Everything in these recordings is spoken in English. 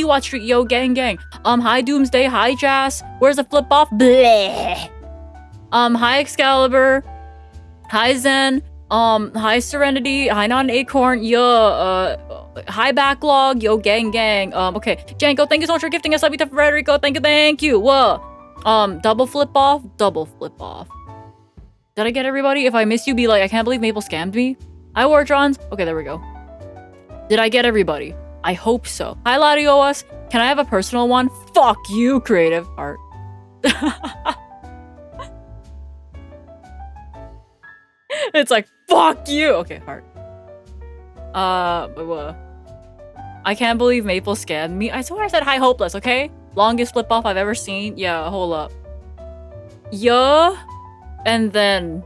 watch streak. Yo, gang, gang. Hi, Doomsday. Hi, Jas. Where's the flip off? Bleh. Hi, Excalibur. Hi, Zen. Hi, Serenity. Hi, Not an Acorn. Yo, hi, Backlog. Yo, gang, gang. Okay. Janko, thank you so much for gifting us. Love you to Frederico. Thank you. Whoa. Double flip off. Double flip off. Did I get everybody? If I miss you, be like, I can't believe Maple scammed me. Hi, Wartrons. Okay, there we go. Did I get everybody? I hope so. Hi, Latios. Can I have a personal one? Fuck you, Creative Art. It's like, fuck you. Okay, Heart. I can't believe Maple scammed me. I swear I said hi, Hopeless, okay? Longest flip off I've ever seen. Yeah, hold up. Yeah. And then...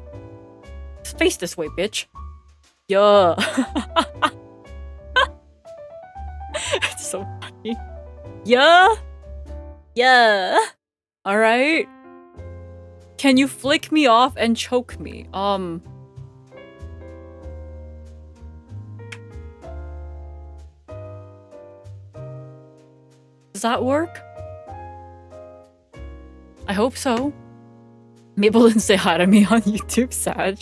Face this way, bitch. Yeah. It's so funny. Yeah. Yeah. Alright. Can you flick me off and choke me? Does that work? I hope so. Maple didn't say hi to me on YouTube, Sag.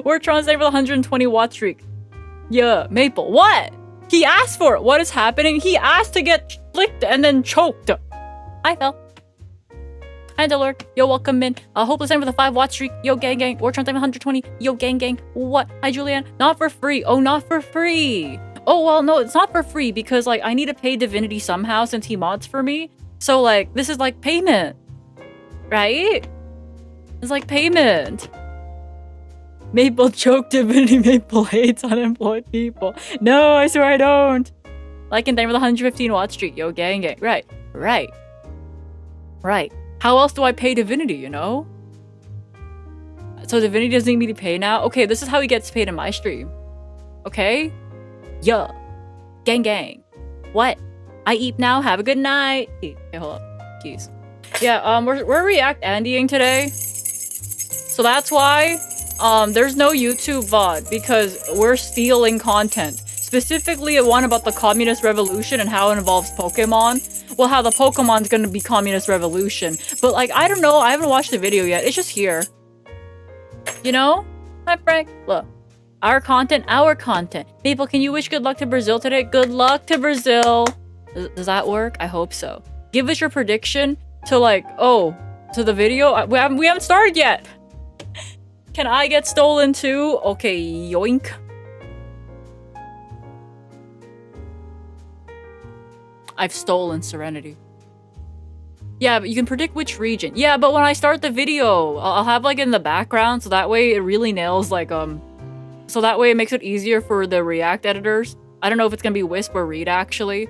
We're trying to say for the 120 watch streak. Yeah, Maple. What? He asked for it. What is happening? He asked to get flicked and then choked. I fell. Hi, Dillard. Yo, welcome in. Hopeless end with a 5 watch streak. Yo, gang, gang. We're trying to 120. Yo, gang, gang. What? Hi, Julianne. Not for free. Oh, not for free. Oh, well, no, it's not for free because, like, I need to pay Divinity somehow since he mods for me. So, like, this is, like, payment. Right? It's like payment. Maple choked Divinity. Maple hates unemployed people. No, I swear I don't. Like and thank for the 115 watch streak. Yo, gang, gang. Right. Right. Right. How else do I pay Divinity, you know? So Divinity doesn't need me to pay now? Okay, this is how he gets paid in my stream. Okay? Yeah. Gang, gang. What? I eat now. Have a good night. Okay, hold up. Keys. Yeah, we're React Andying today. So that's why there's no YouTube VOD because we're stealing content. Specifically one about the Communist Revolution and how it involves Pokemon. Well, how the Pokemon's gonna be Communist Revolution. But like, I don't know, I haven't watched the video yet. It's just here. You know? Hi Frank. Look. Our content. People, can you wish good luck to Brazil today? Good luck to Brazil. Does that work? I hope so. Give us your prediction to like, oh, to the video. We haven't started yet. Can I get stolen too? Okay, yoink. I've stolen Serenity. Yeah, but you can predict which region. Yeah, but when I start the video, I'll have like in the background so that way it really nails like so that way it makes it easier for the React editors. I don't know if it's gonna be Wisp or Reed actually.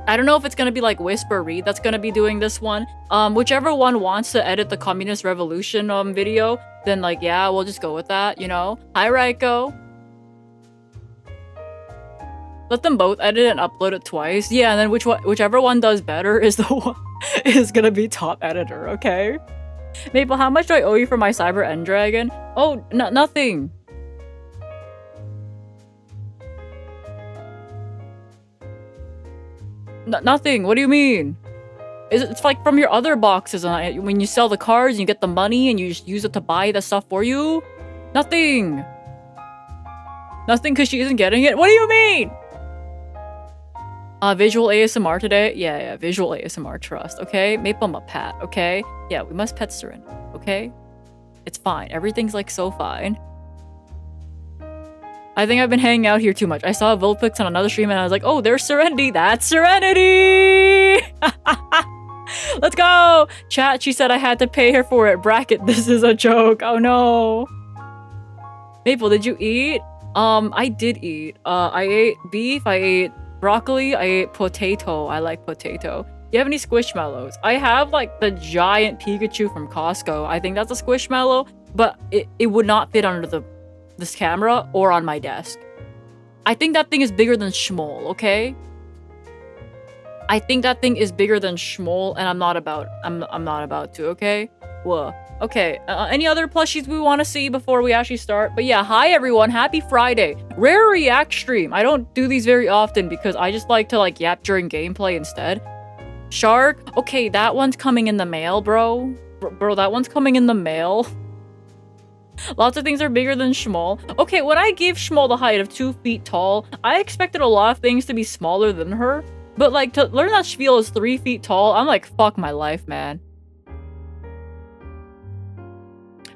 I don't know if it's gonna be like Wisp or Reed that's gonna be doing this one. Whichever one wants to edit the Communist Revolution video, then like yeah, we'll just go with that, you know? Hi Raiko. Let them both edit and upload it twice. Yeah, and then whichever one does better is the one is gonna be top editor, okay? Maple, how much do I owe you for my Cyber End Dragon? Oh, nothing. Nothing. What do you mean? It's like from your other boxes. When you sell the cards, you get the money and you just use it to buy the stuff for you. Nothing. Nothing because she isn't getting it. What do you mean? Visual ASMR today? Yeah, visual ASMR trust, okay? Maple my pat, okay? Yeah, we must pet Serenity, okay? It's fine. Everything's like so fine. I think I've been hanging out here too much. I saw Vulpix on another stream and I was like, oh, there's Serenity. That's Serenity! Let's go! Chat, she said I had to pay her for it. Bracket, this is a joke. Oh no. Maple, did you eat? I did eat. I ate beef, I ate broccoli, I ate potato. I like potato. Do you have any Squishmallows? I have like the giant Pikachu from Costco. I think that's a Squishmallow, but it would not fit under this camera or on my desk. I think that thing is bigger than Schmoll, okay? I think that thing is bigger than Schmoll and I'm not about to, okay? Whoa. Okay, any other plushies we want to see before we actually start? But yeah, hi everyone, happy Friday. Rare react stream. I don't do these very often because I just like to like yap during gameplay instead. Shark? Okay, that one's coming in the mail, bro. Bro, that one's coming in the mail. Lots of things are bigger than Schmoll. Okay, when I gave Schmoll the height of 2 feet tall, I expected a lot of things to be smaller than her. But like, to learn that Spiel is 3 feet tall, I'm like, fuck my life, man.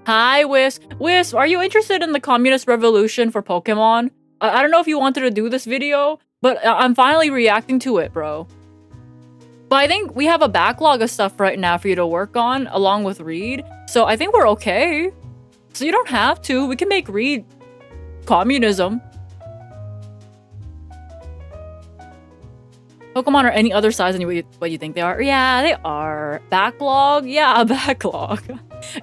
Hi, Wisp. Wisp, are you interested in the communist revolution for Pokemon? I don't know if you wanted to do this video, but I'm finally reacting to it, bro. But I think we have a backlog of stuff right now for you to work on, along with Reed. So I think we're okay. So you don't have to. We can make Reed communism. Pokemon are any other size than what you think they are? Yeah, they are. Backlog? Yeah, backlog.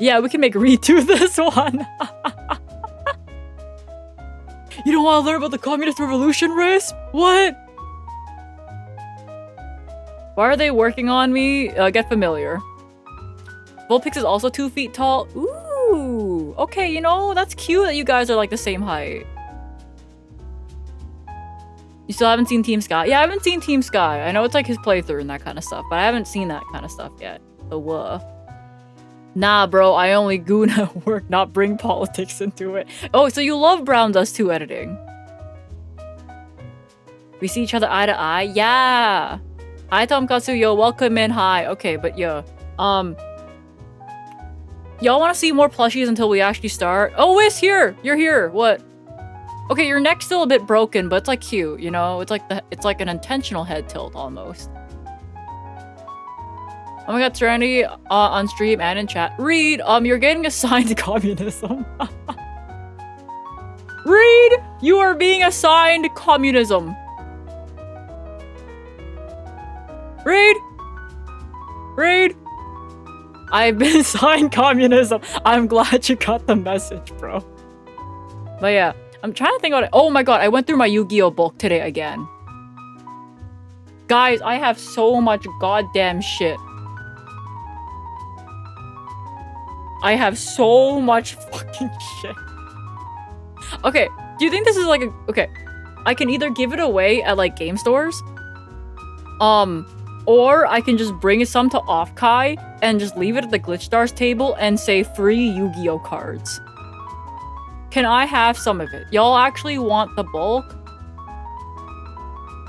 Yeah, we can make Reed do this one. You don't want to learn about the communist revolution, Wisp? What? Why are they working on me? Get familiar. Vulpix is also 2 feet tall. Ooh. Okay, you know, that's cute that you guys are like the same height. You still haven't seen Team Sky? Yeah, I haven't seen Team Sky. I know it's like his playthrough and that kind of stuff, but I haven't seen that kind of stuff yet. So, Nah, bro, I only goon at work, not bring politics into it. Oh, so you love Brown Dust 2 editing. We see each other eye to eye? Yeah. Hi, Tomkatsu. Yo, welcome in. Hi. Okay, but yeah. Y'all want to see more plushies until we actually start? Oh, Wiz, here! You're here. What? Okay, your neck's still a bit broken, but it's like cute, you know? It's like an intentional head tilt almost. Oh my god, Serenity on stream and in chat. Reed, you're getting assigned to communism. Reed, you are being assigned communism. Reed! Reed! I've been assigned communism. I'm glad you got the message, bro. But yeah. I'm trying to think about it. Oh my god, I went through my Yu-Gi-Oh book today again. Guys, I have so much goddamn shit. I have so much fucking shit. Okay, do you think this is like a... Okay, I can either give it away at like game stores. Or I can just bring some to Off-Kai and just leave it at the Glitch Stars table and say free Yu-Gi-Oh cards. Can I have some of it? Y'all actually want the bulk?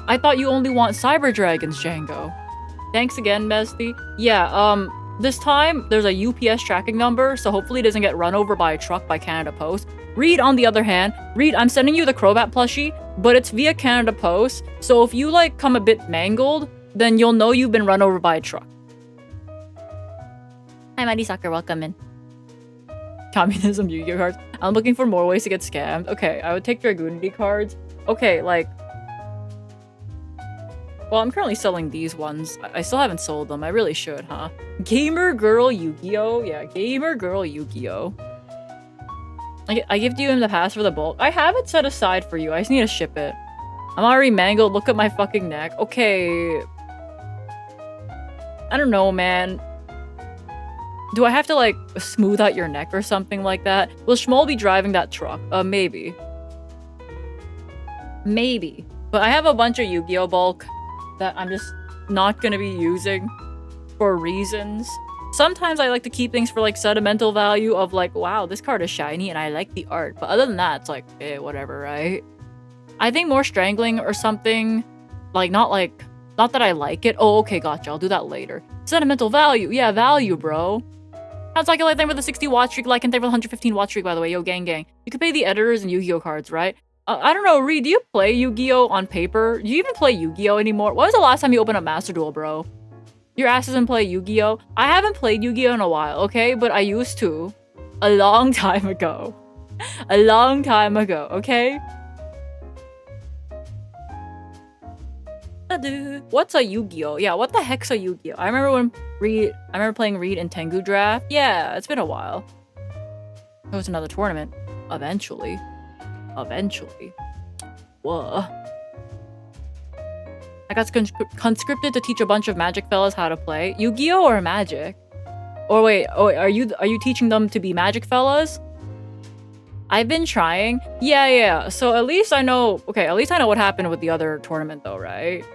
I thought you only want Cyber Dragons, Django. Thanks again, Mesty. Yeah, this time there's a UPS tracking number, so hopefully it doesn't get run over by a truck by Canada Post. Reed, on the other hand, Reed, I'm sending you the Crobat plushie, but it's via Canada Post, so if you like come a bit mangled, then you'll know you've been run over by a truck. Hi, Mighty Soccer, welcome in. Communism Yu-Gi-Oh cards. I'm looking for more ways to get scammed. Okay, I would take Dragoonity cards. Okay, like... Well, I'm currently selling these ones. I still haven't sold them. I really should, huh? Gamer Girl Yu-Gi-Oh! Yeah, Gamer Girl Yu-Gi-Oh! I give you in the pass for the bulk. I have it set aside for you. I just need to ship it. I'm already mangled. Look at my fucking neck. Okay. I don't know, man. Do I have to, like, smooth out your neck or something like that? Will Schmoll be driving that truck? Maybe. Maybe. But I have a bunch of Yu-Gi-Oh! Bulk that I'm just not gonna be using for reasons. Sometimes I like to keep things for, like, sentimental value of, like, wow, this card is shiny and I like the art. But other than that, it's like, eh, whatever, right? I think more Strangling or something. Like, not that I like it. Oh, okay, gotcha. I'll do that later. Sentimental value. Yeah, value, bro. Sounds like a light thing with a 60 watch streak, like and thank for the 115 watch streak, by the way. Yo, gang. You can pay the editors and Yu-Gi-Oh cards, right? I don't know, Reed, do you play Yu-Gi-Oh on paper? Do you even play Yu-Gi-Oh anymore? When was the last time you opened up Master Duel, bro? Your ass doesn't play Yu-Gi-Oh? I haven't played Yu-Gi-Oh in a while, okay? But I used to. A long time ago. A long time ago, okay? What's a Yu-Gi-Oh? Yeah, what the heck's a Yu-Gi-Oh? I remember playing Reed in Tengu Draft. Yeah, it's been a while. It was another tournament. Eventually. Whoa. I got conscripted to teach a bunch of Magic fellas how to play. Yu-Gi-Oh or Magic? Or wait, are you teaching them to be magic fellas? I've been trying. Yeah. So at least I know. Okay, at least I know what happened with the other tournament, though, right?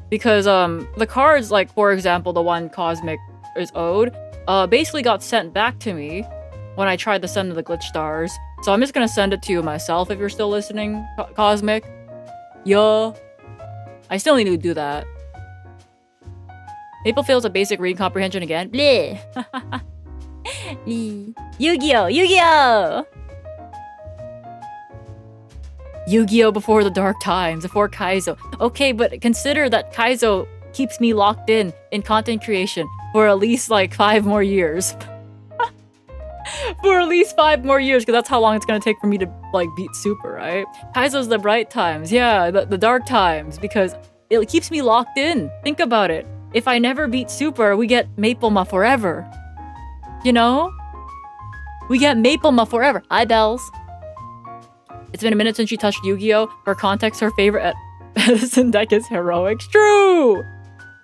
Because the cards, like for example, the one Cosmic is owed, basically got sent back to me when I tried to send the glitch stars. So I'm just gonna send it to you myself if you're still listening, Cosmic. Yeah. I still need to do that. Maple fails a basic reading comprehension again. Bleh. Yu-Gi-Oh! Yu-Gi-Oh! Yu-Gi-Oh! Before the dark times, before Kaizo. Okay, but consider that Kaizo keeps me locked in content creation for at least like 5 more years. For at least 5 more years, because that's how long it's gonna take for me to like beat Super, right? Kaizo's the bright times, yeah, the dark times, because it keeps me locked in. Think about it. If I never beat Super, we get Maplema forever. You know? We get Maplema forever. Hi, Bells. It's been a minute since she touched Yu-Gi-Oh! For context, her favorite medicine deck is Heroics. True!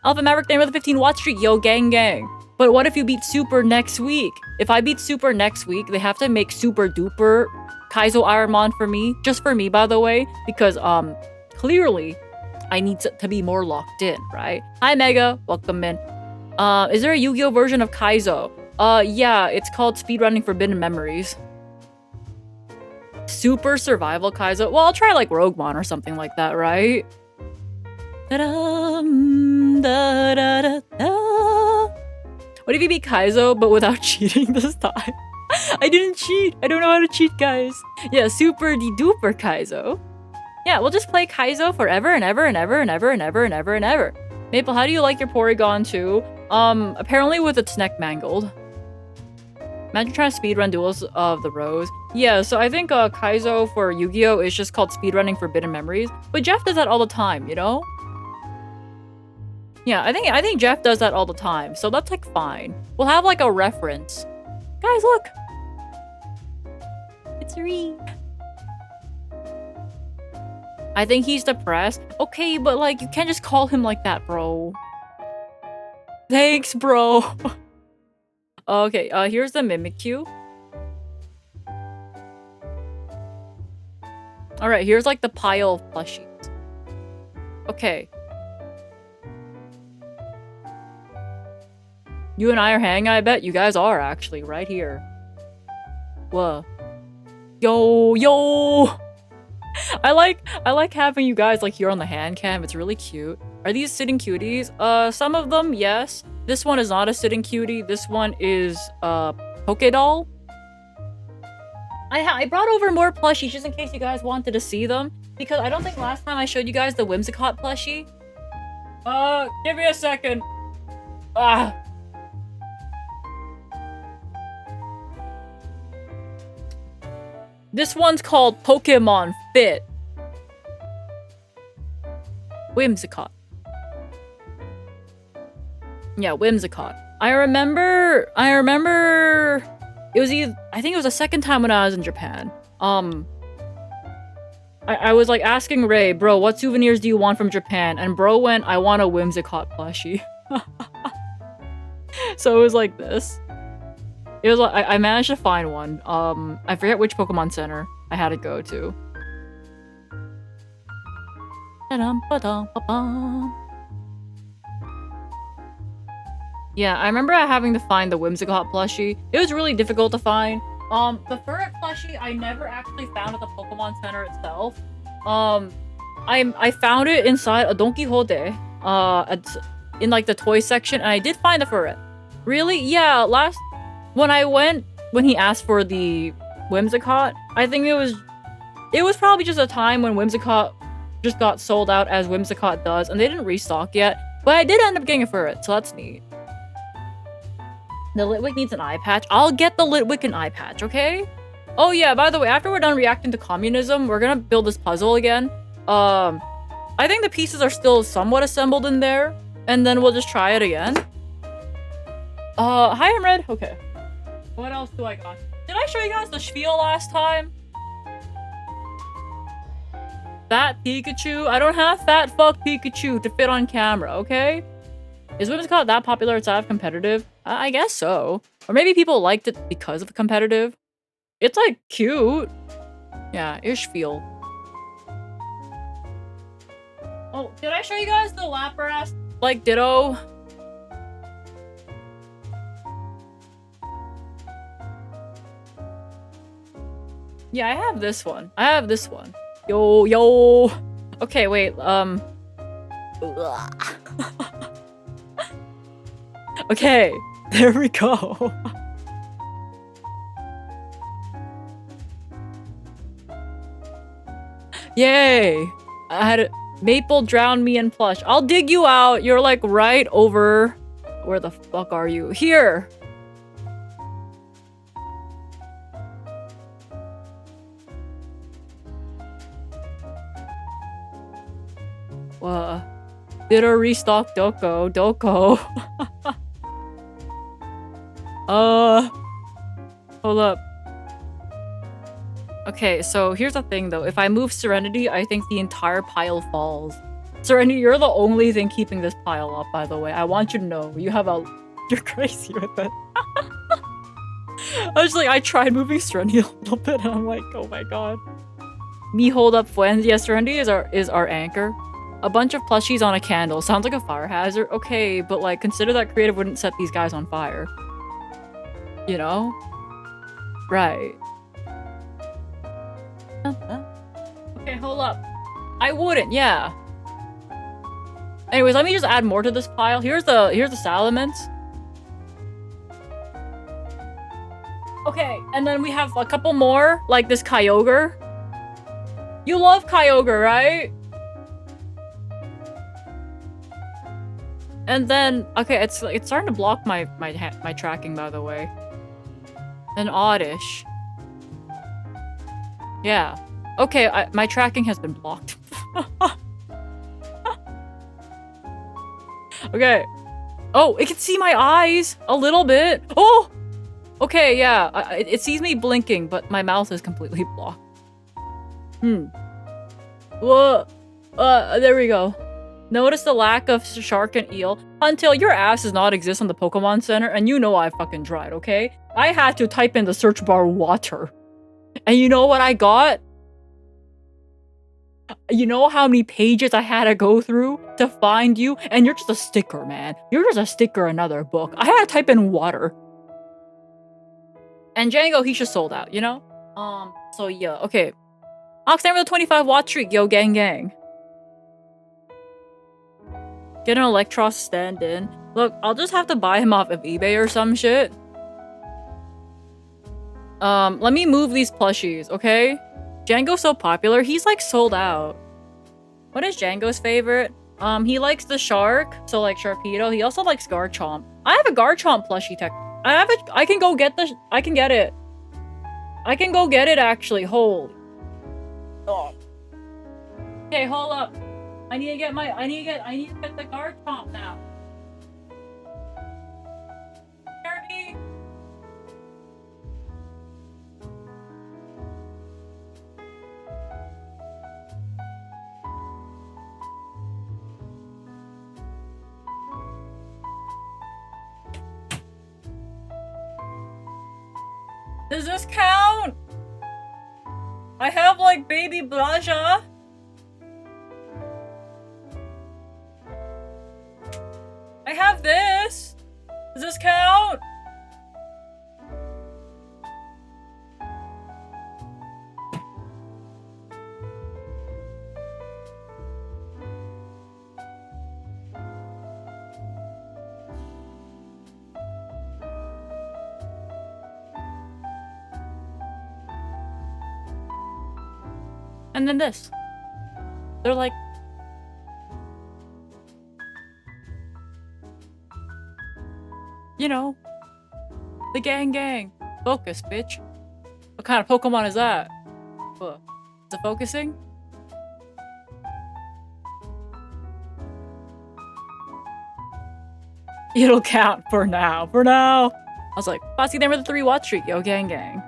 Alpha Maverick name with a 15 watch streak. Yo, gang. But what if you beat Super next week? If I beat Super next week, they have to make Super Duper Kaizo Ironmon for me. Just for me, by the way. Because, clearly, I need to be more locked in, right? Hi, Mega. Welcome in. Is there a Yu-Gi-Oh! Version of Kaizo? Yeah, it's called Speedrunning Forbidden Memories. Super Survival Kaizo? Well, I'll try, like, Roguemon or something like that, right? Da-dum, da-da-da-da. What if you beat Kaizo, but without cheating this time? I didn't cheat. I don't know how to cheat, guys. Yeah, Super de-duper Kaizo. Yeah, we'll just play Kaizo forever and ever and ever and ever and ever and ever and ever. Maple, how do you like your Porygon 2? Apparently with its neck mangled. Imagine trying to speedrun Duels of the Rose. Yeah, so I think Kaizo for Yu-Gi-Oh! Is just called Speedrunning Forbidden Memories. But Jeff does that all the time, you know? Yeah, I think Jeff does that all the time, so that's like fine. We'll have like a reference. Guys, look! It's Ree. I think he's depressed. Okay, but like, you can't just call him like that, bro. Thanks, bro. Okay, here's the Mimikyu. Alright, here's like the pile of plushies. Okay. You and I are hanging, I bet. You guys are, actually, right here. Whoa. Yo! I like having you guys, like, here on the hand cam. It's really cute. Are these sitting cuties? Some of them, yes. This one is not a sitting cutie. This one is, Pokédoll. I brought over more plushies just in case you guys wanted to see them. Because I don't think last time I showed you guys the Whimsicott plushie. Give me a second. This one's called Pokemon Fit. Whimsicott. Yeah, Whimsicott. I remember it was I think it was the second time when I was in Japan. I was like asking Ray, bro, what souvenirs do you want from Japan? And bro went, I want a Whimsicott plushie. So it was like this. It was like I managed to find one. I forget which Pokemon Center I had to go to. Yeah, I remember having to find the Whimsicott plushie. It was really difficult to find. The Furret plushie I never actually found at the Pokemon Center itself. I found it inside a Don Quixote, in like the toy section, and I did find the Furret. Really? Yeah, when he asked for the Whimsicott, I think it was probably just a time when Whimsicott just got sold out as Whimsicott does, and they didn't restock yet. But I did end up getting a Furret, so that's neat. The Litwick needs an eye patch. I'll get the Litwick an eye patch, okay? Oh yeah, by the way, after we're done reacting to communism, we're gonna build this puzzle again. I think the pieces are still somewhat assembled in there, and then we'll just try it again. Hi, I'm Red. Okay. What else do I got? Did I show you guys the spiel last time? Fat Pikachu? I don't have fat fuck Pikachu to fit on camera, okay? Is Whimsicott that popular it's out of competitive? I guess so. Or maybe people liked it because of the competitive. It's like cute. Yeah, Ishfield. Oh, did I show you guys the Lapras? Like Ditto? Yeah, I have this one. I have this one. Yo. Okay, wait, okay, there we go. Yay! I had Maple drown me in plush. I'll dig you out. You're like right over. Where the fuck are you? Here. Did a restock Doko. Hold up. Okay, so here's the thing though. If I move Serenity, I think the entire pile falls. Serenity, you're the only thing keeping this pile up, by the way. I want you to know. You're crazy with it. I was like, I tried moving Serenity a little bit and I'm like, oh my god. Me hold up Fuen. Yeah, Serenity is our anchor. A bunch of plushies on a candle. Sounds like a fire hazard. Okay, but like, consider that creative wouldn't set these guys on fire. You know? Right. Okay, hold up. I wouldn't, yeah. Anyways, let me just add more to this pile. Here's the Salamence. Okay, and then we have a couple more, like this Kyogre. You love Kyogre, right? And then, okay, it's starting to block my tracking, by the way. An Oddish. Yeah. Okay, my tracking has been blocked. Okay. Oh, it can see my eyes a little bit. Oh! Okay, yeah. It sees me blinking, but my mouth is completely blocked. Whoa. There we go. Notice the lack of shark and eel. Until your ass does not exist on the Pokemon Center, and you know I fucking tried, okay? I had to type in the search bar water. And you know what I got? You know how many pages I had to go through to find you? And you're just a sticker, man. You're just a sticker in another book. I had to type in water. And Django, he's just sold out, you know? So yeah, okay. Oxnard with a 25 watt streak, yo, gang. Get an Electros stand-in. Look, I'll just have to buy him off of eBay or some shit. Let me move these plushies, okay? Django's so popular, he's like sold out. What is Django's favorite? He likes the shark, so like Sharpedo. He also likes Garchomp. I have a Garchomp plushie tech. I can go get it. I can go get it actually. Hold. Oh. Okay, hold up. I need to get the Garchomp now. Kirby. Does this count? I have like baby Blaja. I have this. Does this count? And then this. They're like... You know. The gang. Focus, bitch. What kind of Pokemon is that? What? Is it focusing? It'll count for now. I was like, Fossy there with a 3 watt streak, yo, gang.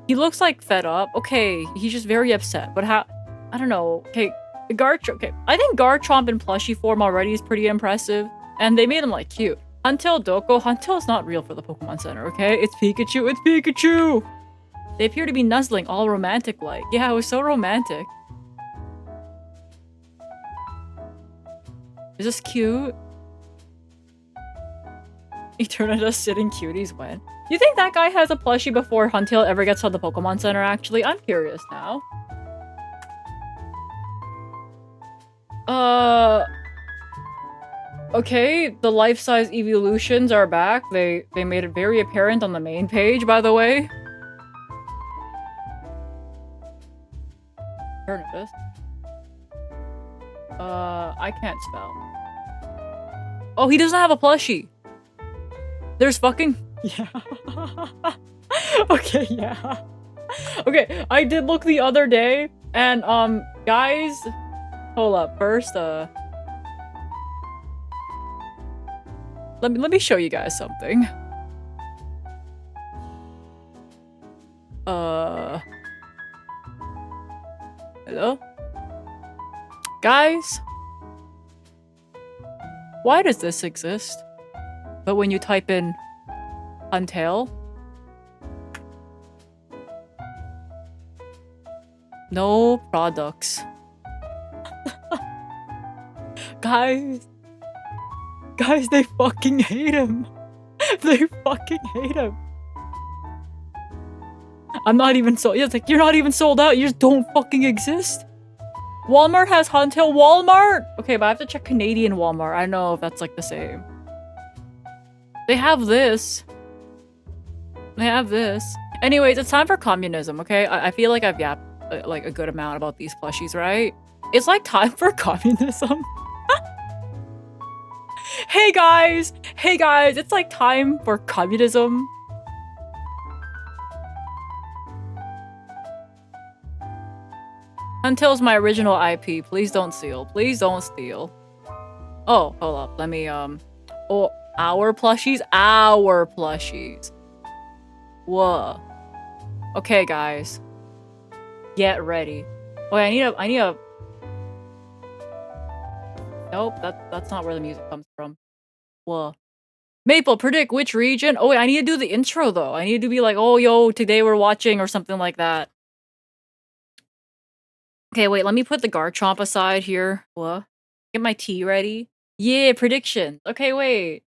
He looks like fed up. Okay, he's just very upset. But how? I don't know. Okay, okay. I think Garchomp in plushie form already is pretty impressive. And they made them like cute. Huntail Doko. Huntail is not real for the Pokemon Center, okay? It's Pikachu. It's Pikachu! They appear to be nuzzling, all romantic-like. Yeah, it was so romantic. Is this cute? Eternatus sitting cuties when? You think that guy has a plushie before Huntail ever gets to the Pokemon Center, actually? I'm curious now. Okay, the life-size evolutions are back. They made it very apparent on the main page, by the way. Eternatus. I can't spell. Oh, he doesn't have a plushie. There's fucking... Yeah. Okay, yeah. Okay, I did look the other day, and, guys... Hold up, first, Let me show you guys something. Hello? Guys? Why does this exist? But when you type in Huntail, no products. Guys, they fucking hate him. They fucking hate him. I'm not even sold. Yeah, it's like, you're not even sold out. You just don't fucking exist. Walmart has Huntail. Walmart? Okay, but I have to check Canadian Walmart. I don't know if that's like the same. They have this. They have this. Anyways, it's time for communism, okay? I feel like I've yapped like a good amount about these plushies, right? It's like time for communism. Hey guys! Hey guys, it's like time for communism. Huntail's my original IP. Please don't steal. Please don't steal. Oh, hold up. Let me, Oh, our plushies? Our plushies. Whoa. Okay, guys. Get ready. Wait, I need a... Nope, that's not where the music comes from. Whoa. Maple, predict which region? Oh, wait, I need to do the intro, though. I need to be like, oh, yo, today we're watching, or something like that. Okay, wait, let me put the Garchomp aside here. What? Get my tea ready. Yeah, predictions. Okay, wait.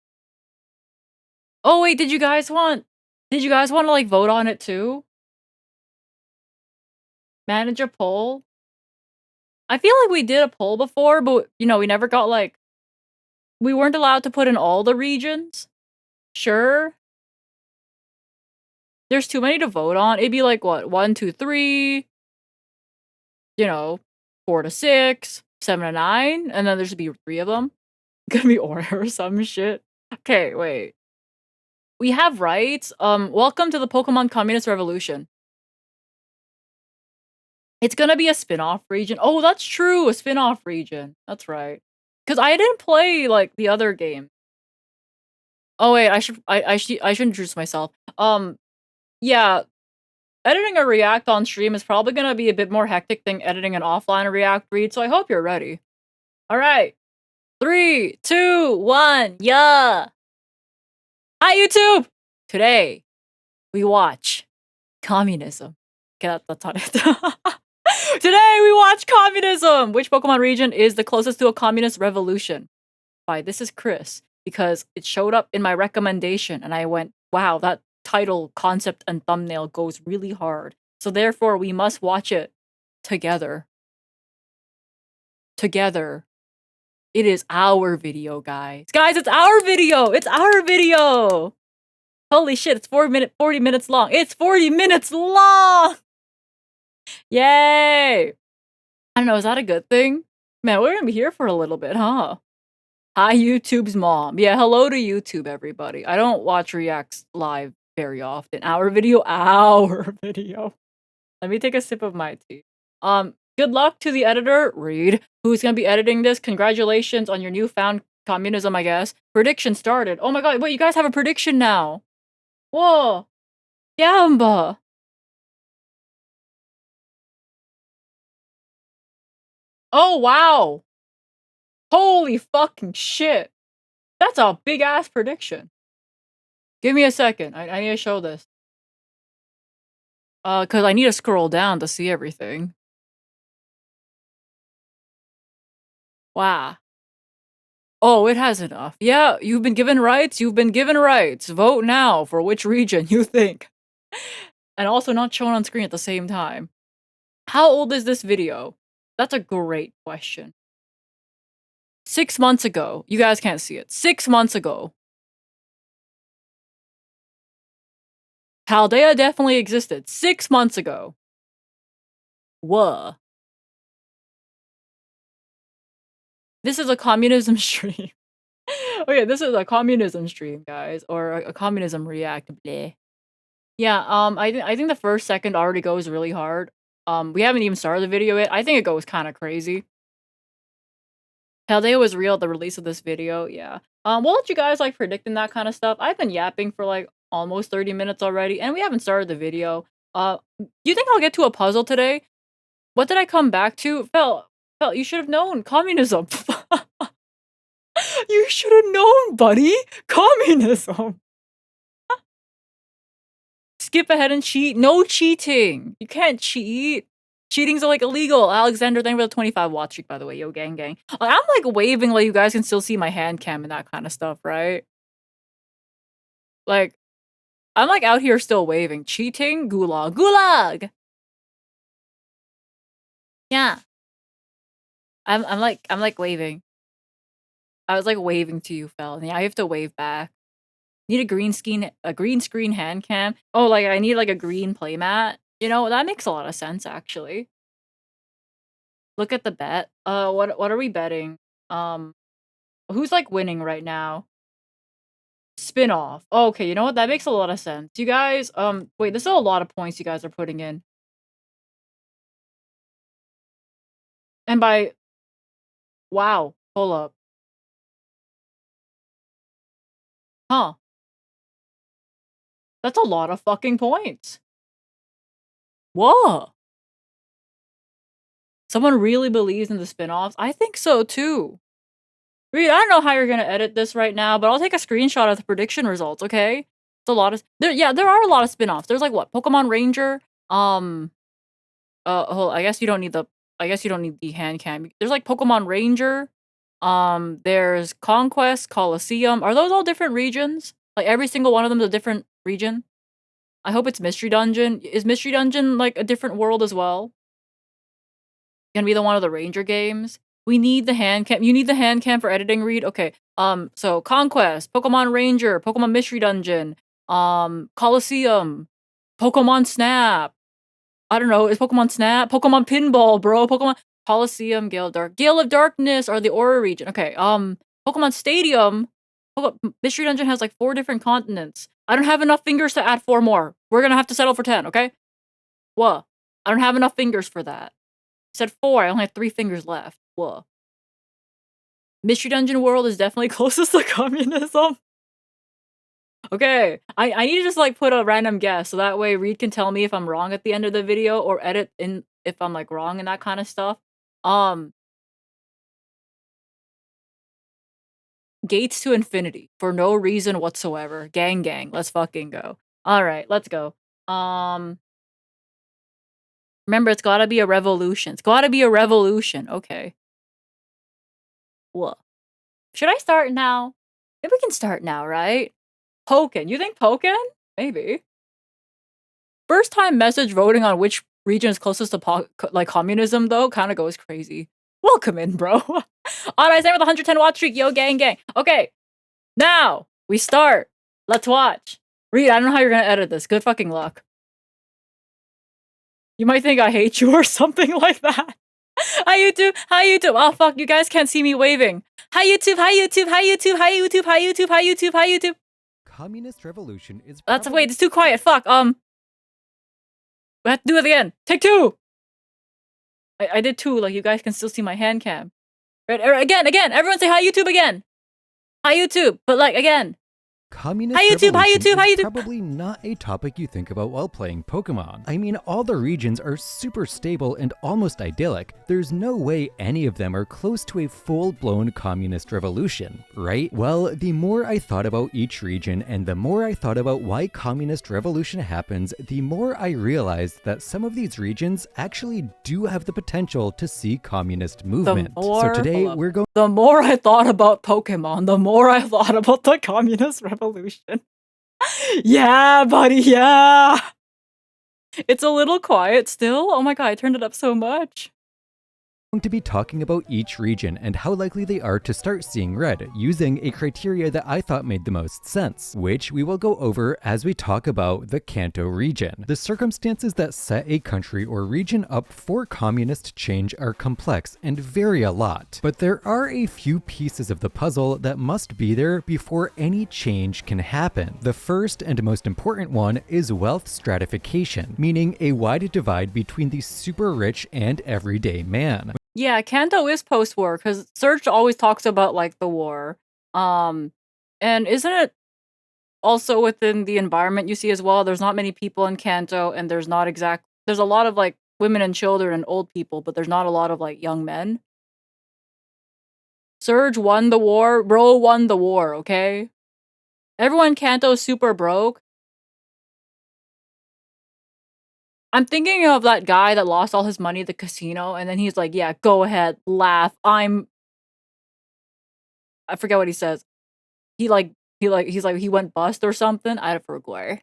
Oh, wait, did you guys want to, like, vote on it, too? Manage a poll? I feel like we did a poll before, but, you know, we never got, like... We weren't allowed to put in all the regions? Sure. There's too many to vote on. It'd be like, what, 1, 2, 3... You know, 4 to 6, 7 to 9, and then there's to be 3 of them. Gonna be order or some shit. Okay, wait. We have rights. Welcome to the Pokemon Communist Revolution. It's gonna be a spin-off region. Oh, that's true, a spin-off region. That's right. Because I didn't play, like, the other game. Oh, wait, I should introduce myself. Yeah, editing a React on stream is probably gonna be a bit more hectic than editing an offline React read, so I hope you're ready. Alright. 3, 2, 1, yeah! Hi, YouTube! Today, we watch communism. Okay, that's on it. Today, we watch communism! Which Pokemon region is the closest to a communist revolution? Why, this is Chris, because it showed up in my recommendation, and I went, wow, that title, concept, and thumbnail goes really hard. So therefore, we must watch it together. Together. It is our video, guys. Guys, it's our video! It's our video! Holy shit, it's 40 minutes long. It's 40 minutes long! Yay! I don't know, is that a good thing? Man, we're gonna be here for a little bit, huh? Hi, YouTube's mom. Yeah, hello to YouTube, everybody. I don't watch Reacts live very often. Our video. Let me take a sip of my tea. Good luck to the editor, Reed, who's gonna be editing this. Congratulations on your newfound communism, I guess. Prediction started. Oh my god, wait, you guys have a prediction now. Whoa. Yamba. Oh, wow. Holy fucking shit. That's a big ass prediction. Give me a second. I need to show this. Cause I need to scroll down to see everything. Wow. Oh, it has enough. Yeah, you've been given rights. You've been given rights. Vote now for which region you think. And also not shown on screen at the same time. How old is this video? That's a great question. 6 months ago. You guys can't see it. 6 months ago. Paldea definitely existed 6 months ago. Whoa. This is a communism stream. Okay, this is a communism stream, guys, or a communism react. Bleh. Yeah, I think the first second already goes really hard. We haven't even started the video yet. I think it goes kind of crazy. Paldea was real at the release of this video. Yeah. We'll let you guys like predicting that kind of stuff. I've been yapping for like almost 30 minutes already, and we haven't started the video. You think I'll get to a puzzle today? What did I come back to? Fel, you should have known communism. You should have known, buddy. Communism. Skip ahead and cheat. No cheating. You can't cheat. Cheating's like illegal. Alexander, thank you for the 25 watch streak, by the way. Yo, gang, gang. I'm like waving like you guys can still see my hand cam and that kind of stuff, right? Like, I'm like out here still waving. Cheating? Gulag. Gulag! Yeah. I'm like waving. I was like waving to you, Fel. Yeah, I have to wave back. Need a green screen hand cam. Oh, like I need like a green playmat. You know, that makes a lot of sense actually. Look at the bet. What are we betting? Who's like winning right now? Spin-off. Oh, okay, you know what? That makes a lot of sense. You guys, wait, this is a lot of points you guys are putting in. And by wow, hold up. Huh. That's a lot of fucking points. Whoa. Someone really believes in the spin-offs? I think so too. Reed, I don't know how you're gonna edit this right now, but I'll take a screenshot of the prediction results, okay? It's a lot of there are a lot of spin-offs. There's like what? Pokemon Ranger, I guess you don't need the hand cam. There's like Pokemon Ranger, there's Conquest, Coliseum. Are those all different regions? Like every single one of them is a different region? I hope it's Mystery Dungeon. Is Mystery Dungeon like a different world as well? Gonna be the one of the Ranger games? We need the hand cam. You need the hand cam for editing, Reed? Okay. So Conquest, Pokemon Ranger, Pokemon Mystery Dungeon, Coliseum, Pokemon Snap. I don't know, is Pokemon Snap? Pokemon Pinball, bro. Pokemon Coliseum, Gale of Darkness, or the Aura region. Okay, Pokemon Stadium. Mystery Dungeon has like 4 different continents. I don't have enough fingers to add 4 more. We're gonna have to settle for 10, okay? Whoa. I don't have enough fingers for that. I said 4, I only have 3 fingers left. Whoa. Mystery Dungeon World is definitely closest to communism. Okay, I need to just like put a random guess so that way Reed can tell me if I'm wrong at the end of the video or edit in if I'm like wrong and that kind of stuff. Gates to Infinity for no reason whatsoever. Gang gang, let's fucking go. All right, let's go. Remember it's got to be a revolution. It's got to be a revolution. Okay. What? Should I start now? Maybe we can start now, right? Pokken. You think Pokken? Maybe. First time message voting on which region is closest to like communism though kind of goes crazy. Welcome in, bro. Alright, same with 110 watch streak. Yo, gang, gang. Okay, now we start. Let's watch. Reed, I don't know how you're gonna edit this. Good fucking luck. You might think I hate you or something like that. Hi YouTube, hi YouTube. Oh fuck, you guys can't see me waving. Hi YouTube, hi YouTube, hi YouTube, hi YouTube, hi YouTube, hi YouTube, hi YouTube. Communist revolution is wait, it's too quiet. Fuck. We have to do it again. Take 2. I did 2, like you guys can still see my hand cam. Right, again, everyone say hi YouTube again. Hi YouTube, but like again. Communist Hi, YouTube, hi, revolution YouTube, hi, is YouTube. probably not a topic you think about while playing Pokemon. I mean, all the regions are super stable and almost idyllic. There's no way any of them are close to a full-blown communist revolution, right? Well, the more I thought about each region and the more I thought about why communist revolution happens, the more I realized that some of these regions actually do have the potential to see communist movement. So today we're going The more I thought about Pokemon, the more I thought about the communist revolution. Yeah, buddy, yeah. It's a little quiet still. Oh my god, I turned it up so much. to be talking about each region and how likely they are to start seeing red, using a criteria that I thought made the most sense, which we will go over as we talk about the Kanto region. The circumstances that set a country or region up for communist change are complex and vary a lot, but there are a few pieces of the puzzle that must be there before any change can happen. The first and most important one is wealth stratification, meaning a wide divide between the super rich and everyday man. Yeah, Kanto is post-war because Surge always talks about like the war. And isn't it also within the environment you see as well? There's not many people in Kanto, and there's a lot of like women and children and old people, but there's not a lot of like young men. Surge won the war, bro won the war, okay? Everyone in Kanto is super broke. I'm thinking of that guy that lost all his money at the casino, and then he's like, yeah, go ahead, laugh. I forget what he says. He's like, he went bust or something. I forgot.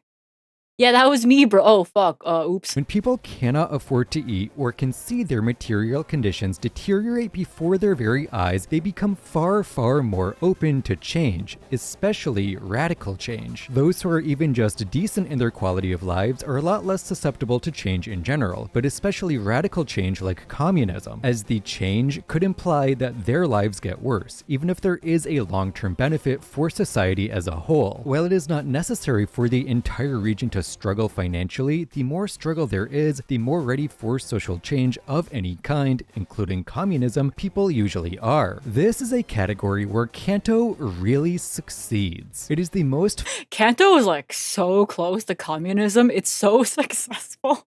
Yeah, that was me, bro. Oh, fuck. Oops. When people cannot afford to eat or can see their material conditions deteriorate before their very eyes, they become far, far more open to change, especially radical change. Those who are even just decent in their quality of lives are a lot less susceptible to change in general, but especially radical change like communism, as the change could imply that their lives get worse, even if there is a long-term benefit for society as a whole. While it is not necessary for the entire region to struggle financially, the more struggle there is, the more ready for social change of any kind, including communism, people usually are. This is a category where Kanto really succeeds. It is the most Kanto is like so close to communism. It's so successful.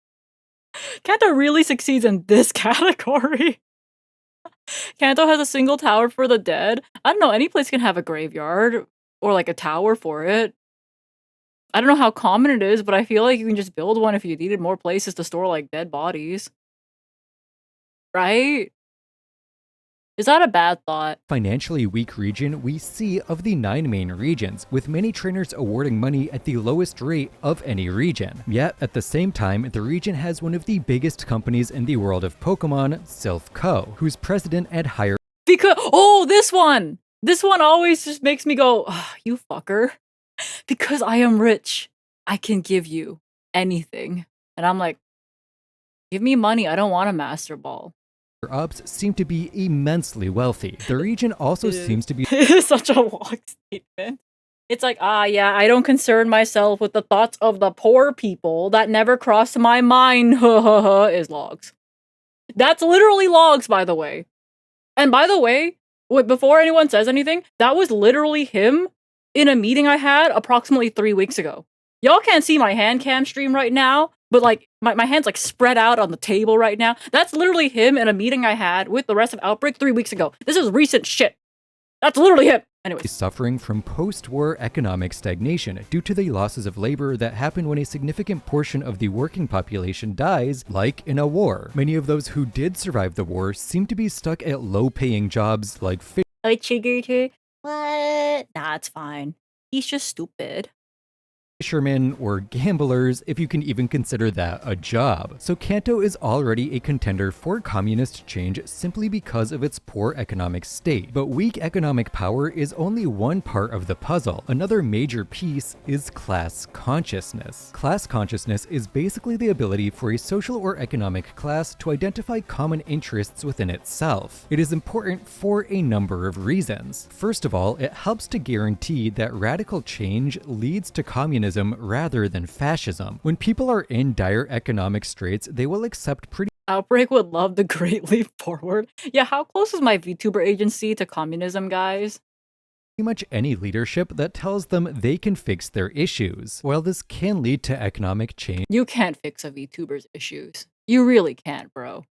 Kanto really succeeds in this category. Kanto has a single tower for the dead. I don't know, any place can have a graveyard or like a tower for it. I don't know how common it is, but I feel like you can just build one if you needed more places to store like dead bodies. Right? Is that a bad thought? financially weak region we see of the 9 main regions, with many trainers awarding money at the lowest rate of any region. Yet, at the same time, the region has one of the biggest companies in the world of Pokemon, Silph Co., whose president and higher Because this one! This one always just makes me go, you fucker. Because I am rich, I can give you anything. And I'm like, give me money, I don't want a Master Ball. ups seem to be immensely wealthy. The region also seems to be It is such a long statement. It's like, yeah, I don't concern myself with the thoughts of the poor people. That never crossed my mind, is logs. That's literally logs, by the way. And by the way, before anyone says anything, that was literally him in a meeting I had approximately 3 weeks ago. Y'all can't see my hand cam stream right now, but like my hand's like spread out on the table right now. That's literally him in a meeting I had with the rest of Outbreak 3 weeks ago. This is recent shit. That's literally him. Anyways. Suffering from post-war economic stagnation due to the losses of labor that happen when a significant portion of the working population dies, like in a war. Many of those who did survive the war seem to be stuck at low-paying jobs like What? Nah, it's fine. He's just stupid. fishermen or gamblers, if you can even consider that a job. So Kanto is already a contender for communist change simply because of its poor economic state. But weak economic power is only one part of the puzzle. Another major piece is class consciousness. Class consciousness is basically the ability for a social or economic class to identify common interests within itself. It is important for a number of reasons. First of all, it helps to guarantee that radical change leads to communism rather than fascism. When people are in dire economic straits, they will accept pretty Outbreak would love the Great Leap Forward. Yeah, how close is my VTuber agency to communism, guys? much any leadership that tells them they can fix their issues. While this can lead to economic change You can't fix a VTuber's issues. You really can't, bro.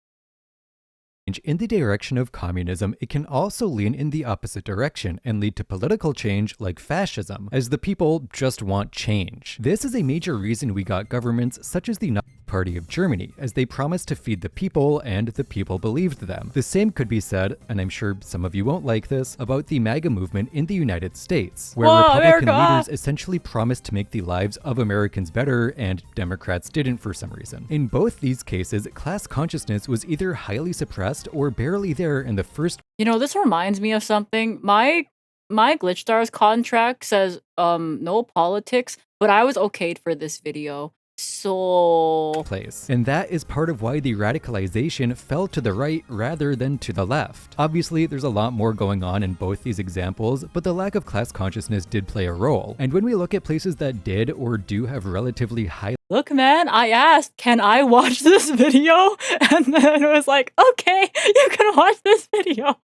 in the direction of communism, it can also lean in the opposite direction and lead to political change like fascism, as the people just want change. This is a major reason we got governments such as the Nazi Party of Germany, as they promised to feed the people and the people believed them. The same could be said, and I'm sure some of you won't like this, about the MAGA movement in the United States, where Whoa, Republican America! leaders essentially promised to make the lives of Americans better, and Democrats didn't for some reason. In both these cases, class consciousness was either highly suppressed or barely there in the first. You know, this reminds me of something. My Glitchstars contract says no politics, but I was okayed for this video. So Place. And that is part of why the radicalization fell to the right rather than to the left. Obviously, there's a lot more going on in both these examples, but the lack of class consciousness did play a role. And when we look at places that did or do have relatively high look, man, I asked, can I watch this video? And then it was like, okay, you can watch this video.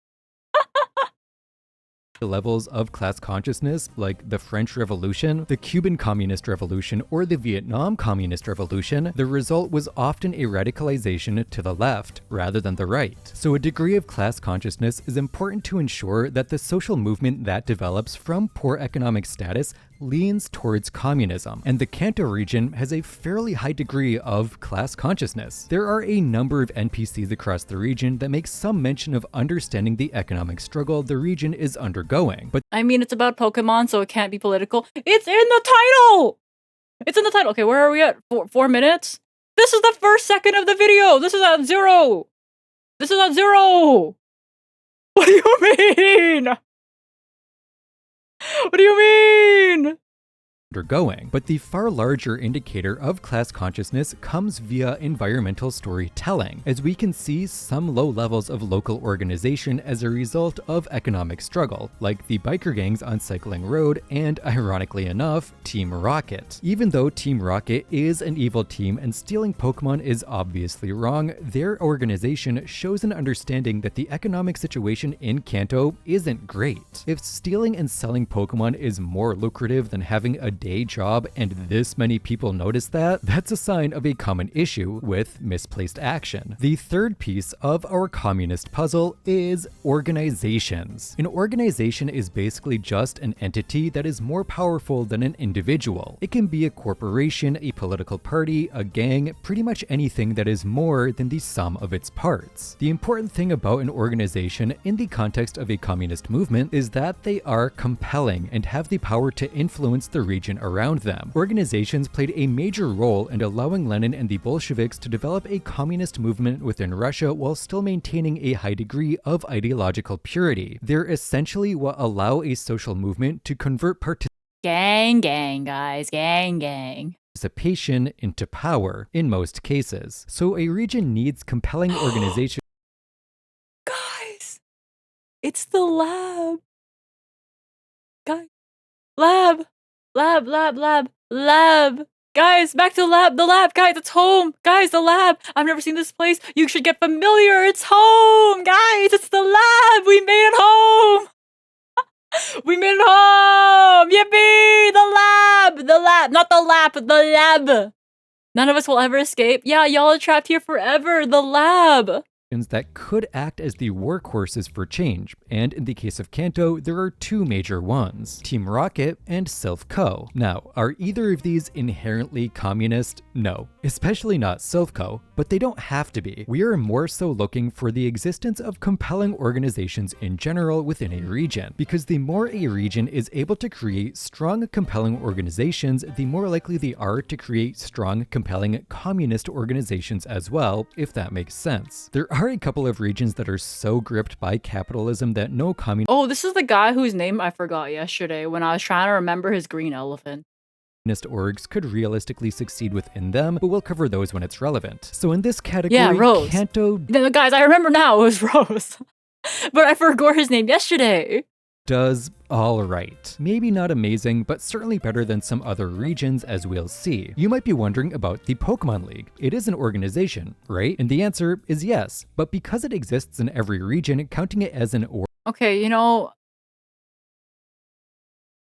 levels of class consciousness, like the French Revolution, the Cuban Communist Revolution, or the Vietnam Communist Revolution, the result was often a radicalization to the left rather than the right. So a degree of class consciousness is important to ensure that the social movement that develops from poor economic status leans towards communism, and the Kanto region has a fairly high degree of class consciousness. There are a number of NPCs across the region that make some mention of understanding the economic struggle the region is undergoing, but I mean, it's about Pokemon, so it can't be political. It's in the title! It's in the title. Okay, where are we at? 4 minutes? This is the first second of the video! This is at 0! This is at 0! What do you mean? What do you mean? undergoing. But the far larger indicator of class consciousness comes via environmental storytelling, as we can see some low levels of local organization as a result of economic struggle, like the biker gangs on Cycling Road and, ironically enough, Team Rocket. Even though Team Rocket is an evil team and stealing Pokemon is obviously wrong, their organization shows an understanding that the economic situation in Kanto isn't great. If stealing and selling Pokemon is more lucrative than having a day job and this many people notice that, that's a sign of a common issue with misplaced action. The third piece of our communist puzzle is organizations. An organization is basically just an entity that is more powerful than an individual. It can be a corporation, a political party, a gang, pretty much anything that is more than the sum of its parts. The important thing about an organization in the context of a communist movement is that they are compelling and have the power to influence the region around them. Organizations played a major role in allowing Lenin and the Bolsheviks to develop a communist movement within Russia while still maintaining a high degree of ideological purity. They're essentially what allow a social movement to convert Gang, gang, guys, gang, gang. participation into power in most cases. So a region needs compelling organization. Guys, it's the lab. Guys, lab. Lab. Guys, back to the lab, guys, it's home. Guys, the lab. I've never seen this place. You should get familiar. It's home, guys. It's the lab. We made it home. We made it home. Yippee, the lab, not the lab, the lab. None of us will ever escape. Yeah, y'all are trapped here forever. The lab. That could act as the workhorses for change, and in the case of Kanto, there are two major ones, Team Rocket and Silph Co. Now, are either of these inherently communist? No, especially not Silph Co, but they don't have to be. We are more so looking for the existence of compelling organizations in general within a region, because the more a region is able to create strong, compelling organizations, the more likely they are to create strong, compelling communist organizations as well, if that makes sense. There are a couple of regions that are so gripped by capitalism that no communist Oh, this is the guy whose name I forgot yesterday when I was trying to remember his green elephant. orgs could realistically succeed within them, but we'll cover those when it's relevant. So in this category, Yeah, Rose. Kanto No, guys, I remember now. It was Rose. But I forgot his name yesterday. does all right. Maybe not amazing, but certainly better than some other regions, as we'll see. You might be wondering about the Pokemon League. It is an organization, right? And the answer is yes, but because it exists in every region, counting it as an Okay, you know,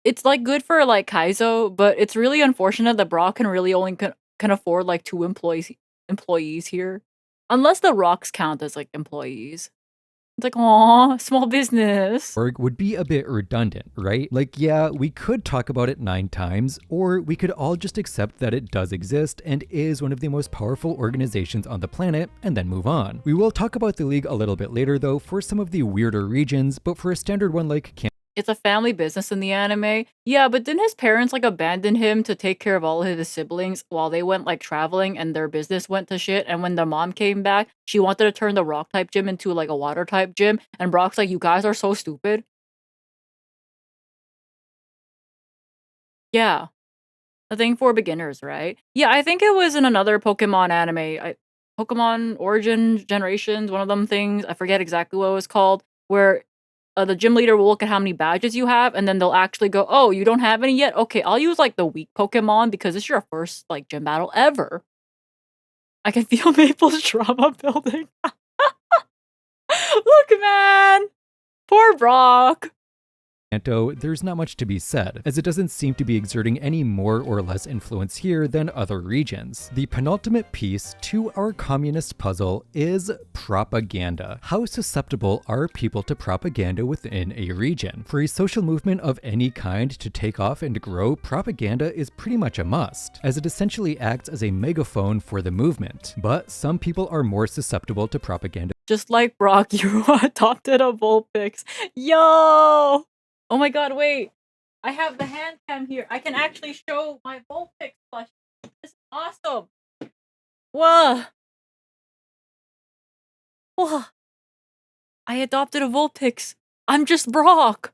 It's like good for like Kaizo, but it's really unfortunate that Brock can really only can afford like two employees here. Unless the rocks count as like employees. It's like, aw, small business. Org would be a bit redundant, right? Like, yeah, we could talk about it 9 times, or we could all just accept that it does exist and is one of the most powerful organizations on the planet, and then move on. We will talk about the League a little bit later though for some of the weirder regions, but for a standard one like It's a family business in the anime. Yeah, but didn't his parents like abandon him to take care of all of his siblings while they went like traveling and their business went to shit? And when the mom came back, she wanted to turn the rock type gym into like a water type gym. And Brock's like, you guys are so stupid. Yeah, a thing for beginners, right? Yeah, I think it was in another Pokemon anime. Pokemon Origin Generations, one of them things. I forget exactly what it was called, where the gym leader will look at how many badges you have, and then they'll actually go, "Oh, you don't have any yet? Okay, I'll use like the weak Pokemon because it's your first like gym battle ever." I can feel Maple's trauma building. Look, man, poor Brock. Kanto, there's not much to be said, as it doesn't seem to be exerting any more or less influence here than other regions. The penultimate piece to our communist puzzle is propaganda. How susceptible are people to propaganda within a region? For a social movement of any kind to take off and grow, propaganda is pretty much a must, as it essentially acts as a megaphone for the movement. But some people are more susceptible to propaganda. Just like Brock, you adopted a Vulpix. Yo! Oh my god, wait. I have the hand cam here. I can actually show my Vulpix plush. This is awesome. Whoa. Whoa. I adopted a Vulpix. I'm just Brock.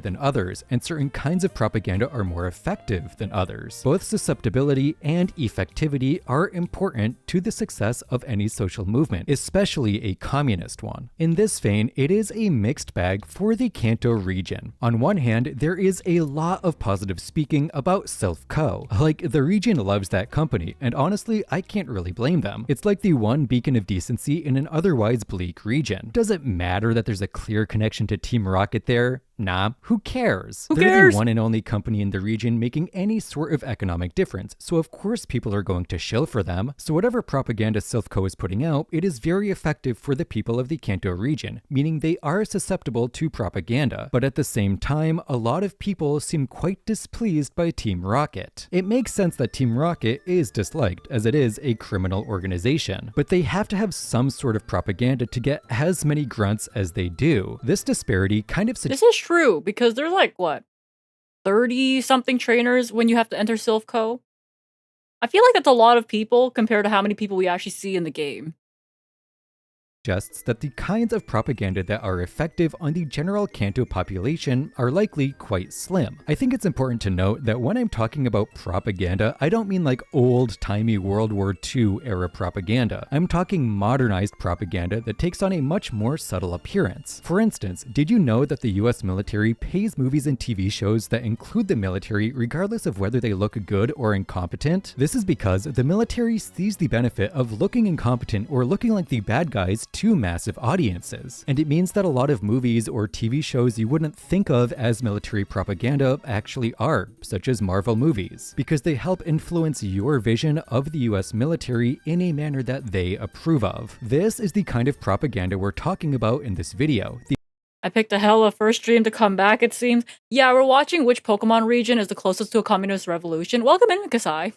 Than others, and certain kinds of propaganda are more effective than others. Both susceptibility and effectivity are important to the success of any social movement, especially a communist one. In this vein, it is a mixed bag for the Kanto region. On one hand, there is a lot of positive speaking about Silph Co. Like, the region loves that company, and honestly, I can't really blame them. It's like the one beacon of decency in an otherwise bleak region. Does it matter that there's a clear connection to Team Rocket there? Nah, who cares? Who They're cares? the one and only company in the region making any sort of economic difference, so of course people are going to shill for them. So whatever propaganda Silph Co is putting out, it is very effective for the people of the Kanto region, meaning they are susceptible to propaganda. But at the same time, a lot of people seem quite displeased by Team Rocket. It makes sense that Team Rocket is disliked, as it is a criminal organization, but they have to have some sort of propaganda to get as many grunts as they do. This disparity kind of This is true because there's like what 30 something trainers when you have to enter Silph Co. I feel like that's a lot of people compared to how many people we actually see in the game. suggests that the kinds of propaganda that are effective on the general Kanto population are likely quite slim. I think it's important to note that when I'm talking about propaganda, I don't mean like old-timey World War II era propaganda. I'm talking modernized propaganda that takes on a much more subtle appearance. For instance, did you know that the US military pays movies and TV shows that include the military regardless of whether they look good or incompetent? This is because the military sees the benefit of looking incompetent or looking like the bad guys to massive audiences. And it means that a lot of movies or TV shows you wouldn't think of as military propaganda actually are, such as Marvel movies, because they help influence your vision of the US military in a manner that they approve of. This is the kind of propaganda we're talking about in this video. I picked a hella first stream to come back, it seems. Yeah, we're watching which Pokemon region is the closest to a communist revolution. Welcome in, Kasai.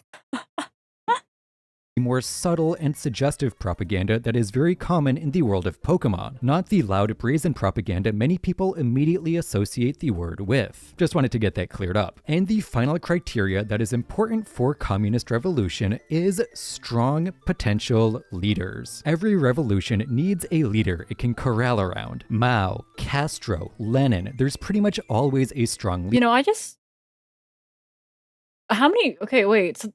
More subtle and suggestive propaganda that is very common in the world of Pokemon, not the loud brazen propaganda many people immediately associate the word with. Just wanted to get that cleared up. And the final criteria that is important for communist revolution is strong potential leaders. Every revolution needs a leader it can corral around. Mao, Castro, Lenin, there's pretty much always a strong leader. You know, how many? Okay, wait. So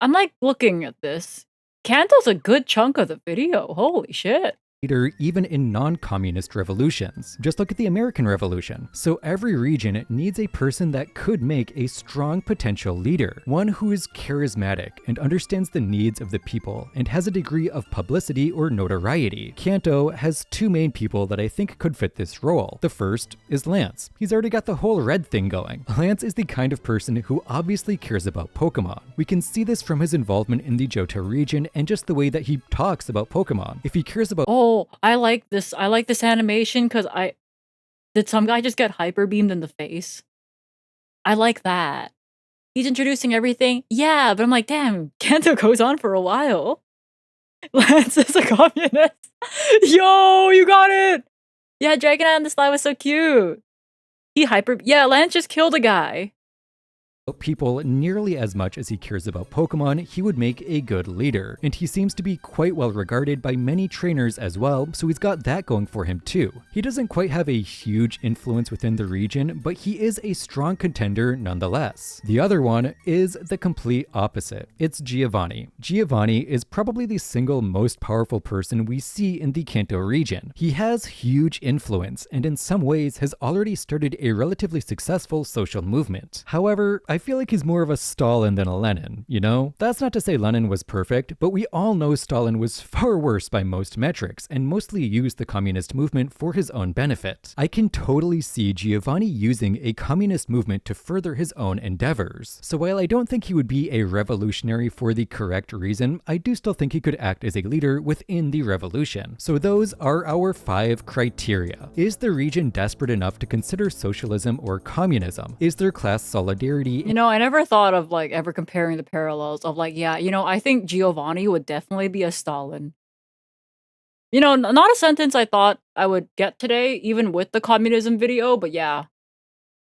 I'm like looking at this. Kanto's a good chunk of the video. Holy shit. leader even in non-communist revolutions. Just look at the American Revolution. So every region needs a person that could make a strong potential leader, one who is charismatic and understands the needs of the people and has a degree of publicity or notoriety. Kanto has two main people that I think could fit this role. The first is Lance. He's already got the whole red thing going. Lance is the kind of person who obviously cares about Pokemon. We can see this from his involvement in the Johto region and just the way that he talks about Pokemon. If he cares about— Oh, I like this animation because did some guy just get hyper beamed in the face? I like that. He's introducing everything. Yeah, but I'm like, damn, Kanto goes on for a while. Lance is a communist. Yo, you got it. Yeah, Dragonite on the slide was so cute. Yeah, Lance just killed a guy. people nearly as much as he cares about Pokemon, he would make a good leader. And he seems to be quite well regarded by many trainers as well, so he's got that going for him too. He doesn't quite have a huge influence within the region, but he is a strong contender nonetheless. The other one is the complete opposite. It's Giovanni. Giovanni is probably the single most powerful person we see in the Kanto region. He has huge influence and in some ways has already started a relatively successful social movement. However, I feel like he's more of a Stalin than a Lenin, you know? That's not to say Lenin was perfect, but we all know Stalin was far worse by most metrics and mostly used the communist movement for his own benefit. I can totally see Giovanni using a communist movement to further his own endeavors. So while I don't think he would be a revolutionary for the correct reason, I do still think he could act as a leader within the revolution. So those are our 5 criteria. Is the region desperate enough to consider socialism or communism? Is there class solidarity? You know, I never thought of like ever comparing the parallels of like, yeah, you know, I think Giovanni would definitely be a Stalin. You know, not a sentence I thought I would get today, even with the communism video, but yeah.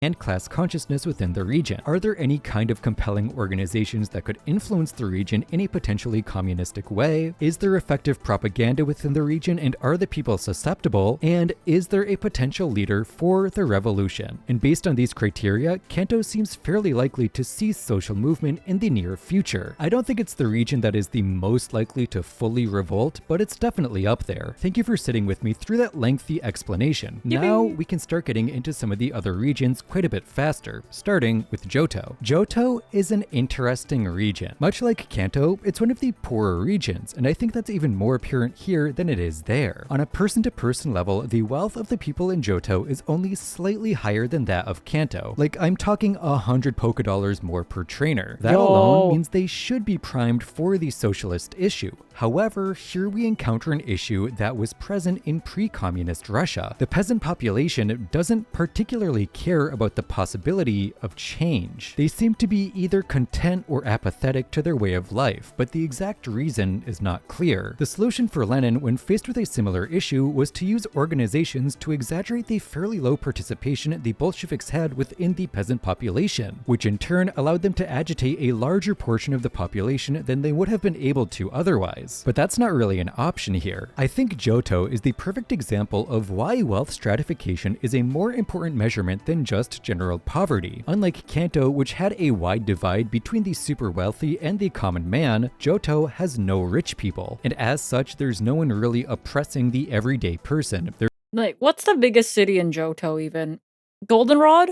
And class consciousness within the region. Are there any kind of compelling organizations that could influence the region in a potentially communistic way? Is there effective propaganda within the region and are the people susceptible? And is there a potential leader for the revolution? And based on these criteria, Kanto seems fairly likely to see social movement in the near future. I don't think it's the region that is the most likely to fully revolt, but it's definitely up there. Thank you for sitting with me through that lengthy explanation. Yippee! Now we can start getting into some of the other regions quite a bit faster, starting with Johto. Johto is an interesting region. Much like Kanto, it's one of the poorer regions, and I think that's even more apparent here than it is there. On a person-to-person level, the wealth of the people in Johto is only slightly higher than that of Kanto. Like, I'm talking 100 Pokédollars more per trainer. That alone means they should be primed for the socialist issue. However, here we encounter an issue that was present in pre-communist Russia. The peasant population doesn't particularly care about the possibility of change. They seem to be either content or apathetic to their way of life, but the exact reason is not clear. The solution for Lenin when faced with a similar issue was to use organizations to exaggerate the fairly low participation the Bolsheviks had within the peasant population, which in turn allowed them to agitate a larger portion of the population than they would have been able to otherwise. But that's not really an option here. I think Johto is the perfect example of why wealth stratification is a more important measurement than just general poverty. Unlike Kanto, which had a wide divide between the super wealthy and the common man, Johto has no rich people, and as such, there's no one really oppressing the everyday person. Like, what's the biggest city in Johto even? Goldenrod?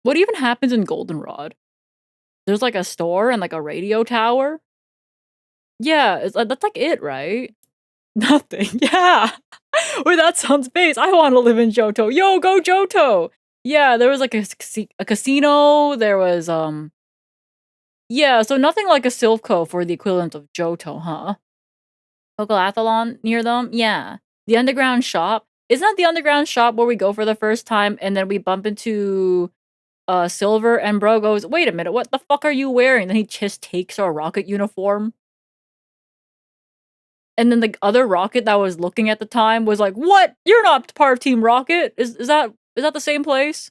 What even happens in Goldenrod? There's like a store and like a radio tower? Yeah, that's like it, right? Nothing. Yeah. Wait, that sounds base. I want to live in Johto. Yo, go Johto. Yeah, there was like a casino. There was yeah, so nothing like a Silpho for the equivalent of Johto, huh? Pokeathlon near them? Yeah. The underground shop. Isn't that the underground shop where we go for the first time and then we bump into Silver and Bro goes, "Wait a minute, what the fuck are you wearing?" Then he just takes our rocket uniform. And then the other Rocket that was looking at the time was like, "What? You're not part of Team Rocket." Is that the same place?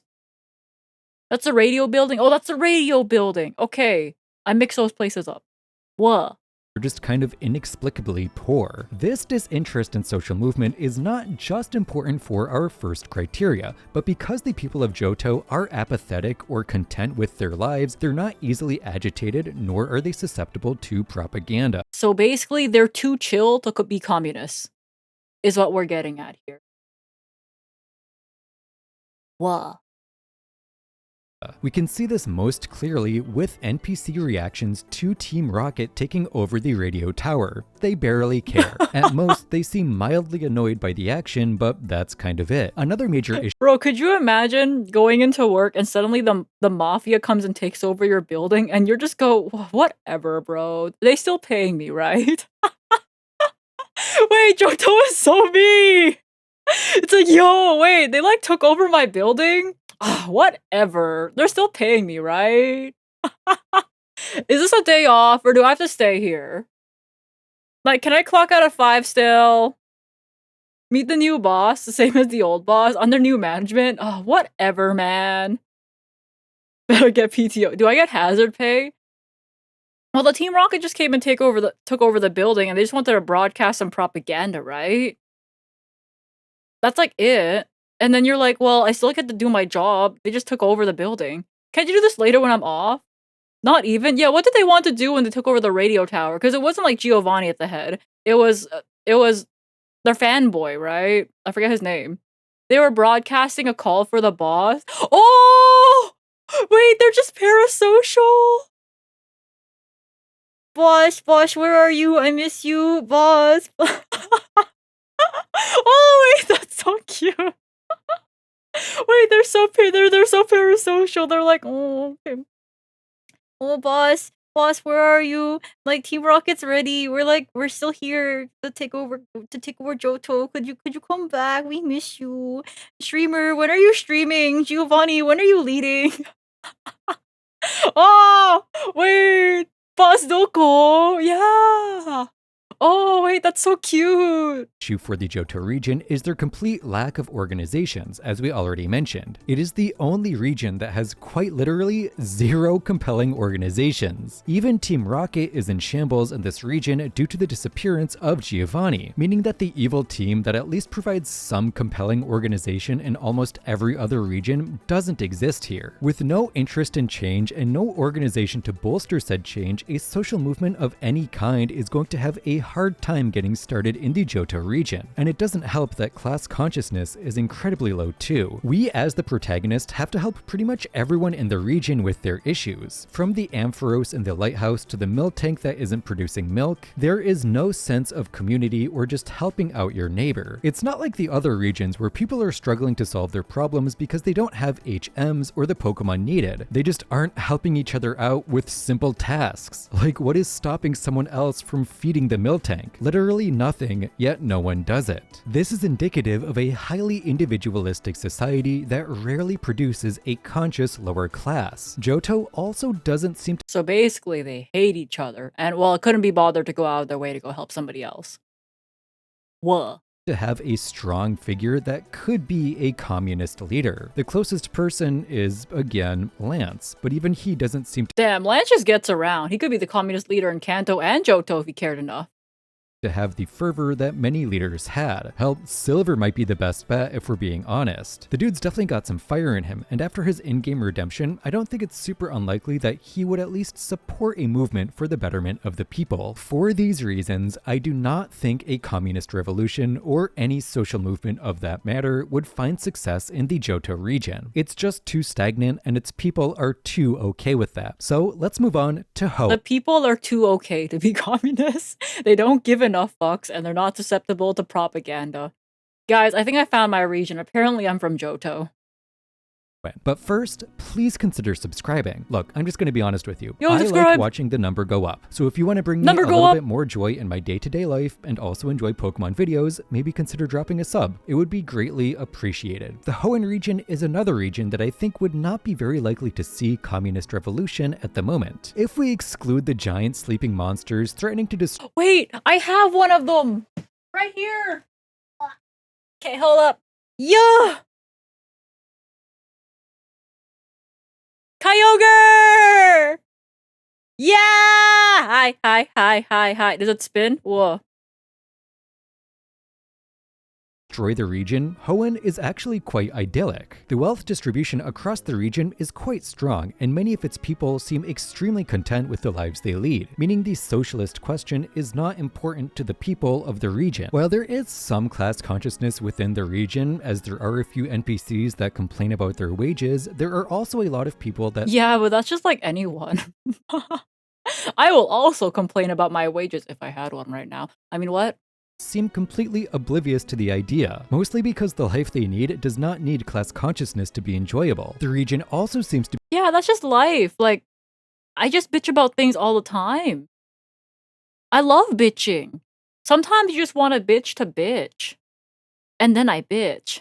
That's the radio building? Oh, that's the radio building. Okay. I mix those places up. What? They're just kind of inexplicably poor. This disinterest in social movement is not just important for our first criteria, but because the people of Johto are apathetic or content with their lives, they're not easily agitated, nor are they susceptible to propaganda. So basically, they're too chill to be communists. is what we're getting at here. Whoa. We can see this most clearly with NPC reactions to Team Rocket taking over the radio tower. They barely care. At most, they seem mildly annoyed by the action, but that's kind of it. Another major issue. Bro, could you imagine going into work and suddenly the mafia comes and takes over your building and you're just go, whatever, bro. They still paying me, right? Wait, Johto is so mean! It's like, yo, wait, they like took over my building? Whatever. They're still paying me, right? Is this a day off or do I have to stay here? Like, can I clock out at 5 still? Meet the new boss, the same as the old boss, under new management? Whatever, man. Better get PTO. Do I get hazard pay? Well, the Team Rocket just came and took over the building and they just wanted to broadcast some propaganda, right? That's like it. And then you're like, well, I still get to do my job. They just took over the building. Can't you do this later when I'm off? Not even? Yeah, what did they want to do when they took over the radio tower? Because it wasn't like Giovanni at the head. It was their fanboy, right? I forget his name. They were broadcasting a call for the boss. Oh! Wait, they're just parasocial. Boss, where are you? I miss you, boss. Oh, wait, that's so cute. Wait, they're so parasocial. They're like, oh, okay. Oh, boss, where are you? Like, Team Rocket's ready. We're still here to take over Johto. Could you come back? We miss you. Streamer, when are you streaming? Giovanni, when are you leading? Oh, wait, boss Doko. Yeah. Oh, wait, that's so cute. Issue for the Johto region is their complete lack of organizations, as we already mentioned. It is the only region that has quite literally zero compelling organizations. Even Team Rocket is in shambles in this region due to the disappearance of Giovanni, meaning that the evil team that at least provides some compelling organization in almost every other region doesn't exist here. With no interest in change and no organization to bolster said change, a social movement of any kind is going to have a hard time getting started in the Johto region, and it doesn't help that class consciousness is incredibly low too. We as the protagonist have to help pretty much everyone in the region with their issues. From the Ampharos in the lighthouse to the milk tank that isn't producing milk, there is no sense of community or just helping out your neighbor. It's not like the other regions where people are struggling to solve their problems because they don't have HMs or the Pokemon needed. They just aren't helping each other out with simple tasks. Like, what is stopping someone else from feeding the milk tank? Literally nothing, yet no one does it. This is indicative of a highly individualistic society that rarely produces a conscious lower class. Johto also doesn't seem to— So basically, they hate each other, and well, it couldn't be bothered to go out of their way to go help somebody else. Whoa. to have a strong figure that could be a communist leader. The closest person is, again, Lance, but even he doesn't seem Damn, Lance just gets around. He could be the communist leader in Kanto and Johto if he cared enough. to have the fervor that many leaders had. Hell, Silver might be the best bet if we're being honest. The dude's definitely got some fire in him, and after his in-game redemption, I don't think it's super unlikely that he would at least support a movement for the betterment of the people. For these reasons, I do not think a communist revolution or any social movement of that matter would find success in the Johto region. It's just too stagnant and its people are too okay with that. So let's move on to Hoenn. The people are too okay to be communists. They don't give enough fucks and they're not susceptible to propaganda. Guys, I think I found my region. Apparently I'm from Johto. But first, please consider subscribing. Look, I'm just going to be honest with you. Yo, I subscribe. like watching the number go up. So if you want to bring me a little bit more joy in my day-to-day life and also enjoy Pokemon videos, maybe consider dropping a sub. It would be greatly appreciated. The Hoenn region is another region that I think would not be very likely to see communist revolution at the moment. If we exclude the giant sleeping monsters threatening to destroy— Wait, I have one of them! Right here! Okay, hold up. Yeah! Kyogre! Yeah! Hi. Does it spin? Whoa. destroy the region, Hoenn is actually quite idyllic. The wealth distribution across the region is quite strong, and many of its people seem extremely content with the lives they lead, meaning the socialist question is not important to the people of the region. While there is some class consciousness within the region, as there are a few NPCs that complain about their wages, there are also a lot of people that Yeah, but that's just like anyone. I will also complain about my wages if I had one right now. I mean, what? seem completely oblivious to the idea, mostly because the life they need does not need class consciousness to be enjoyable. The region also seems to Yeah, that's just life. Like, I just bitch about things all the time. I love bitching. Sometimes you just want to bitch. And then I bitch.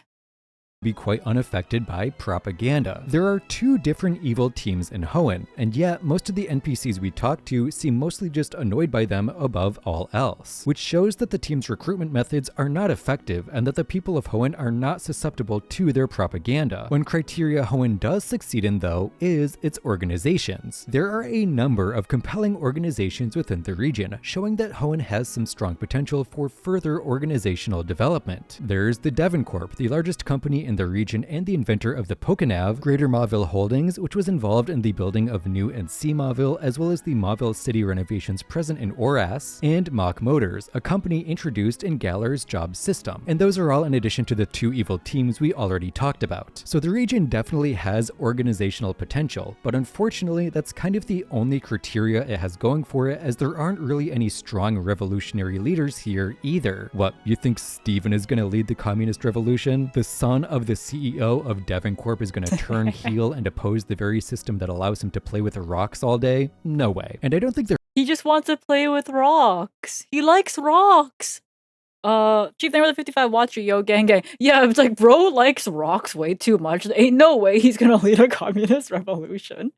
be quite unaffected by propaganda. There are two different evil teams in Hoenn, and yet most of the NPCs we talk to seem mostly just annoyed by them above all else, which shows that the team's recruitment methods are not effective and that the people of Hoenn are not susceptible to their propaganda. One criteria Hoenn does succeed in, though, is its organizations. There are a number of compelling organizations within the region, showing that Hoenn has some strong potential for further organizational development. There's the Devon Corp, the largest company in the region and the inventor of the Pokenav, Greater Mauville Holdings, which was involved in the building of New and C Mauville, as well as the Mauville city renovations present in Oras, and Mach Motors, a company introduced in Galler's job system. And those are all in addition to the two evil teams we already talked about. So the region definitely has organizational potential, but unfortunately that's kind of the only criteria it has going for it, as there aren't really any strong revolutionary leaders here either. What, you think Steven is gonna lead the communist revolution? The son of the CEO of Devon Corp is gonna turn heel and oppose the very system that allows him to play with rocks all day? No way. And I don't think they're He just wants to play with rocks. He likes rocks. Chief Name of the 55 Watcher, yo, gang. Yeah, it's like, bro likes rocks way too much. There ain't no way he's gonna lead a communist revolution.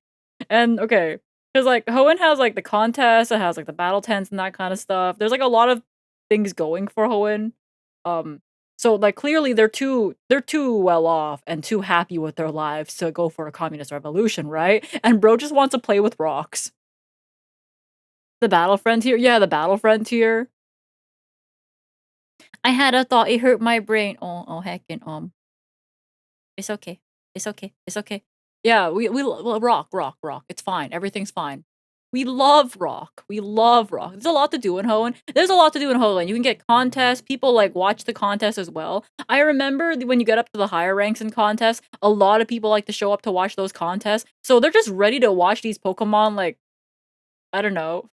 And okay, because like Hoenn has like the contest, it has like the battle tents and that kind of stuff. There's like a lot of things going for Hoenn. So like clearly they're too well off and too happy with their lives to go for a communist revolution, right? And bro just wants to play with rocks. The battle frontier, yeah, the battle frontier. I had a thought, it hurt my brain. Oh, heckin', it's okay. It's okay. Yeah, well, rock. It's fine. Everything's fine. We love rock. There's a lot to do in Hoenn. You can get contests. People like watch the contest as well. I remember when you get up to the higher ranks in contests, a lot of people like to show up to watch those contests. So they're just ready to watch these Pokemon, like, I don't know,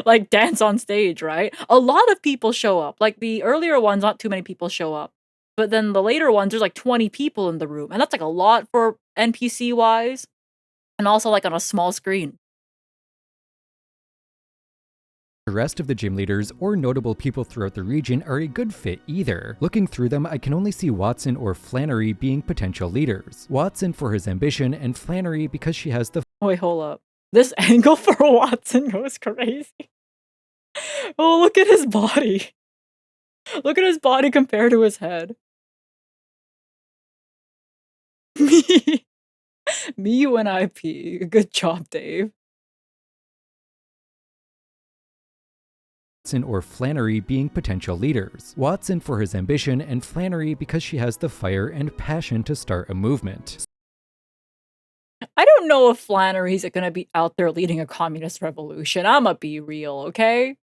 like dance on stage, right? A lot of people show up. Like the earlier ones, not too many people show up. But then the later ones, there's like 20 people in the room. And that's like a lot for NPC wise. And also like on a small screen. the rest of the gym leaders or notable people throughout the region are a good fit either. Looking through them, I can only see Watson or Flannery being potential leaders. Watson for his ambition, and Flannery because she has the Wait, hold up. This angle for Watson goes crazy. Oh, look at his body. Look at his body compared to his head. Me. Me UNIP. Good job, Dave. Watson or Flannery being potential leaders. Watson for his ambition, and Flannery because she has the fire and passion to start a movement. I don't know if Flannery's gonna be out there leading a communist revolution. I'ma be real, okay?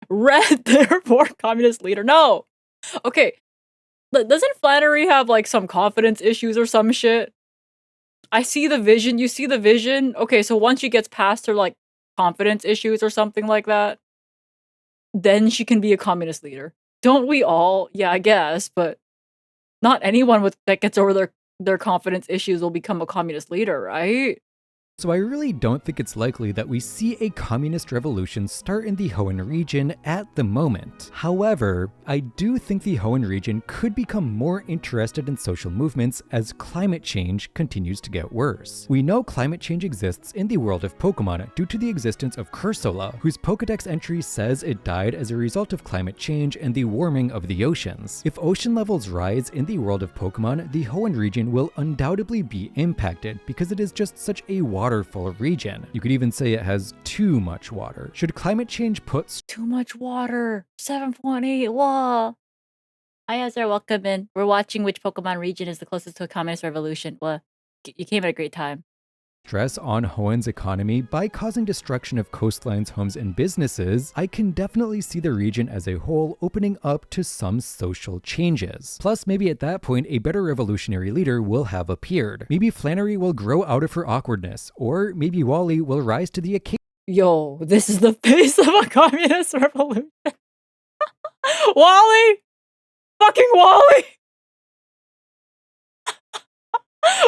Red, therefore, communist leader. No! Okay, doesn't Flannery have, like, some confidence issues or some shit? I see the vision. You see the vision? Okay, so once she gets past her, like, confidence issues or something like that, then she can be a communist leader. Don't we all? Yeah, I guess, but not anyone that gets over their confidence issues will become a communist leader, right? So I really don't think it's likely that we see a communist revolution start in the Hoenn region at the moment. However, I do think the Hoenn region could become more interested in social movements as climate change continues to get worse. We know climate change exists in the world of Pokemon due to the existence of Cursola, whose Pokedex entry says it died as a result of climate change and the warming of the oceans. If ocean levels rise in the world of Pokemon, the Hoenn region will undoubtedly be impacted because it is just such a waterful region. You could even say it has too much water. Should climate change put Too much water. 7.8. Whoa. Hi, Ezra. Welcome in. We're watching which Pokemon region is the closest to a communist revolution. Well, you came at a great time. Stress on Hoenn's economy by causing destruction of coastlines, homes, and businesses, I can definitely see the region as a whole opening up to some social changes. Plus, maybe at that point, a better revolutionary leader will have appeared. Maybe Flannery will grow out of her awkwardness, or maybe Wally will rise to the occasion. Yo, this is the face of a communist revolution. Wally! Fucking Wally!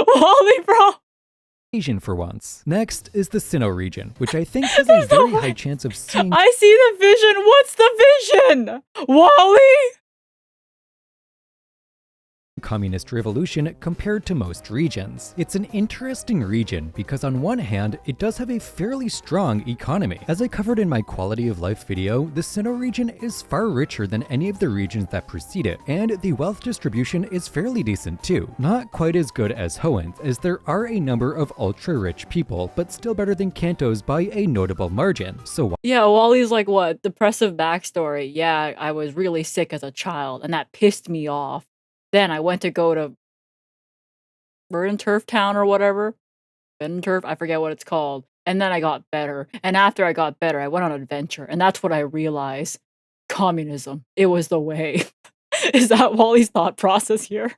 Wally, bro! For once. Next is the Sinnoh region, which I think has a very high chance of seeing I see the vision. What's the vision? Wally? communist revolution compared to most regions. It's an interesting region because on one hand, it does have a fairly strong economy. As I covered in my quality of life video, the Sinnoh region is far richer than any of the regions that precede it, and the wealth distribution is fairly decent too. Not quite as good as Hoenn's, as there are a number of ultra-rich people, but still better than Kanto's by a notable margin. So yeah, Wally's like, what? Depressive backstory. Yeah, I was really sick as a child, and that pissed me off. Then I went to go to Bird and Turf Town or whatever. Bird and Turf, I forget what it's called. And then I got better. And after I got better, I went on an adventure. And that's what I realized. Communism. It was the way. Is that Wally's thought process here?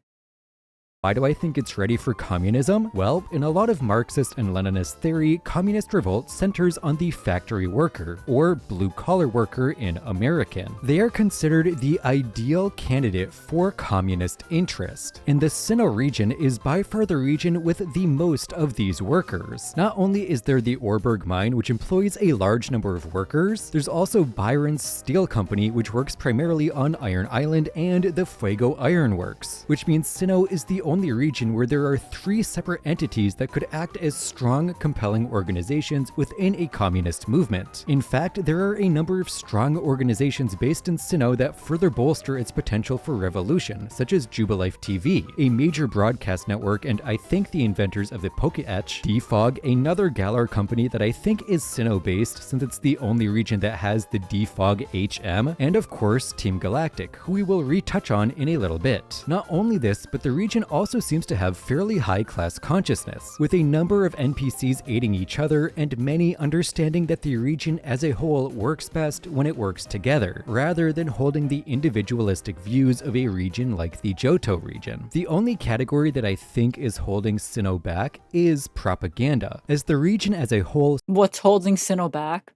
why do I think it's ready for communism? Well, in a lot of Marxist and Leninist theory, communist revolt centers on the factory worker, or blue-collar worker in American. They are considered the ideal candidate for communist interest, and the Sinnoh region is by far the region with the most of these workers. Not only is there the Orberg mine, which employs a large number of workers, there's also Byron's Steel Company, which works primarily on Iron Island, and the Fuego Iron Works, which means Sinnoh is the only region where there are 3 separate entities that could act as strong, compelling organizations within a communist movement. In fact, there are a number of strong organizations based in Sinnoh that further bolster its potential for revolution, such as Jubilife TV, a major broadcast network and I think the inventors of the Poke-Etch, Defog, another Galar company that I think is Sinnoh-based since it's the only region that has the Defog HM, and of course Team Galactic, who we will retouch on in a little bit. Not only this, but the region also seems to have fairly high-class consciousness, with a number of NPCs aiding each other and many understanding that the region as a whole works best when it works together, rather than holding the individualistic views of a region like the Johto region. The only category that I think is holding Sinnoh back is propaganda, as the region as a whole. What's holding Sinnoh back?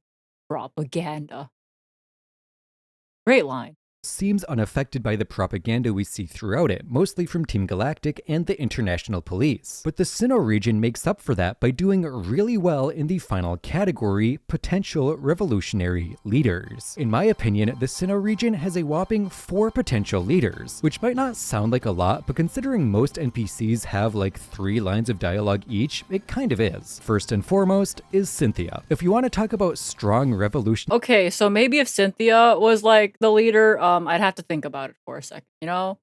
Propaganda. Great line. Seems unaffected by the propaganda we see throughout it, mostly from Team Galactic and the International Police. But the Sinnoh region makes up for that by doing really well in the final category, potential revolutionary leaders. In my opinion, the Sinnoh region has a whopping 4 potential leaders, which might not sound like a lot, but considering most NPCs have like 3 lines of dialogue each, it kind of is. First and foremost is Cynthia. If you want to talk about strong revolution. Okay, so maybe if Cynthia was like the leader, I'd have to think about it for a second, you know?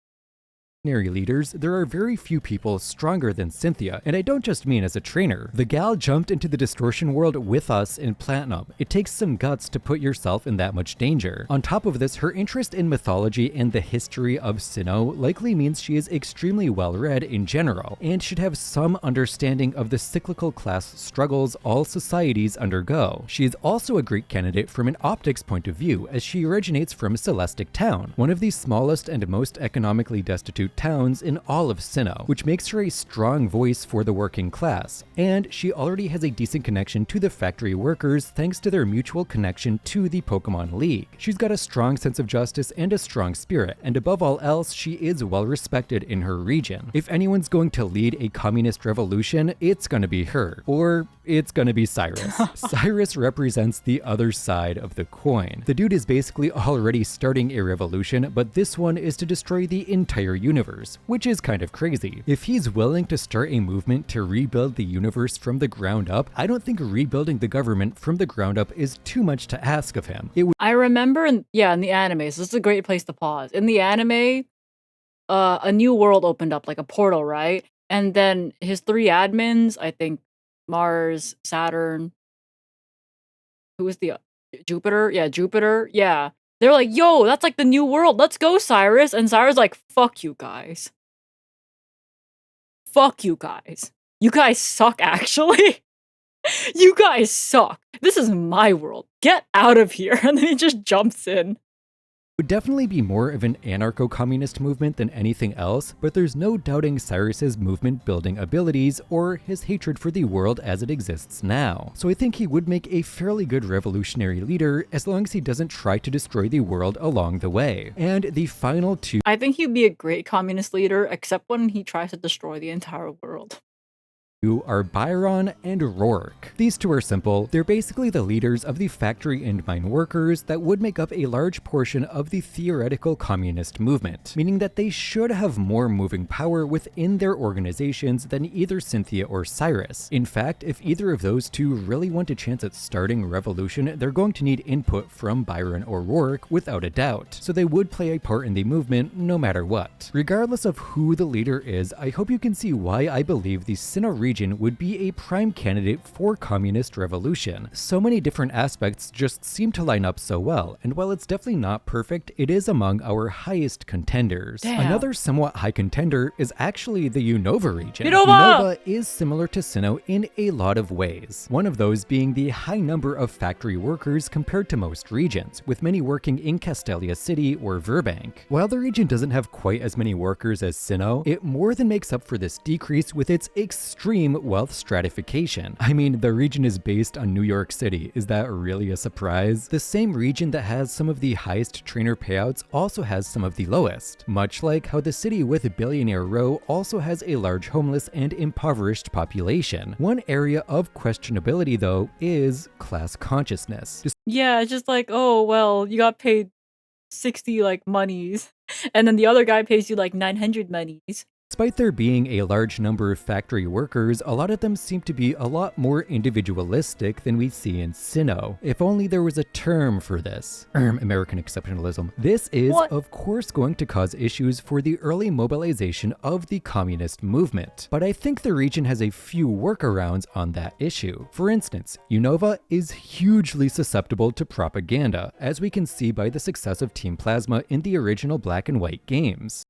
Leaders, there are very few people stronger than Cynthia, and I don't just mean as a trainer. The gal jumped into the distortion world with us in Platinum. It takes some guts to put yourself in that much danger. On top of this, her interest in mythology and the history of Sinnoh likely means she is extremely well-read in general, and should have some understanding of the cyclical class struggles all societies undergo. She is also a great candidate from an optics point of view, as she originates from Celestic Town, one of the smallest and most economically destitute towns in all of Sinnoh, which makes her a strong voice for the working class, and she already has a decent connection to the factory workers thanks to their mutual connection to the Pokemon League. She's got a strong sense of justice and a strong spirit, and above all else, she is well respected in her region. If anyone's going to lead a communist revolution, it's gonna be her, or it's gonna be Cyrus. Cyrus represents the other side of the coin. The dude is basically already starting a revolution, but this one is to destroy the entire universe, which is kind of crazy. If he's willing to start a movement to rebuild the universe from the ground up, I don't think rebuilding the government from the ground up is too much to ask of him. I remember in the anime, so this is a great place to pause. In the anime, a new world opened up, like a portal, right? And then his 3 admins, I think Mars, Saturn, who was the Jupiter? Yeah, Jupiter. Yeah. They're like, yo, that's like the new world. Let's go, Cyrus. And Cyrus like, fuck you guys. Fuck you guys. You guys suck, actually. You guys suck. This is my world. Get out of here. And then he just jumps in. Would definitely be more of an anarcho-communist movement than anything else, but there's no doubting Cyrus's movement-building abilities or his hatred for the world as it exists now. So I think he would make a fairly good revolutionary leader as long as he doesn't try to destroy the world along the way. And the final two I think he'd be a great communist leader, except when he tries to destroy the entire world. are Byron and Rourke. These two are simple. They're basically the leaders of the factory and mine workers that would make up a large portion of the theoretical communist movement, meaning that they should have more moving power within their organizations than either Cynthia or Cyrus. In fact, if either of those two really want a chance at starting a revolution, they're going to need input from Byron or Rourke without a doubt, so they would play a part in the movement no matter what. Regardless of who the leader is, I hope you can see why I believe the Sinnoh region would be a prime candidate for communist revolution. So many different aspects just seem to line up so well, and while it's definitely not perfect, it is among our highest contenders. Damn. Another somewhat high contender is actually the Unova region. Unova! Unova is similar to Sinnoh in a lot of ways. One of those being the high number of factory workers compared to most regions, with many working in Castelia City or Verbank. While the region doesn't have quite as many workers as Sinnoh, it more than makes up for this decrease with its extreme wealth stratification. I mean, the region is based on New York City. Is that really a surprise? The same region that has some of the highest trainer payouts also has some of the lowest, much like how the city with Billionaire Row also has a large homeless and impoverished population. One area of questionability, though, is class consciousness. Yeah, it's just like, oh, well, you got paid 60 like monies, and then the other guy pays you like 900 monies. Despite there being a large number of factory workers, a lot of them seem to be a lot more individualistic than we see in Sinnoh. If only there was a term for this. American exceptionalism. This is, What? of course, going to cause issues for the early mobilization of the communist movement. But I think the region has a few workarounds on that issue. For instance, Unova is hugely susceptible to propaganda, as we can see by the success of Team Plasma in the original Black and White games.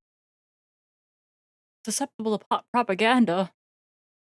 Susceptible to propaganda.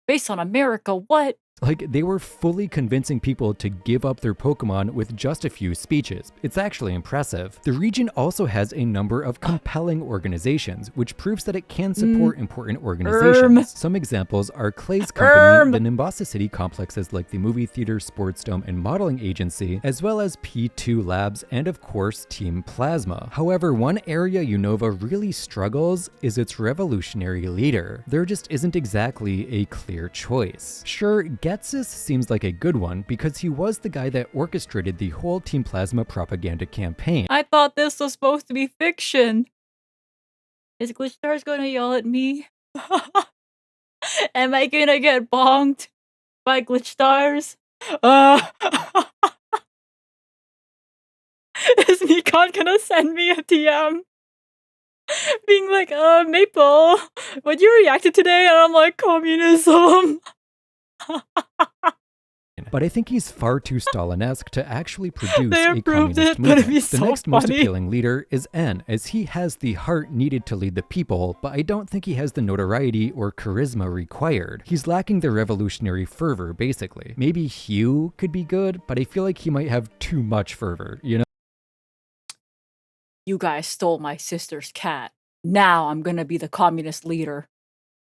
Based on America, what? Like, they were fully convincing people to give up their Pokemon with just a few speeches. It's actually impressive. The region also has a number of compelling organizations, which proves that it can support important organizations. Some examples are Clay's company, the Nimbasa City complexes like the movie theater, sports dome, and modeling agency, as well as P2 Labs, and of course, Team Plasma. However, one area Unova really struggles is its revolutionary leader. There just isn't exactly a clear choice. Sure, Getsis seems like a good one because he was the guy that orchestrated the whole Team Plasma propaganda campaign. I thought this was supposed to be fiction. Is Glitchstars gonna yell at me? Am I gonna get bonked by Glitchstars? Is Mikon gonna send me a DM? Being like, Maple, what you reacted today? And I'm like, communism. But I think he's far too Stalin-esque to actually produce They a approved communist it, but it'd be movement. The so next most funny. appealing leader is N, as he has the heart needed to lead the people, but I don't think he has the notoriety or charisma required. He's lacking the revolutionary fervor, basically. Maybe Hugh could be good, but I feel like he might have too much fervor, you know? You guys stole my sister's cat. Now I'm gonna be the communist leader.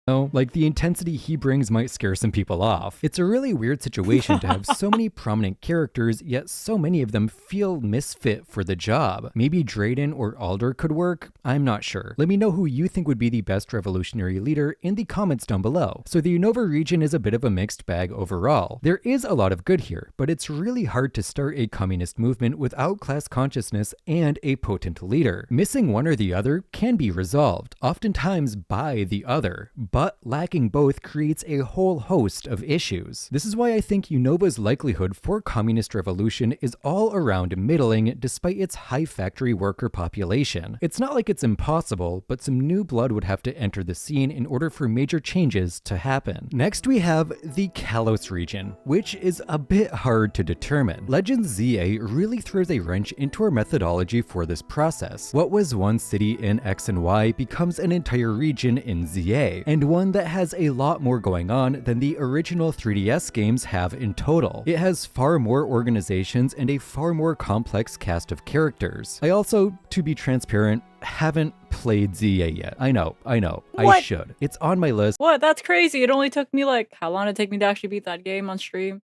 No, like the intensity he brings might scare some people off. It's a really weird situation to have so many prominent characters, yet so many of them feel misfit for the job. Maybe Drayden or Alder could work? I'm not sure. Let me know who you think would be the best revolutionary leader in the comments down below. So the Unova region is a bit of a mixed bag overall. There is a lot of good here, but it's really hard to start a communist movement without class consciousness and a potent leader. Missing one or the other can be resolved, oftentimes by the other. but lacking both creates a whole host of issues. This is why I think Unova's likelihood for communist revolution is all around middling despite its high factory worker population. It's not like it's impossible, but some new blood would have to enter the scene in order for major changes to happen. Next we have the Kalos region, which is a bit hard to determine. Legends ZA really throws a wrench into our methodology for this process. What was one city in X and Y becomes an entire region in ZA, and one that has a lot more going on than the original 3DS games have in total. It has far more organizations and a far more complex cast of characters. I also, to be transparent, haven't played ZA yet. I know, What? I should. It's on my list. What? That's crazy. It only took me like, how long did it take me to actually beat that game on stream?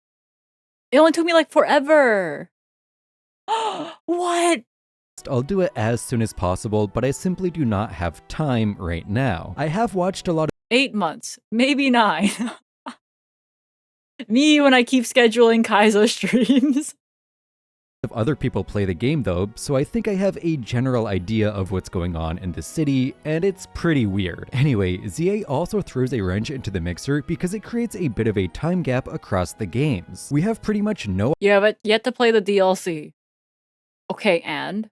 It only took me like forever. What? I'll do it as soon as possible, but I simply do not have time right now. I have watched a lot 8 months, maybe 9. Me when I keep scheduling Kaizo streams. of other people play the game though, so I think I have a general idea of what's going on in the city, and it's pretty weird. Anyway, ZA also throws a wrench into the mixer because it creates a bit of a time gap across the games. We have pretty much no Yeah, but yet to play the DLC. Okay, and?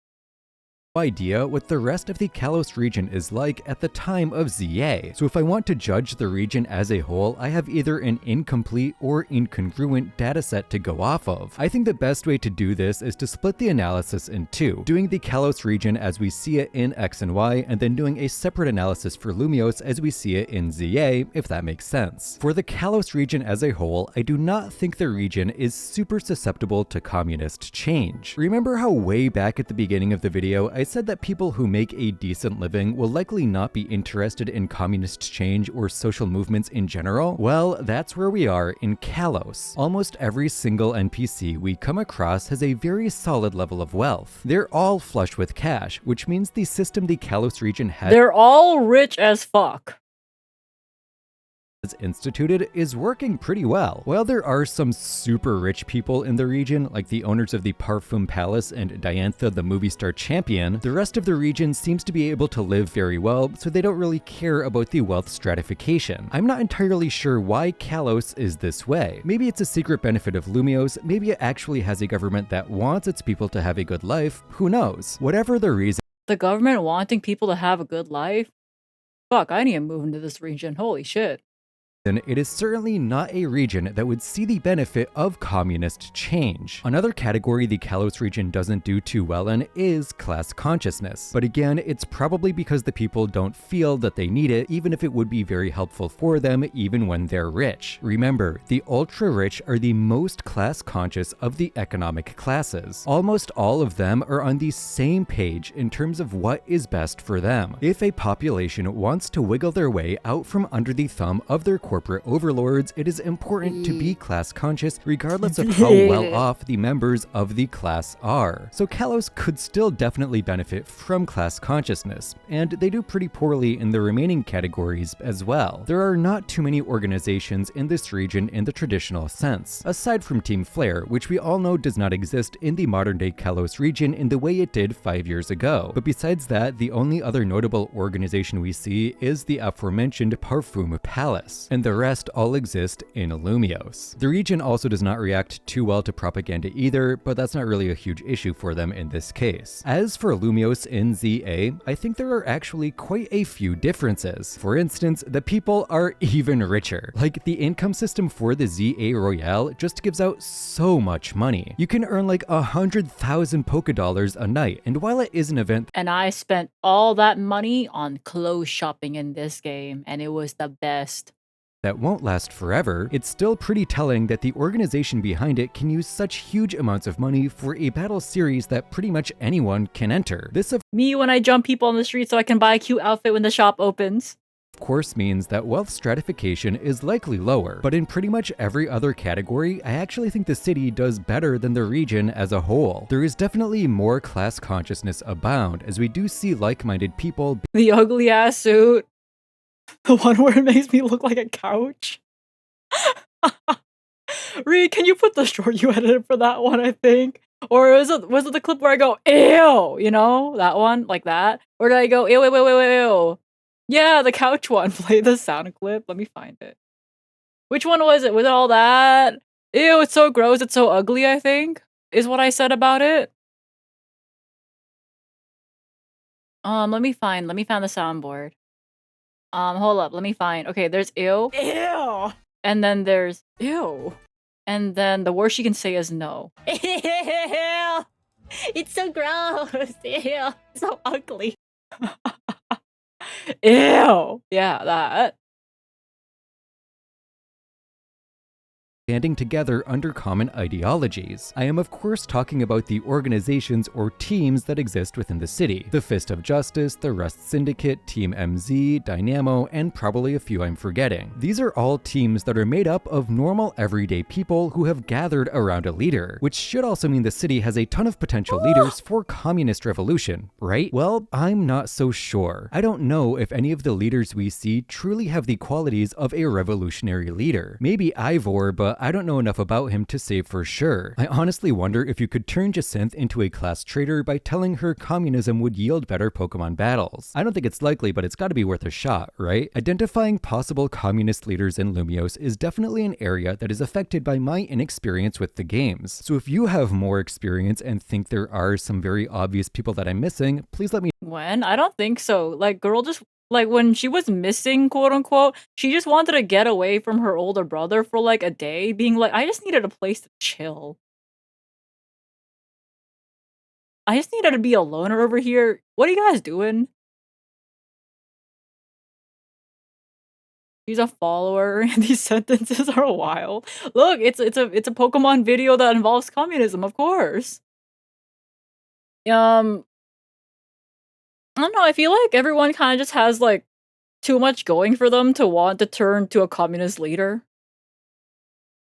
idea what the rest of the Kalos region is like at the time of ZA. So if I want to judge the region as a whole, I have either an incomplete or incongruent dataset to go off of. I think the best way to do this is to split the analysis in two, doing the Kalos region as we see it in X and Y, and then doing a separate analysis for Lumios as we see it in ZA, if that makes sense. For the Kalos region as a whole, I do not think the region is super susceptible to communist change. Remember how way back at the beginning of the video, I said that people who make a decent living will likely not be interested in communist change or social movements in general? Well, that's where we are in Kalos. Almost every single NPC we come across has a very solid level of wealth. They're all flush with cash, which means the system the Kalos region has They're all rich as fuck. instituted is working pretty well. While there are some super rich people in the region, like the owners of the Parfum Palace and Diantha the movie star champion, the rest of the region seems to be able to live very well, so they don't really care about the wealth stratification. I'm not entirely sure why Kalos is this way. Maybe it's a secret benefit of Lumios, maybe it actually has a government that wants its people to have a good life, who knows? Whatever the reason, The government wanting people to have a good life? Fuck, I need to move into this region. Holy shit. it is certainly not a region that would see the benefit of communist change. Another category the Kalos region doesn't do too well in is class consciousness. But again, it's probably because the people don't feel that they need it, even if it would be very helpful for them, even when they're rich. Remember, the ultra-rich are the most class conscious of the economic classes. Almost all of them are on the same page in terms of what is best for them. If a population wants to wiggle their way out from under the thumb of their corporate overlords, it is important to be class conscious regardless of how well off the members of the class are. So Kalos could still definitely benefit from class consciousness, and they do pretty poorly in the remaining categories as well. There are not too many organizations in this region in the traditional sense, aside from Team Flare, which we all know does not exist in the modern day Kalos region in the way it did 5 years ago. But besides that, the only other notable organization we see is the aforementioned Parfum Palace, and the rest all exist in Lumios. The region also does not react too well to propaganda either, but that's not really a huge issue for them in this case. As for Lumios in ZA, I think there are actually quite a few differences. For instance, the people are even richer. Like, the income system for the ZA Royale just gives out so much money. You can earn like 100,000 Poké Dollars a night, and while it is an event And I spent all that money on clothes shopping in this game, and it was the best. that won't last forever, it's still pretty telling that the organization behind it can use such huge amounts of money for a battle series that pretty much anyone can enter. This of Me when I jump people on the street so I can buy a cute outfit when the shop opens. course means that wealth stratification is likely lower, but in pretty much every other category, I actually think the city does better than the region as a whole. There is definitely more class consciousness abound, as we do see like-minded people The ugly ass suit. The one where it makes me look like a couch. Reed, can you put the short you edited for that one, I think? Or was it the clip where I go, ew, you know, that one, like that? Or did I go, ew, ew, ew, ew, ew? Yeah, the couch one. Play the sound clip. Let me find it. Which one was it? Was it all that? Ew, it's so gross. It's so ugly, I think, is what I said about it. Let me find the soundboard. Hold up. Let me find. Okay, there's ew. Ew. And then there's ew. And then the worst you can say is no. Ew. It's so gross. Ew. So ugly. Ew. Yeah, that. Standing together under common ideologies. I am of course talking about the organizations or teams that exist within the city. The Fist of Justice, the Rust Syndicate, Team MZ, Dynamo, and probably a few I'm forgetting. These are all teams that are made up of normal everyday people who have gathered around a leader, which should also mean the city has a ton of potential leaders for communist revolution, right? Well, I'm not so sure. I don't know if any of the leaders we see truly have the qualities of a revolutionary leader. Maybe Ivor, but I don't know enough about him to say for sure. I honestly wonder if you could turn Jacinth into a class traitor by telling her communism would yield better Pokemon battles. I don't think it's likely, but it's gotta be worth a shot, right? Identifying possible communist leaders in Lumiose is definitely an area that is affected by my inexperience with the games. So if you have more experience and think there are some very obvious people that I'm missing, please let me When? I don't think so. Like, girl just like when she was missing, quote unquote, she just wanted to get away from her older brother for like a day, being like, I just needed a place to chill. I just needed to be a loner over here. What are you guys doing? She's a follower. These sentences are wild. Look, it's a Pokemon video that involves communism, of course. Um, I don't know. I feel like everyone kind of just has like too much going for them to want to turn to a communist leader.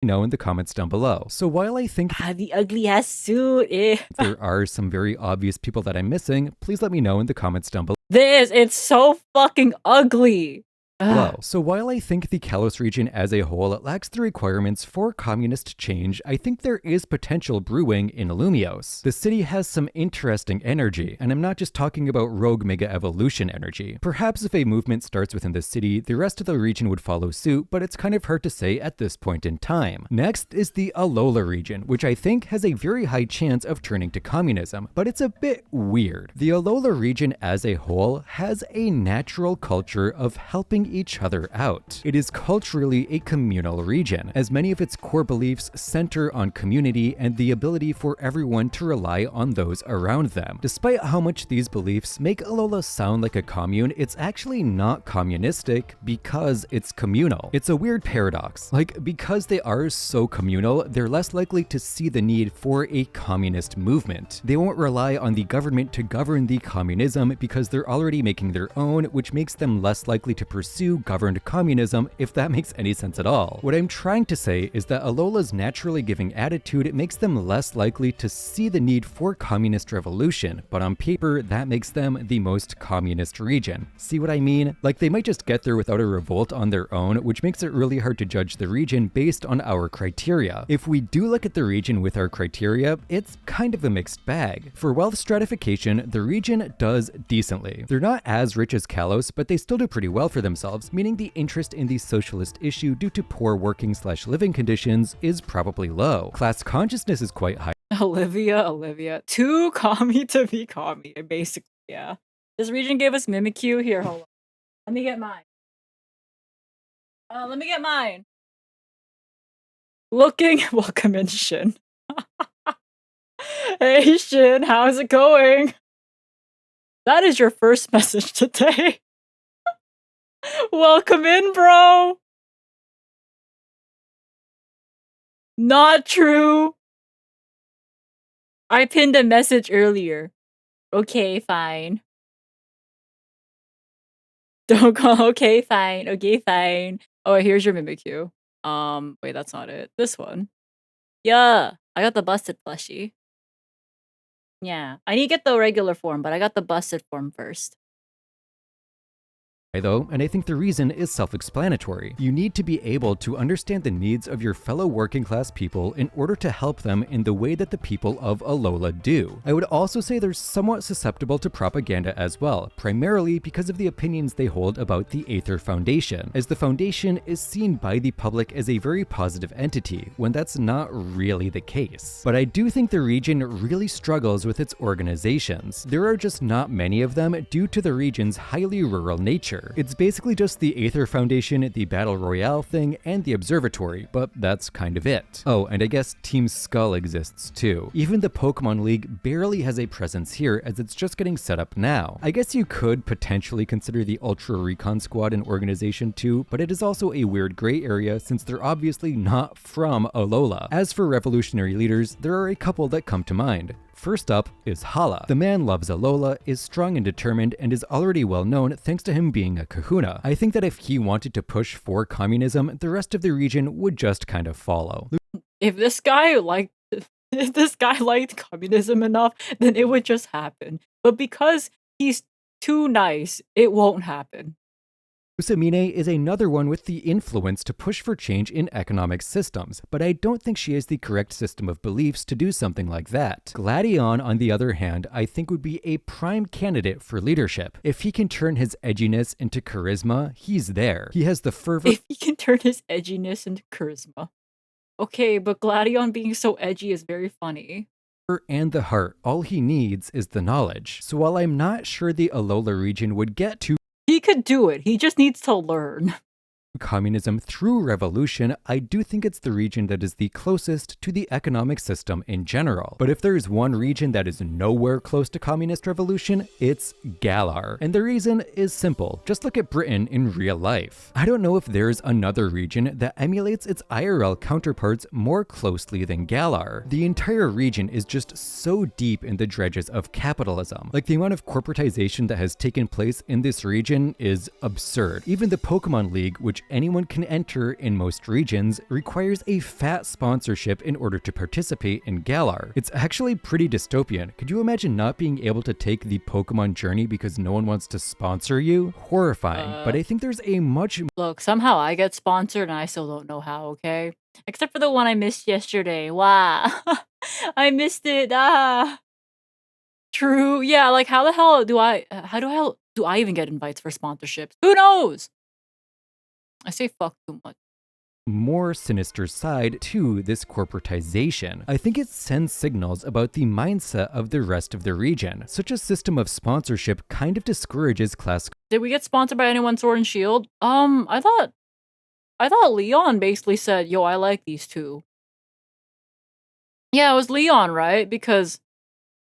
know in the comments down below. So while I think The ugly ass suit. Eh. there are some very obvious people that I'm missing, please let me know in the comments down below. It's so fucking ugly. Ugh. So while I think the Kalos region as a whole lacks the requirements for communist change, I think there is potential brewing in Lumiose. The city has some interesting energy, and I'm not just talking about rogue mega evolution energy. Perhaps if a movement starts within the city, the rest of the region would follow suit, but it's kind of hard to say at this point in time. Next is the Alola region, which I think has a very high chance of turning to communism, but it's a bit weird. The Alola region as a whole has a natural culture of helping each other out. It is culturally a communal region, as many of its core beliefs center on community and the ability for everyone to rely on those around them. Despite how much these beliefs make Alola sound like a commune, it's actually not communistic because it's communal. It's a weird paradox. Like, because they are so communal, they're less likely to see the need for a communist movement. They won't rely on the government to govern the communism because they're already making their own, which makes them less likely to pursue governed communism, if that makes any sense at all. What I'm trying to say is that Alola's naturally giving attitude makes them less likely to see the need for communist revolution, but on paper that makes them the most communist region. See what I mean? Like, they might just get there without a revolt on their own, which makes it really hard to judge the region based on our criteria. If we do look at the region with our criteria, it's kind of a mixed bag. For wealth stratification, the region does decently. They're not as rich as Kalos, but they still do pretty well for themselves, meaning the interest in the socialist issue due to poor working/living conditions is probably low. Class consciousness is quite high. Olivia. Too commie to be commie, basically, yeah. This region gave us Mimikyu. Here, hold on. Let me get mine. Let me get mine. Looking, welcome in, Shin. Hey, Shin, how's it going? That is your first message today. Welcome in, bro. Not true. I pinned a message earlier. Okay, fine. Don't call. Okay, fine. Okay, fine. Oh, here's your Mimikyu. Wait, that's not it. This one. Yeah, I got the busted plushie. Yeah, I need to get the regular form, but I got the busted form first. though, and I think the reason is self-explanatory. You need to be able to understand the needs of your fellow working class people in order to help them in the way that the people of Alola do. I would also say they're somewhat susceptible to propaganda as well, primarily because of the opinions they hold about the Aether Foundation, as the Foundation is seen by the public as a very positive entity, when that's not really the case. But I do think the region really struggles with its organizations. There are just not many of them due to the region's highly rural nature. It's basically just the Aether Foundation, the Battle Royale thing, and the Observatory, but that's kind of it. Oh, and I guess Team Skull exists too. Even the Pokemon League barely has a presence here as it's just getting set up now. I guess you could potentially consider the Ultra Recon Squad an organization too, but it is also a weird gray area since they're obviously not from Alola. As for revolutionary leaders, there are a couple that come to mind. First up is Hala. The man loves Alola, is strong and determined, and is already well known thanks to him being a kahuna. I think that if he wanted to push for communism, the rest of the region would just kind of follow. If this guy liked communism enough, then it would just happen. But because he's too nice, it won't happen. Usamine is another one with the influence to push for change in economic systems, but I don't think she has the correct system of beliefs to do something like that. Gladion, on the other hand, I think would be a prime candidate for leadership. If he can turn his edginess into charisma, he's there. He has the fervor. If he can turn his edginess into charisma. Okay, but Gladion being so edgy is very funny. And the heart. All he needs is the knowledge. So while I'm not sure the Alola region would get to He could do it. He just needs to learn. communism through revolution, I do think it's the region that is the closest to the economic system in general. But if there's one region that is nowhere close to communist revolution, it's Galar. And the reason is simple. Just look at Britain in real life. I don't know if there's another region that emulates its IRL counterparts more closely than Galar. The entire region is just so deep in the dredges of capitalism. Like, the amount of corporatization that has taken place in this region is absurd. Even the Pokemon League, which anyone can enter in most regions, requires a fat sponsorship in order to participate in Galar. It's actually pretty dystopian. Could you imagine not being able to take the Pokemon journey because no one wants to sponsor you? Horrifying. But I think there's a much Look, somehow I get sponsored and I still don't know how, okay? Except for the one I missed yesterday. Wow. I missed it. Ah. True. Yeah, like how the hell do I even get invites for sponsorships? Who knows? I say fuck too much. more sinister side to this corporatization. I think it sends signals about the mindset of the rest of the region. Such a system of sponsorship kind of discourages class. Did we get sponsored by anyone Sword and Shield? I thought Leon basically said, yo, I like these two. Yeah, it was Leon, right? Because,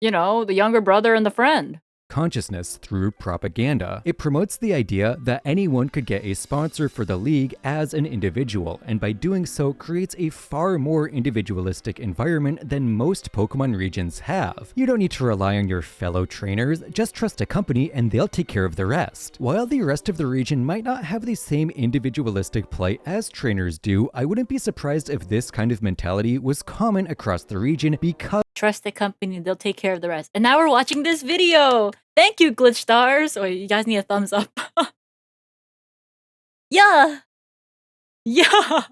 you know, the younger brother and the friend. Consciousness through propaganda. It promotes the idea that anyone could get a sponsor for the league as an individual, and by doing so creates a far more individualistic environment than most Pokemon regions have. You don't need to rely on your fellow trainers, just trust a company and they'll take care of the rest. While the rest of the region might not have the same individualistic plight as trainers do, I wouldn't be surprised if this kind of mentality was common across the region because Trust the company, they'll take care of the rest. And now we're watching this video. Thank you, Glitch Stars. Oh, you guys need a thumbs up. Yeah. Yeah.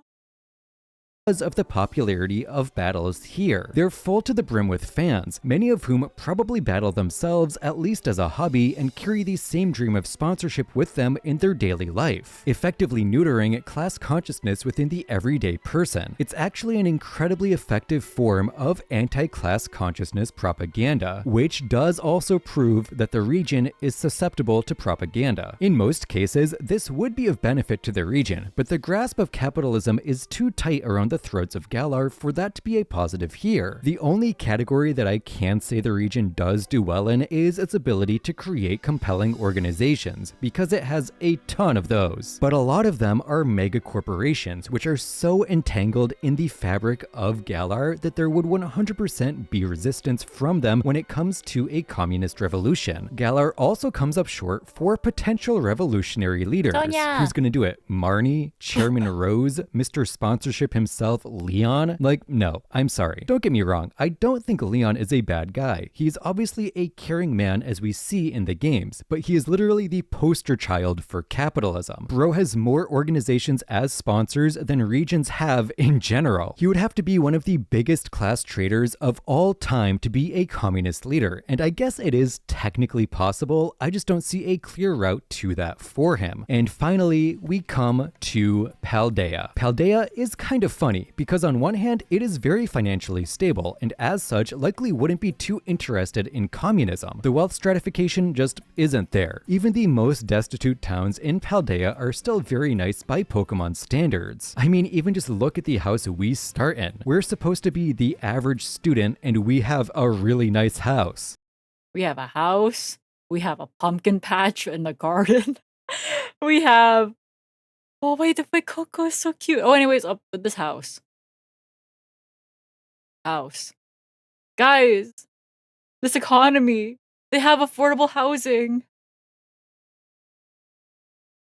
of the popularity of battles here. They're full to the brim with fans, many of whom probably battle themselves at least as a hobby and carry the same dream of sponsorship with them in their daily life, effectively neutering class consciousness within the everyday person. It's actually an incredibly effective form of anti-class consciousness propaganda, which does also prove that the region is susceptible to propaganda. In most cases, this would be of benefit to the region, but the grasp of capitalism is too tight around the throats of Galar for that to be a positive here. The only category that I can say the region does do well in is its ability to create compelling organizations, because it has a ton of those. But a lot of them are mega corporations, which are so entangled in the fabric of Galar that there would 100% be resistance from them when it comes to a communist revolution. Galar also comes up short for potential revolutionary leaders. Sonia. Who's gonna do it? Marnie? Chairman Rose? Mr. Sponsorship himself? himself Leon? Like, no, I'm sorry. Don't get me wrong, I don't think Leon is a bad guy. He's obviously a caring man as we see in the games, but he is literally the poster child for capitalism. Bro has more organizations as sponsors than regions have in general. He would have to be one of the biggest class traders of all time to be a communist leader, and I guess it is technically possible, I just don't see a clear route to that for him. And finally, we come to Paldea. Paldea is kind of funny, because on one hand, it is very financially stable, and as such, likely wouldn't be too interested in communism. The wealth stratification just isn't there. Even the most destitute towns in Paldea are still very nice by Pokemon standards. I mean, even just look at the house we start in. We're supposed to be the average student, and we have a really nice house. We have a house. We have a pumpkin patch in the garden. We have... Oh, wait, the Coco is so cute. Oh, anyways, up with this house. House. Guys, this economy. They have affordable housing.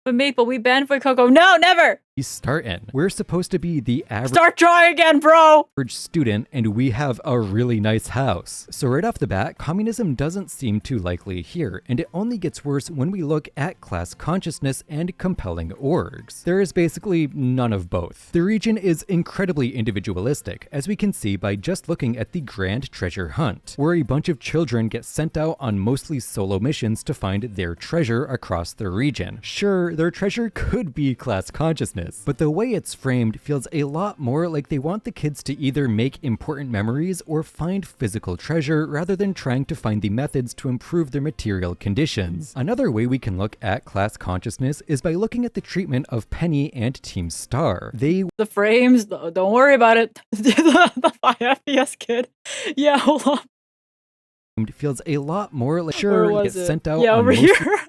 But Maple, we banned Coco. No, never! We start in. We're supposed to be the average Start drawing again, bro! student, and we have a really nice house. So right off the bat, communism doesn't seem too likely here, and it only gets worse when we look at class consciousness and compelling orgs. There is basically none of both. The region is incredibly individualistic, as we can see by just looking at the Grand Treasure Hunt, where a bunch of children get sent out on mostly solo missions to find their treasure across the region. Sure, their treasure could be class consciousness, but the way it's framed feels a lot more like they want the kids to either make important memories or find physical treasure rather than trying to find the methods to improve their material conditions. Another way we can look at class consciousness is by looking at the treatment of Penny and Team Star. The frames, don't worry about it. The 5 FPS kid. Yeah, hold on. feels a lot more like Where sure was get it? sent out Yeah, on over mostly here.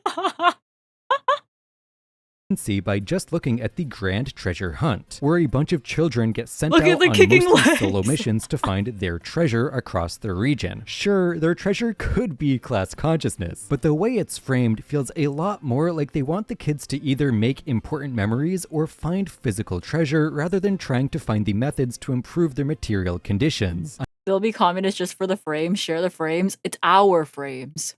see by just looking at the Grand Treasure Hunt, where a bunch of children get sent Look at out the on kicking mostly legs. solo missions to find their treasure across the region. Sure, their treasure could be class consciousness, but the way it's framed feels a lot more like they want the kids to either make important memories or find physical treasure rather than trying to find the methods to improve their material conditions. They'll be communist just for the frames. Share the frames. It's our frames.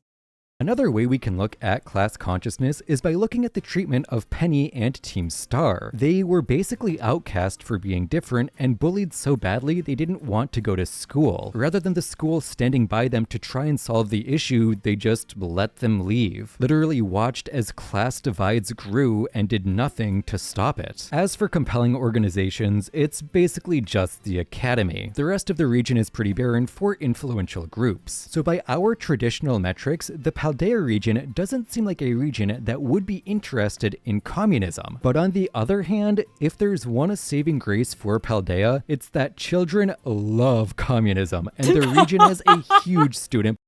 Another way we can look at class consciousness is by looking at the treatment of Penny and Team Star. They were basically outcast for being different and bullied so badly they didn't want to go to school. Rather than the school standing by them to try and solve the issue, they just let them leave. Literally watched as class divides grew and did nothing to stop it. As for compelling organizations, it's basically just the academy. The rest of the region is pretty barren for influential groups. So by our traditional metrics, the Paldea region doesn't seem like a region that would be interested in communism. But on the other hand, if there's one saving grace for Paldea, it's that children love communism, and the region has a huge student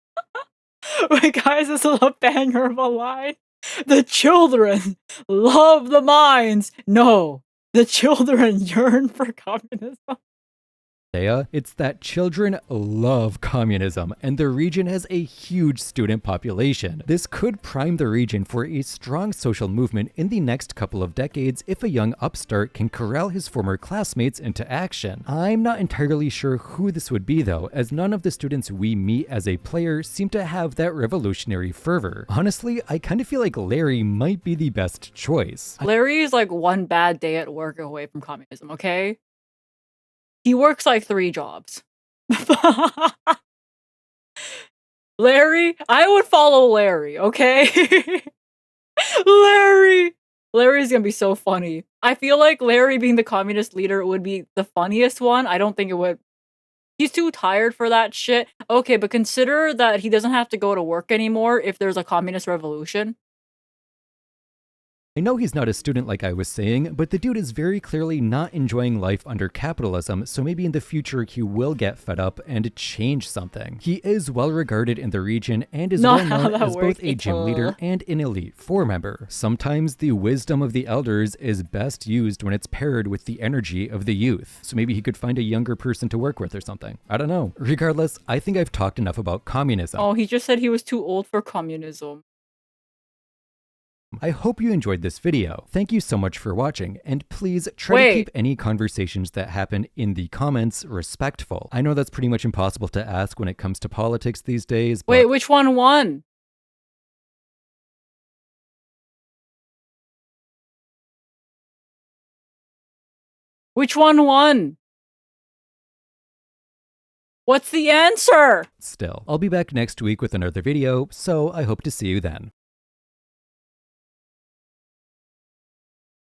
Wait, guys, this is a banger of a line. The children love the mines. No, the children yearn for communism. It's that children love communism, and the region has a huge student population. This could prime the region for a strong social movement in the next couple of decades if a young upstart can corral his former classmates into action. I'm not entirely sure who this would be though, as none of the students we meet as a player seem to have that revolutionary fervor. Honestly, I kind of feel like Larry might be the best choice. Larry is like one bad day at work away from communism, okay? He works like 3 jobs. Larry, I would follow Larry, okay? Larry's gonna be so funny. I feel like Larry being the communist leader would be the funniest one. I don't think it would. He's too tired for that shit. Okay, but consider that he doesn't have to go to work anymore if there's a communist revolution. I know he's not a student like I was saying, but the dude is very clearly not enjoying life under capitalism, so maybe in the future he will get fed up and change something. He is well regarded in the region and is well known as both a gym leader and an Elite Four member. Sometimes the wisdom of the elders is best used when it's paired with the energy of the youth, so maybe he could find a younger person to work with or something. I don't know. Regardless, I think I've talked enough about communism. Oh, he just said he was too old for communism. I hope you enjoyed this video. Thank you so much for watching, and please try to keep any conversations that happen in the comments respectful. I know that's pretty much impossible to ask when it comes to politics these days, but— Wait, which one won? Which one won? What's the answer? Still, I'll be back next week with another video, so I hope to see you then.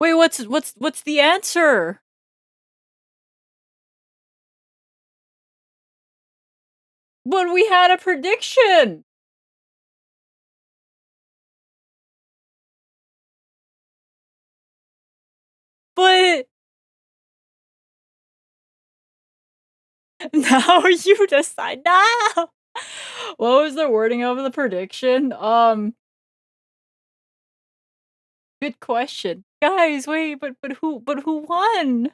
Wait, what's the answer? But we had a prediction. But now you decide. No. What was the wording of the prediction? Good question. Guys, wait, but who won?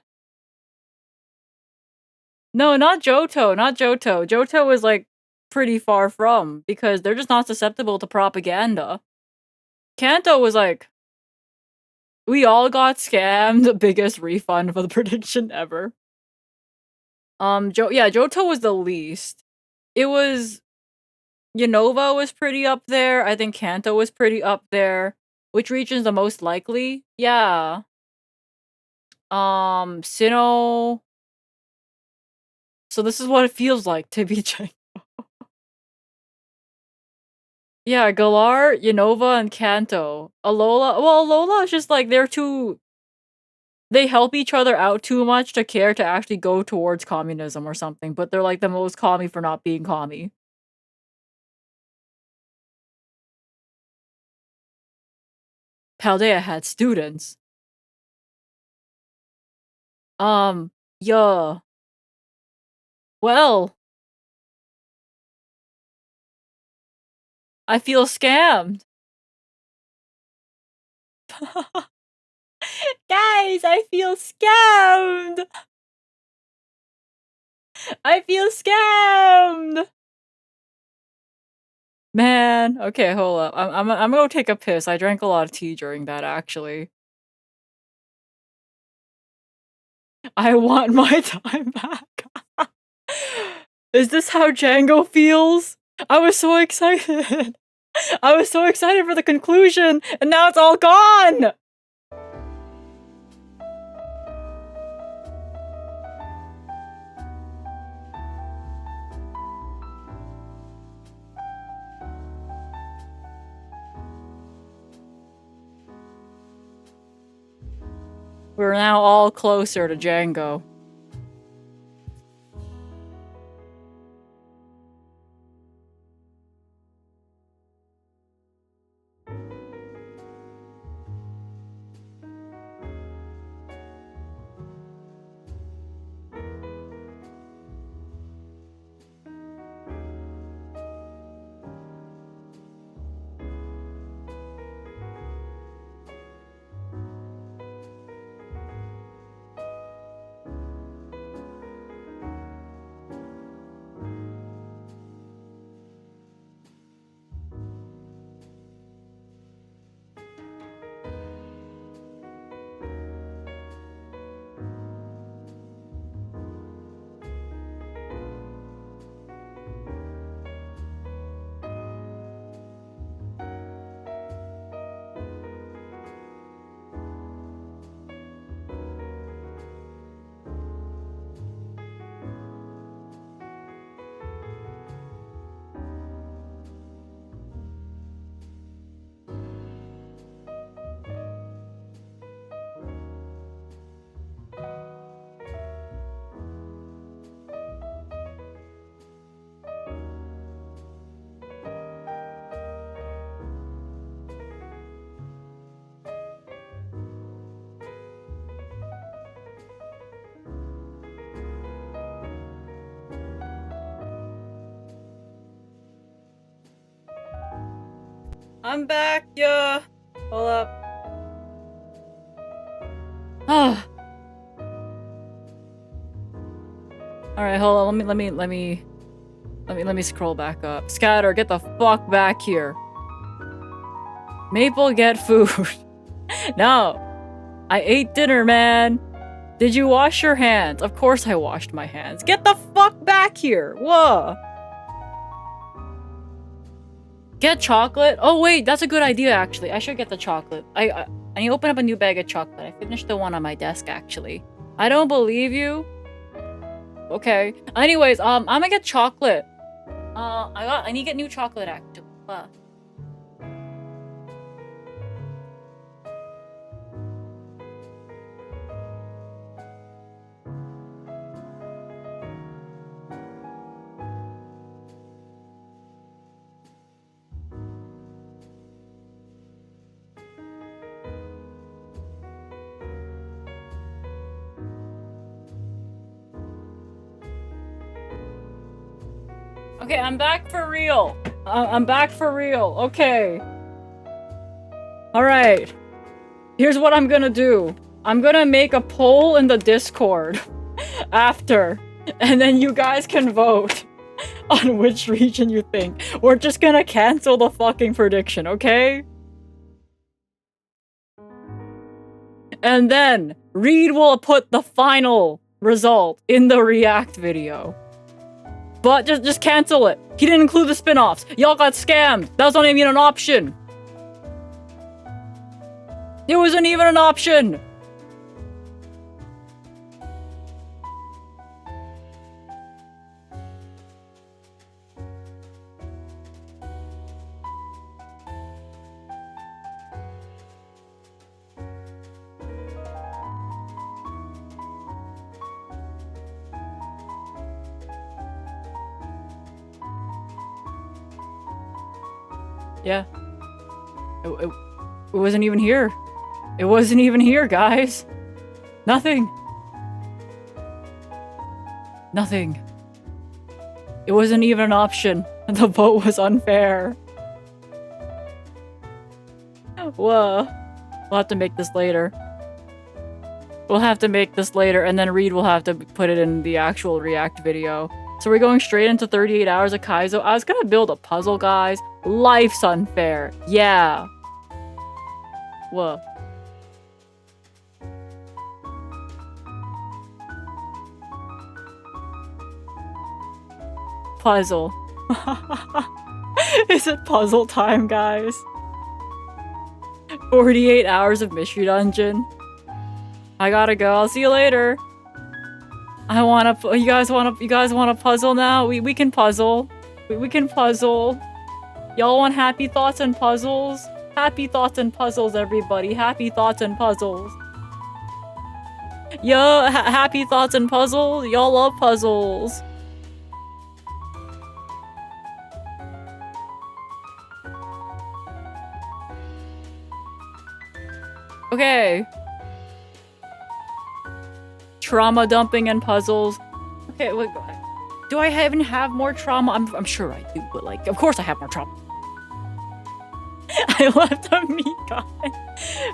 No, not Johto, not Johto. Johto was like pretty far from, because they're just not susceptible to propaganda. Kanto was like, we all got scammed, the biggest refund for the prediction ever. Johto was the least. It was Unova was pretty up there. I think Kanto was pretty up there. Which region's the most likely? Yeah. Sinnoh. So this is what it feels like to be Django. Yeah, Galar, Unova, and Kanto. Alola, well, Alola is just like, they help each other out too much to care to actually go towards communism or something, but they're like the most commie for not being commie. Paldea had students. Yeah. Well, I feel scammed. Guys, I feel scammed. I feel scammed. Man, okay, hold up. I'm gonna go take a piss. I drank a lot of tea during that, actually. I want my time back. Is this how Django feels? I was so excited. I was so excited for the conclusion, and now it's all gone! We're now all closer to Django. I'm back, yeah. Hold up. Ah. All right, hold on. Let me scroll back up. Scatter, get the fuck back here. Maple, get food. No. I ate dinner, man. Did you wash your hands? Of course I washed my hands. Get the fuck back here. Whoa. Get chocolate? Oh wait, that's a good idea actually. I should get the chocolate. I need to open up a new bag of chocolate. I finished the one on my desk actually. I don't believe you. Okay. Anyways, I'm gonna get chocolate. I need to get new chocolate actually. Okay, I'm back for real. I'm back for real. Okay. Alright. Here's what I'm gonna do. I'm gonna make a poll in the Discord after. And then you guys can vote on which region you think. We're just gonna cancel the fucking prediction, okay? And then Reed will put the final result in the react video. But just cancel it. He didn't include the spin-offs. Y'all got scammed. That was not even an option. It wasn't even an option. Yeah. It wasn't even here. It wasn't even here, guys. Nothing. Nothing. It wasn't even an option. The vote was unfair. Whoa. We'll have to make this later. We'll have to make this later, and then Reed will have to put it in the actual react video. So we're going straight into 38 hours of Kaizo. I was gonna build a puzzle, guys. Life's unfair. Yeah. Whoa. Puzzle. Is it puzzle time, guys? 48 hours of Mystery Dungeon. I gotta go. I'll see you later. You guys wanna puzzle now? We can puzzle. We can puzzle. Y'all want happy thoughts and puzzles? Happy thoughts and puzzles, everybody. Happy thoughts and puzzles. Yeah, happy thoughts and puzzles. Y'all love puzzles. Okay. Trauma dumping and puzzles. Okay, wait, do I even have more trauma? I'm sure I do, but like, of course I have more trauma. I left a meat guy.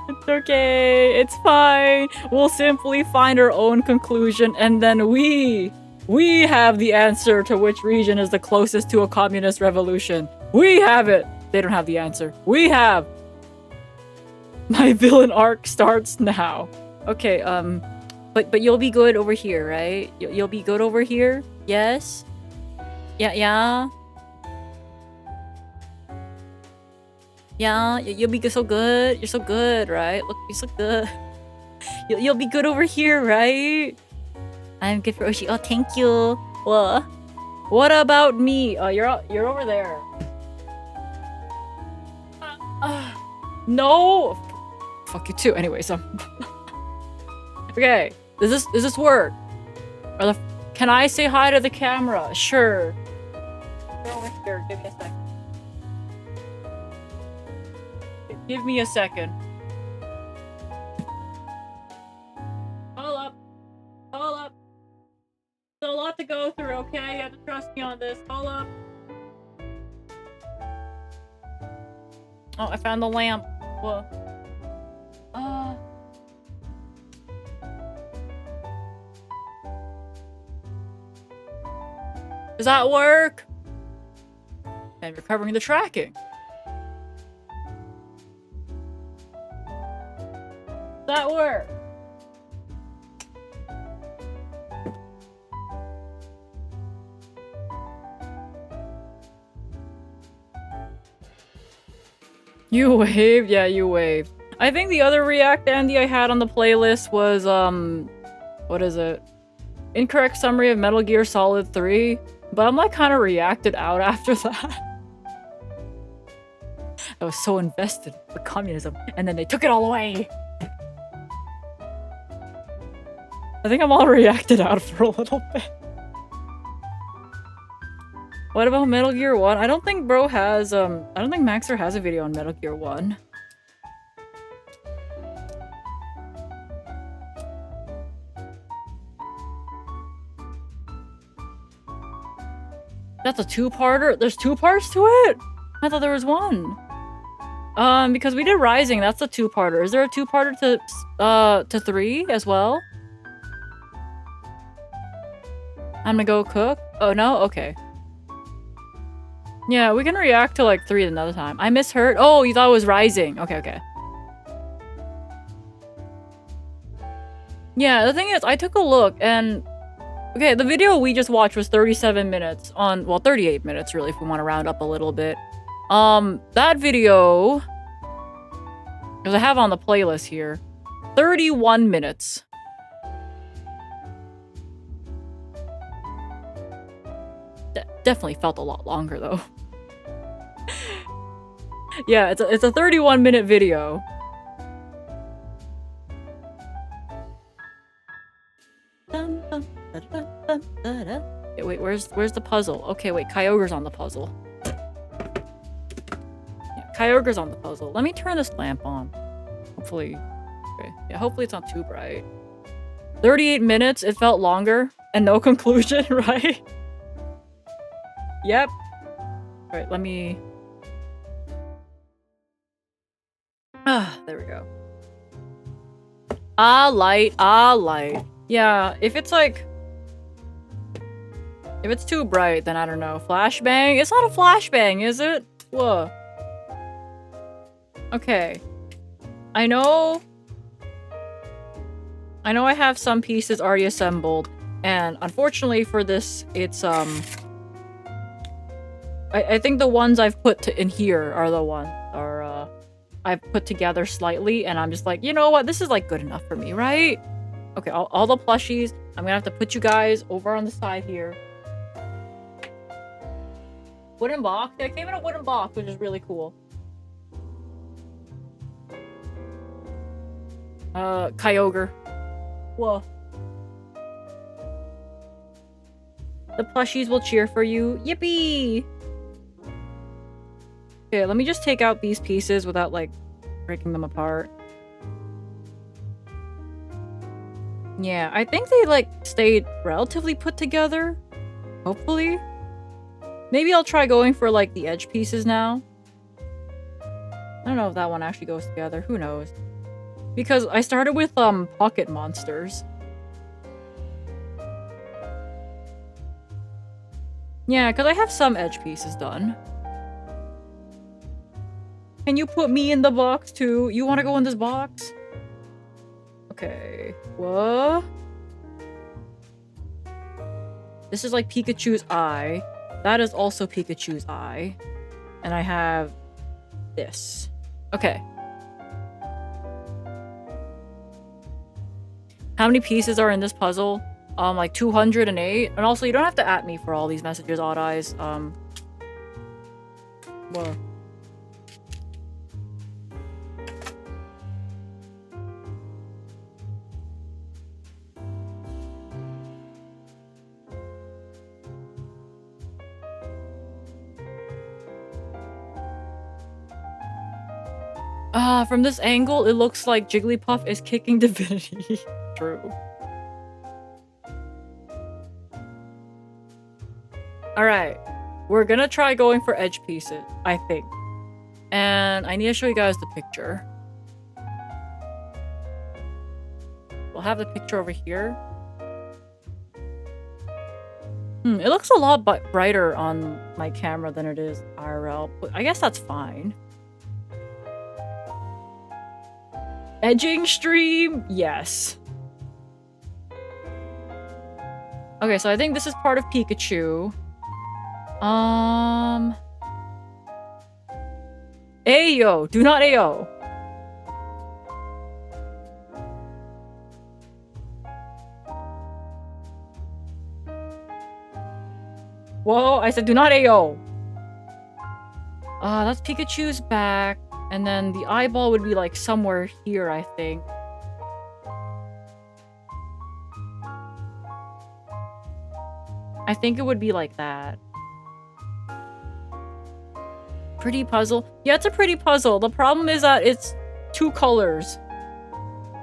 It's okay, it's fine. We'll simply find our own conclusion, and then we have the answer to which region is the closest to a communist revolution. We have it. They don't have the answer. We have. My villain arc starts now. Okay, but you'll be good over here, right? You'll be good over here? Yes? Yeah? Yeah, you'll be so good. You're so good, right? Look, you're so good. You'll be good over here, right? I'm good for Oshi. Oh, thank you. What about me? Oh, you're over there. No. Fuck you too. Anyways, okay. Does this work? Can I say hi to the camera? Sure. You're over here. Give me a second. Give me a second. Hold up. There's a lot to go through, okay? You have to trust me on this. Hold up. Oh, I found the lamp. Whoa. Does that work? And recovering the tracking. That work. You waved? Yeah, you waved. I think the other React Andy I had on the playlist was, what is it? Incorrect summary of Metal Gear Solid 3. But I'm like kind of reacted out after that. I was so invested with communism, and then they took it all away. I think I'm all reacted out for a little bit. What about Metal Gear 1? I don't think bro has, I don't think Maxer has a video on Metal Gear 1. That's a two-parter? There's two parts to it? I thought there was one. Because we did Rising, that's a two-parter. Is there a two-parter to 3 as well? I'm gonna go cook? Oh, no? Okay. Yeah, we can react to like 3 another time. I misheard. Oh, you thought it was Rising. Okay, okay. Yeah, the thing is, I took a look and... Okay, the video we just watched was 37 minutes on... Well, 38 minutes, really, if we want to round up a little bit. That video... Because I have on the playlist here. 31 minutes. Definitely felt a lot longer, though. Yeah, it's a 31-minute video. Okay, wait, where's the puzzle? Okay, wait, Kyogre's on the puzzle. Yeah, Kyogre's on the puzzle. Let me turn this lamp on. Hopefully... Okay, yeah, hopefully it's not too bright. 38 minutes, it felt longer. And no conclusion, right? Yep. Alright, let me... Ah, there we go. Light. Yeah, if it's like... If it's too bright, then I don't know. Flashbang? It's not a flashbang, is it? Whoa. Okay. I know I have some pieces already assembled, and unfortunately for this, it's, I think the ones I've put in here are the ones I've put together slightly, and I'm just like, you know what? This is like good enough for me, right? Okay, all the plushies. I'm gonna have to put you guys over on the side here. Wooden box? Yeah, it came in a wooden box, which is really cool. Kyogre. Whoa. The plushies will cheer for you. Yippee! Okay, let me just take out these pieces without, like, breaking them apart. Yeah, I think they, like, stayed relatively put together. Hopefully. Maybe I'll try going for, like, the edge pieces now. I don't know if that one actually goes together. Who knows? Because I started with, pocket monsters. Yeah, because I have some edge pieces done. Can you put me in the box too? You want to go in this box? Okay. What? This is like Pikachu's eye. That is also Pikachu's eye. And I have this. Okay. How many pieces are in this puzzle? Like 208. And also, you don't have to at me for all these messages, Odd Eyes. Whoa. From this angle, it looks like Jigglypuff is kicking Divinity. True. Alright. We're gonna try going for edge pieces, I think. And I need to show you guys the picture. We'll have the picture over here. It looks a lot brighter on my camera than it is IRL, but I guess that's fine. Edging stream? Yes. Okay, so I think this is part of Pikachu. Ayo! Do not Ayo! Whoa, I said do not Ayo! That's Pikachu's back. And then the eyeball would be like somewhere here, I think. I think it would be like that. Pretty puzzle. Yeah, it's a pretty puzzle. The problem is that it's 2 colors.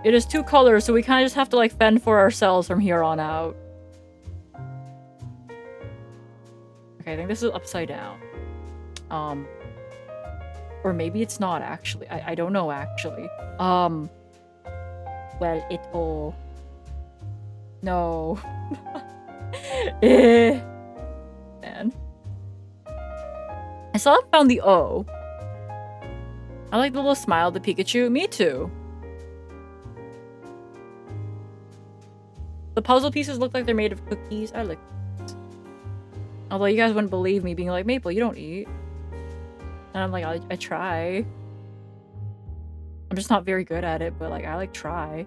It is 2 colors, so we kind of just have to like fend for ourselves from here on out. Okay, I think this is upside down. Or maybe it's not actually. I don't know actually. Well, it all. No. Man. I still haven't found the O. I like the little smile of the Pikachu. Me too. The puzzle pieces look like they're made of cookies. I like cookies. Although you guys wouldn't believe me being like, Maple, you don't eat. And I'm like, I try. I'm just not very good at it, but like, I like try.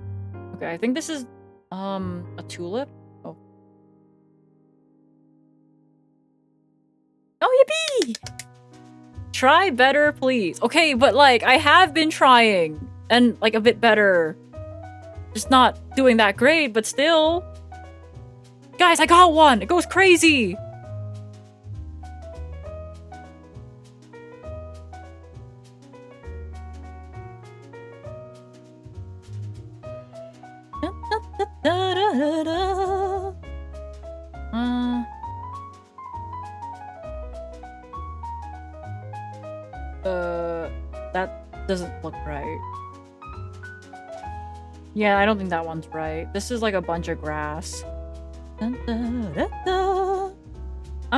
Okay, I think this is, a tulip? Oh. Oh, yippee! Try better, please. Okay, but like, I have been trying. And like, a bit better. Just not doing that great, but still. Guys, I got one! It goes crazy! That doesn't look right. Yeah, I don't think that one's right. This is like a bunch of grass. I'm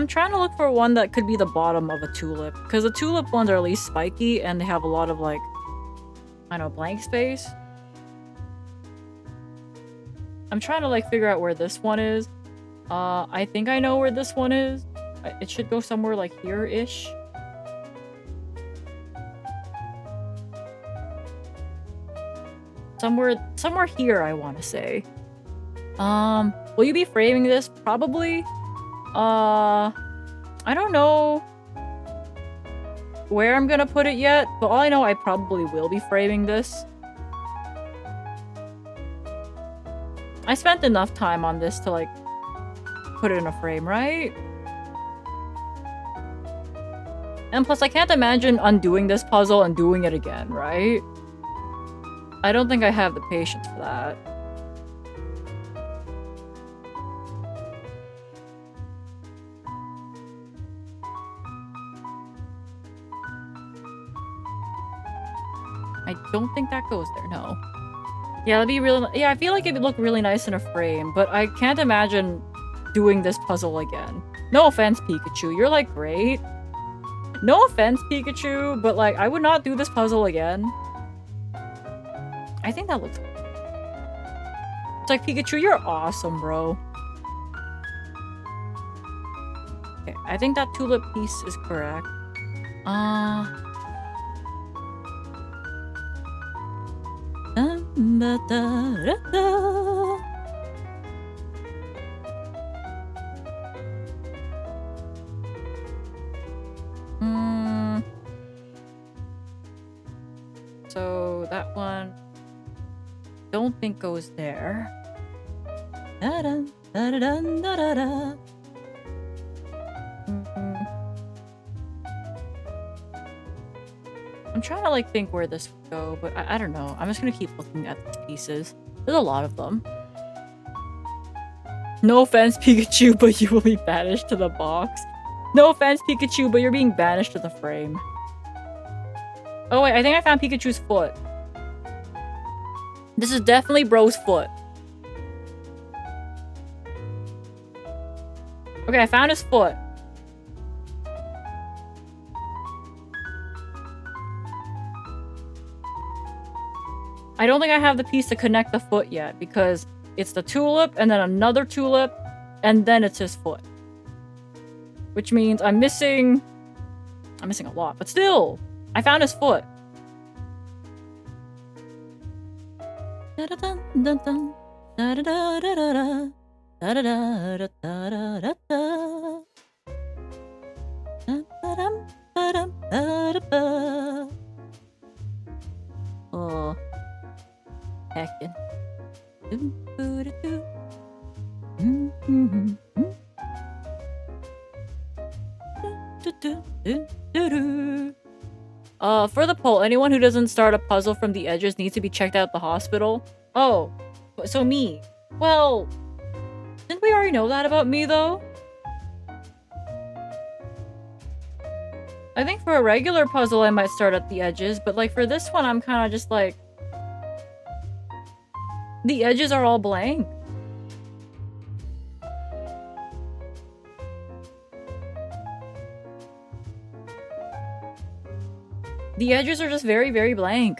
trying to look for one that could be the bottom of a tulip, because the tulip ones are at least spiky and they have a lot of like, I don't know, blank space. I'm trying to like figure out where this one is. I think I know where this one is. It should go somewhere like here-ish. Somewhere here, I want to say. Will you be framing this? Probably. I don't know where I'm gonna put it yet, but all I know, I probably will be framing this. I spent enough time on this to like put it in a frame, right? And plus, I can't imagine undoing this puzzle and doing it again, right? I don't think I have the patience for that. I don't think that goes there, no. Yeah, that'd be really... Yeah, I feel like it would look really nice in a frame, but I can't imagine doing this puzzle again. No offense, Pikachu. You're, like, great. No offense, Pikachu, but, like, I would not do this puzzle again. I think that looks... It's like, Pikachu, you're awesome, bro. Okay, I think that tulip piece is correct. So that one don't think goes there. Da-dun, da-da-dun, da-da-da. I'm trying to like think where this would go, but I don't know. I'm just gonna keep looking at these pieces. There's a lot of them. No offense, Pikachu, but you will be banished to the box. No offense, Pikachu, but you're being banished to the frame. Oh wait, I think I found Pikachu's foot. This is definitely bro's foot. Okay, I found his foot. I don't think I have the piece to connect the foot yet because it's the tulip and then another tulip and then it's his foot. Which means I'm missing a lot, but still, I found his foot. Oh, heckin'. For the poll, anyone who doesn't start a puzzle from the edges needs to be checked out at the hospital. Oh, so me. Well, didn't we already know that about me, though? I think for a regular puzzle, I might start at the edges, but like for this one, I'm kind of just like... The edges are all blank. The edges are just very, very blank.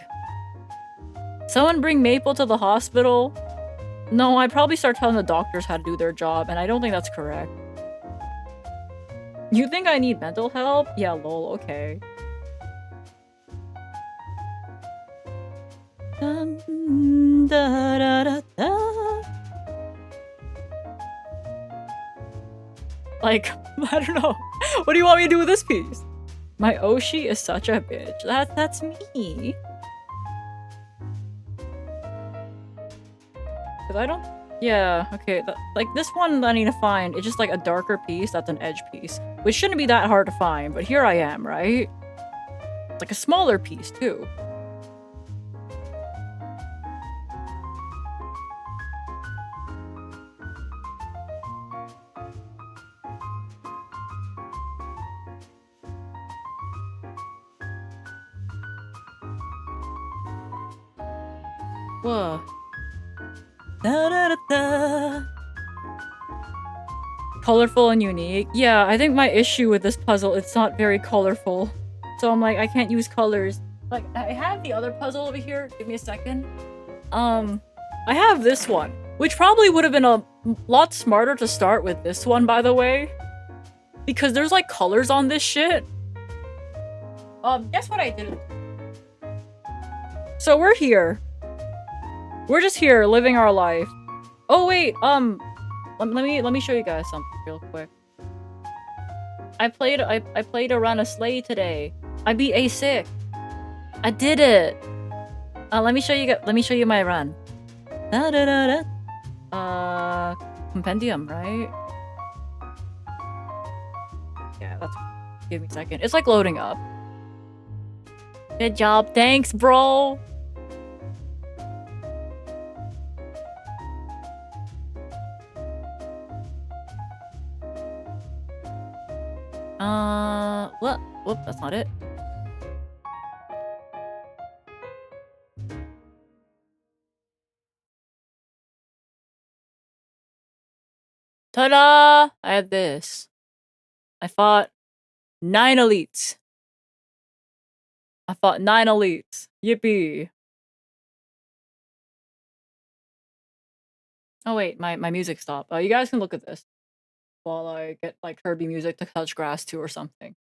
Someone bring Maple to the hospital? No, I'd probably start telling the doctors how to do their job, and I don't think that's correct. You think I need mental help? Yeah, lol, okay. Like, I don't know. What do you want me to do with this piece? My Oshi is such a bitch. That's me. Cause I don't... Yeah, okay. Like, this one I need to find, it's just like a darker piece that's an edge piece. Which shouldn't be that hard to find, but here I am, right? It's like a smaller piece, too. Whoa. Da-da-da-da. Colorful and unique. Yeah, I think my issue with this puzzle, it's not very colorful. So I'm like, I can't use colors. Like, I have the other puzzle over here. Give me a second. I have this one, which probably would have been a lot smarter to start with this one, by the way. Because there's like colors on this shit. Guess what I did? So we're here. We're just here living our life. Oh wait, let me show you guys something real quick. I played around a sleigh today. I beat A6. I did it. Let me show you my run. Compendium, right? Yeah, that's... Give me a second. It's like loading up. Good job. Thanks, bro. What? Whoop, that's not it. Ta-da! I have this. I fought 9 elites. Yippee. Oh wait, my music stopped. You guys can look at this while I get like Kirby music to touch grass too or something.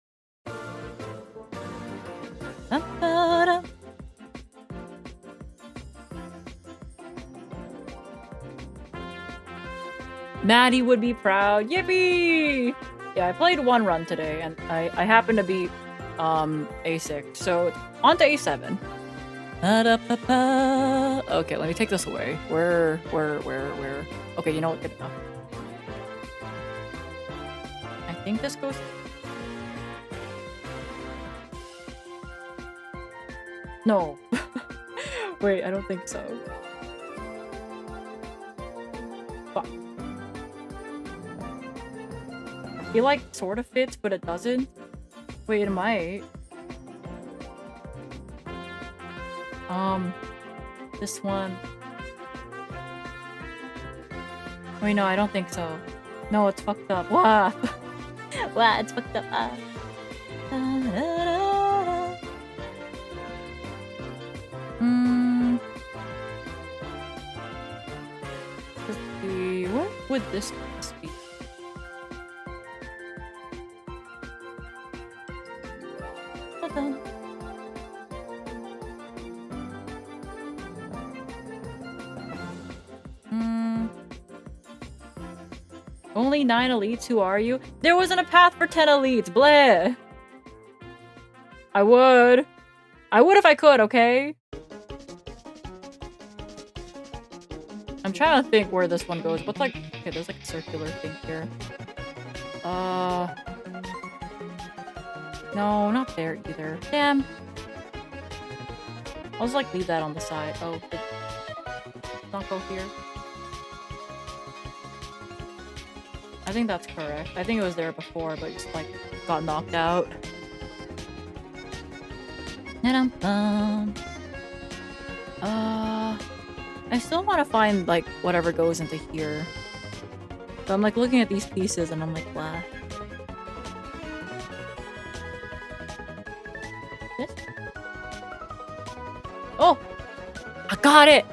Maddie would be proud. Yippee! Yeah, I played one run today and I happened to beat A6. So on to A7. Okay, let me take this away. Where? Okay, you know what? Good enough. I think this goes... No. Wait, I don't think so. Fuck. It like sort of fits, but it doesn't. Wait, it might. This one. Wait, no, I don't think so. No, it's fucked up. Wow. Wow, it's fucked up. would this be? Ta-da. Only 9 elites, who are you? There wasn't a path for 10 elites, bleh! I would if I could, okay? I'm trying to think where this one goes. What's like... Okay, there's like a circular thing here. No, not there either. Damn. I'll just like leave that on the side. Oh, did not go here. I think that's correct. I think it was there before, but just like got knocked out. I still want to find like whatever goes into here. So I'm like looking at these pieces and I'm like, blah. This? Oh! I got it!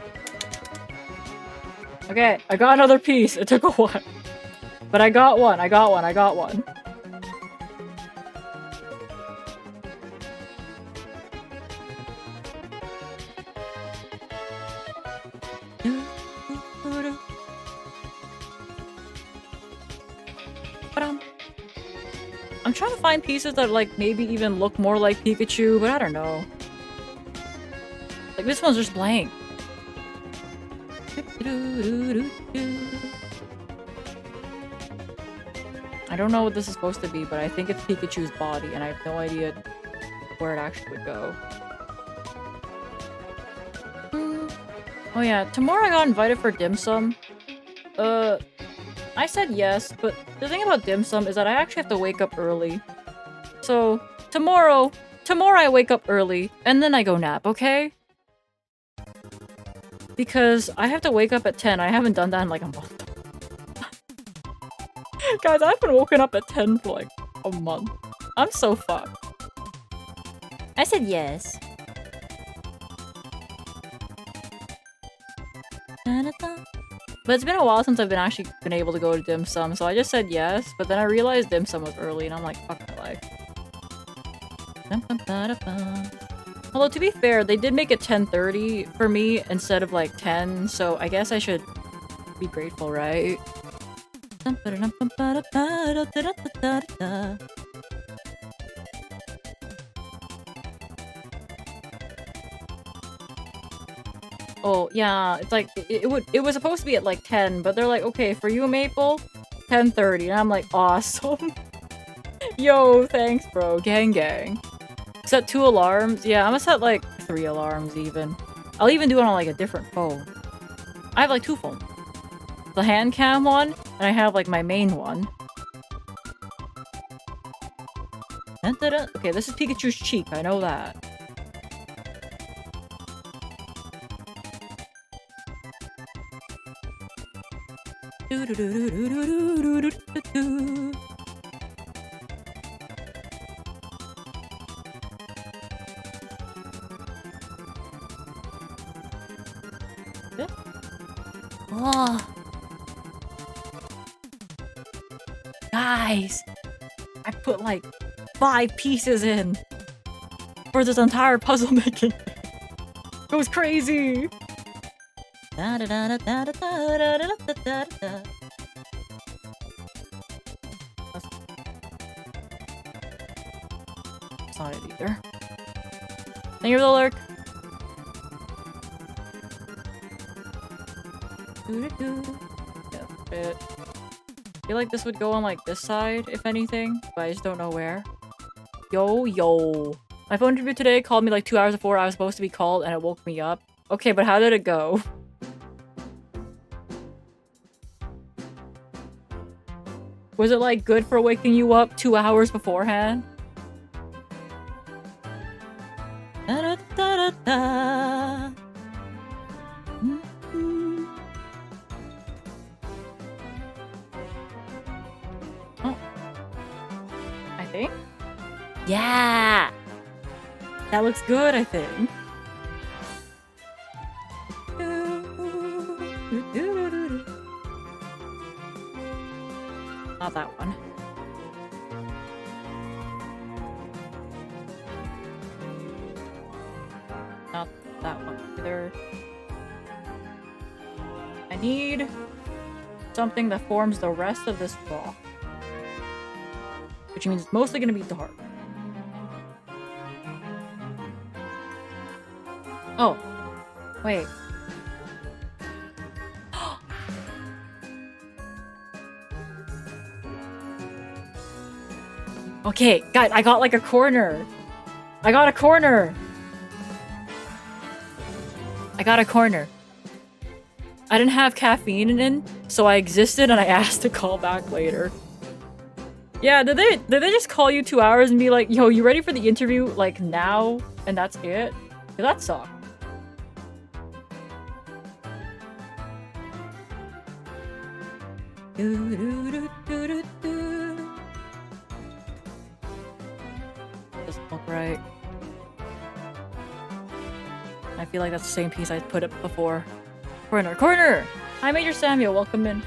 Okay, I got another piece. It took a while. But I got one, I got one, I got one. I'm trying to find pieces that like maybe even look more like Pikachu, but I don't know. Like this one's just blank. I don't know what this is supposed to be, but I think it's Pikachu's body, and I have no idea where it actually would go. Oh yeah, tomorrow I got invited for dim sum. I said yes, but the thing about dim sum is that I actually have to wake up early. So, tomorrow I wake up early, and then I go nap, okay? Because I have to wake up at 10, I haven't done that in like a month. Guys, I haven't woken up at 10 for like a month. I'm so fucked. I said yes. But it's been a while since I've actually been able to go to dim sum, so I just said yes, but then I realized dim sum was early, and I'm like, fuck my life. Although, to be fair, they did make it 10:30 for me instead of like 10, so I guess I should be grateful, right? Oh, yeah, it's like, it was supposed to be at like 10, but they're like, okay, for you, Maple, 10:30, and I'm like, awesome. Yo, thanks, bro. Gang gang. Set 2 alarms? Yeah, I'm gonna set like 3 alarms even. I'll even do it on like a different phone. I have like 2 phones. The hand cam one, and I have like my main one. Okay, this is Pikachu's cheek, I know that. Oh. Guys, I put like 5 pieces in for this entire puzzle making. It was crazy. That's not it either. Thank you for the lurk. Yeah, it. I feel like this would go on like this side, if anything, but I just don't know where. Yo. My phone interview today called me like 2 hours before I was supposed to be called, and it woke me up. Okay, but how did it go? Was it like good for waking you up 2 hours beforehand? Oh. I think? Yeah! That looks good, I think. Not that one. Not that one either. I need something that forms the rest of this block. Which means it's mostly gonna be dark. Oh. Wait. Okay, guys, I got like a corner. I got a corner. I got a corner. I didn't have caffeine in, so I existed and I asked to call back later. Yeah, did they just call you 2 hours and be like, yo, you ready for the interview like now? And that's it? Yeah, that sucked. Doesn't look right. I feel like that's the same piece I put up before. Corner, corner! Hi, Major Samuel, welcome in.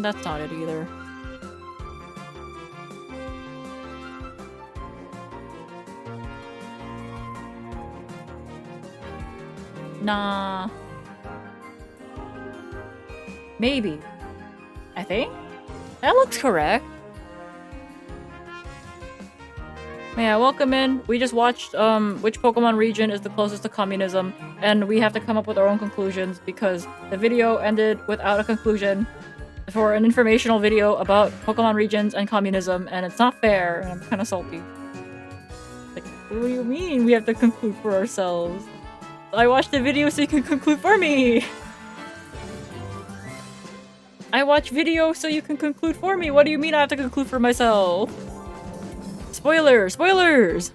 That's not it either. Nah. Maybe. I think? That looks correct. Yeah, welcome in. We just watched which Pokemon region is the closest to communism, and we have to come up with our own conclusions because the video ended without a conclusion for an informational video about Pokemon regions and communism, and it's not fair, and I'm kind of salty. Like, what do you mean we have to conclude for ourselves? I watched the video so you can conclude for me! I watch video so you can conclude for me! What do you mean I have to conclude for myself? Spoilers! Spoilers!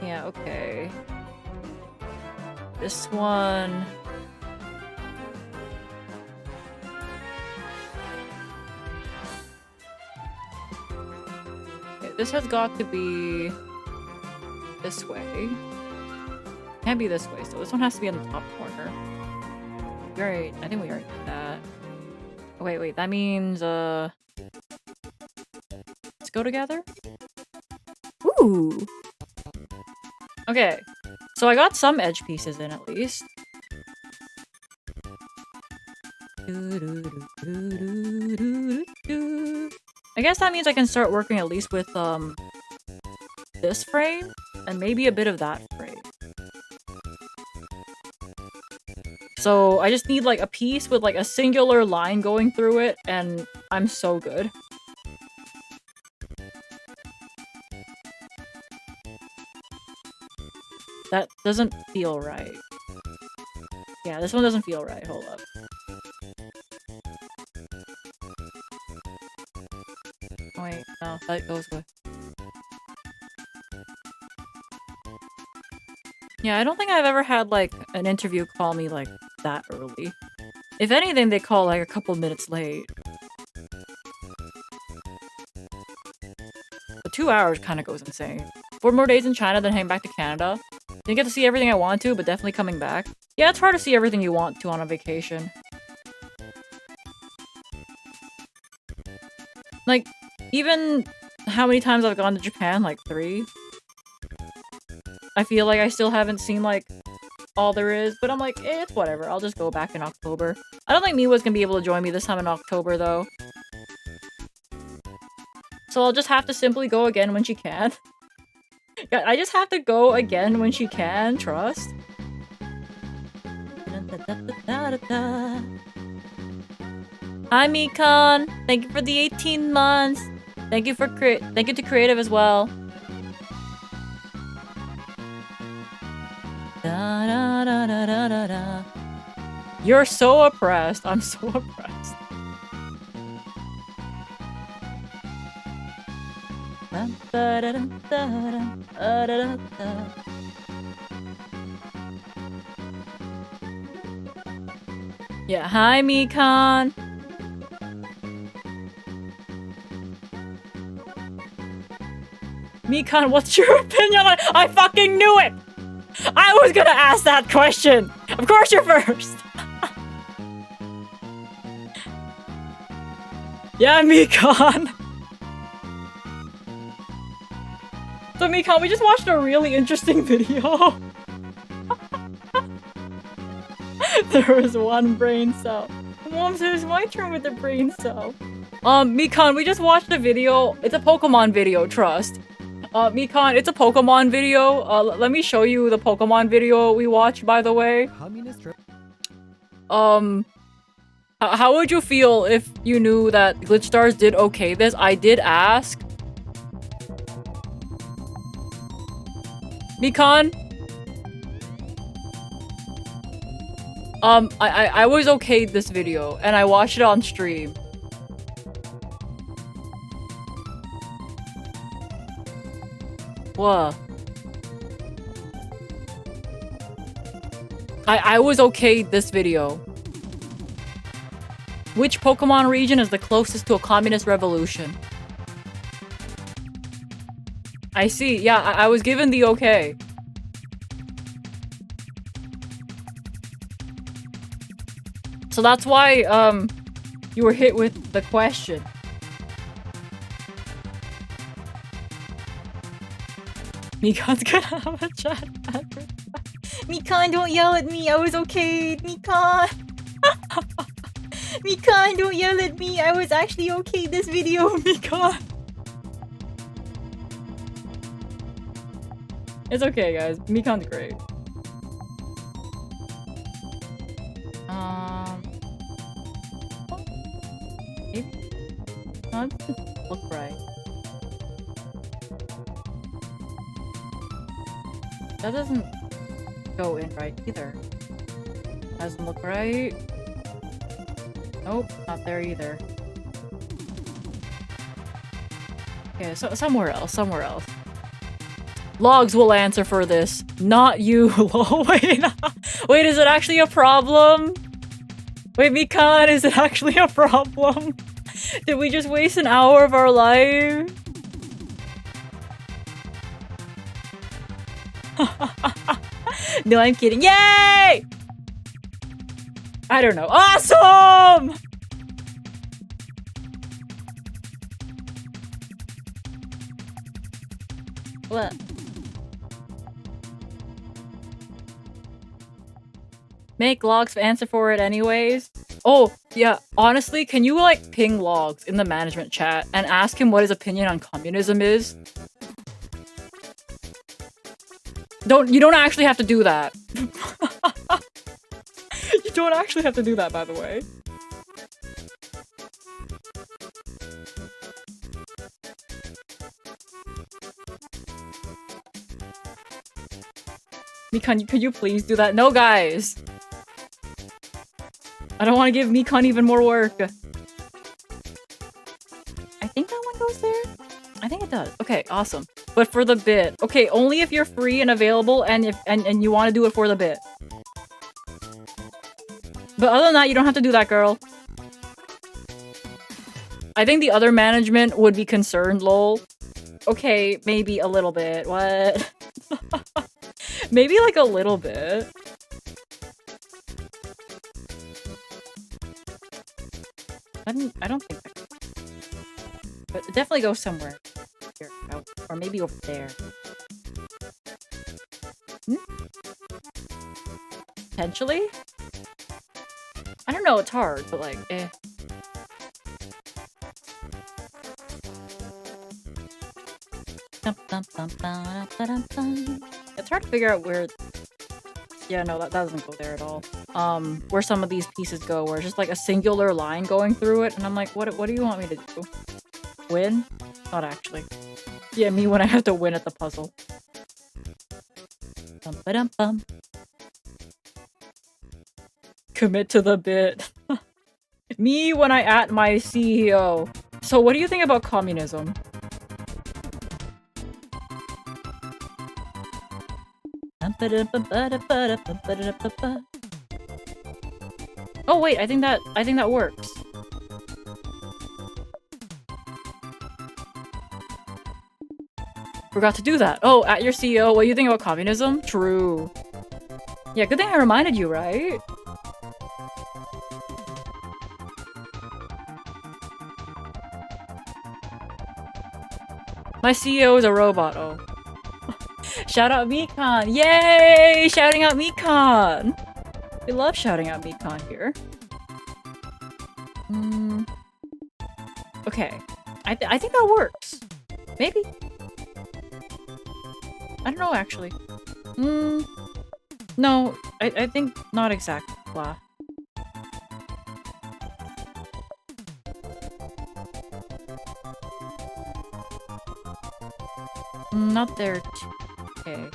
Yeah, okay. This one... This has got to be this way. Can't be this way, so this one has to be in the top corner. Great, I think we already did that. Oh, wait, that means, let's go together? Ooh! Okay, so I got some edge pieces in at least. I guess that means I can start working at least with, this frame, and maybe a bit of that frame. So I just need, like, a piece with, like, a singular line going through it, and I'm so good. That doesn't feel right. Yeah, this one doesn't feel right. Hold up. Oh, wait, no, that goes with... Yeah, I don't think I've ever had, like, an interview call me, like, that early. If anything, they call, like, a couple minutes late. But 2 hours kind of goes insane. 4 more days in China, then heading back to Canada. Didn't get to see everything I want to, but definitely coming back. Yeah, it's hard to see everything you want to on a vacation. Like, even how many times I've gone to Japan? Like 3? I feel like I still haven't seen, like, all there is, but I'm like, it's whatever. I'll just go back in October. I don't think Miwa's gonna be able to join me this time in October, though. So I'll just have to simply go again when she can. Yeah, I just have to go again when she can, trust. Hi, Mikan! Thank you for the 18 months! Thank you to Creative as well. Da, da, da, da, da, da, da. You're so oppressed. I'm so oppressed. Da, da, da, da, da, da, da. Yeah, hi, Mikan. Mikan, what's your opinion on— I fucking knew it! I was gonna ask that question! Of course you're first! Yeah, Mikan! So, Mikan, we just watched a really interesting video. There was one brain cell. Mom says it's my turn with the brain cell. Mikan, we just watched a video. It's a Pokemon video, trust. Mikan, it's a Pokemon video. Let me show you the Pokemon video we watched, by the way. How would you feel if you knew that Glitch Stars did okay this? I did ask. Mikan? I was okayed this video, and I watched it on stream. What? I was okayed this video. Which Pokemon region is the closest to a communist revolution? I see. Yeah, I was given the okay. So that's why, you were hit with the question. Mikan's gonna have a chat. Mikan, don't yell at me. I was okay. Mikan. Mikan, don't yell at me. I was actually okay this video, Mikan. It's okay, guys. Mikan's great. Maybe. No, it doesn't look right. That doesn't go in right either. Doesn't look right. Nope, not there either. Okay, so somewhere else. Logs will answer for this, not you. Wait, wait, is it actually a problem? Wait, Mikan, is it actually a problem? Did we just waste an hour of our life? No, I'm kidding. Yay! I don't know. Awesome! What? Make logs answer for it anyways. Oh, yeah. Honestly, can you like ping logs in the management chat and ask him what his opinion on communism is? You don't actually have to do that. You don't actually have to do that, by the way. Mikan, could you please do that? No, guys! I don't want to give Mikan even more work. I think that one goes there? I think it does. Okay, awesome. But for the bit. Okay, only if you're free and available and and you want to do it for the bit. But other than that, you don't have to do that, girl. I think the other management would be concerned, lol. Okay, maybe a little bit. What? Maybe like a little bit. I don't think that. But it definitely goes somewhere. Here, or maybe over there. Potentially? I don't know, it's hard, but like, eh. It's hard to figure out where... Yeah, no, that doesn't go there at all. Where some of these pieces go, where it's just like a singular line going through it, and I'm like, what do you want me to do? Win? Not actually. Yeah, me when I have to win at the puzzle. Bum-ba-dum-bum. Commit to the bit. Me when I at my CEO. So what do you think about communism? Oh wait, I think that works. Forgot to do that. Oh, at your CEO, what do you think about communism? True. Yeah, good thing I reminded you, right? My CEO is a robot. Oh. Shout out Mikan! Yay! Shouting out Mikan! We love shouting out Mikan here. Okay. I think that works. Maybe. I don't know, actually. No, I think not exactly. Blah. Not there. Okay.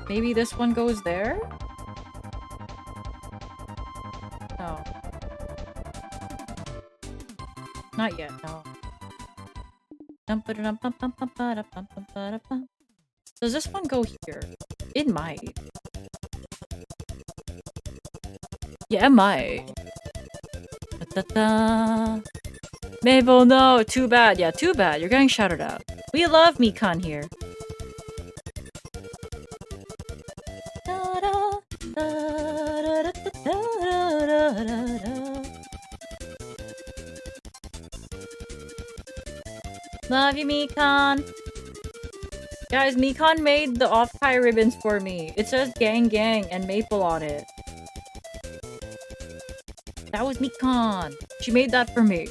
Maybe this one goes there? No. Not yet, no. Does this one go here? It might. Yeah, it might. Da-da-da. Mabel, no! Too bad. Yeah, too bad. You're getting shouted out. We love Mikan here. Love you, Mikan. Guys, Mikan made the off-tie ribbons for me. It says Gang Gang and Maple on it. That was Mikan. She made that for me.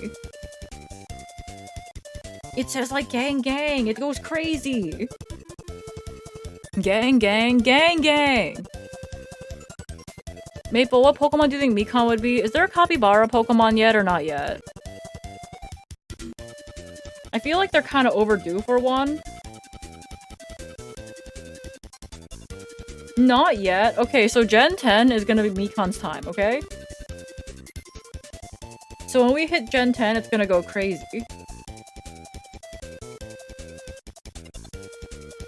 It says like Gang Gang. It goes crazy. Gang Gang Gang Gang. Maple, what Pokemon do you think Mikan would be? Is there a Capybara Pokemon yet or not yet? I feel like they're kind of overdue for one. Not yet. Okay, so Gen 10 is gonna be Mikan's time, okay? So when we hit Gen 10, it's gonna go crazy.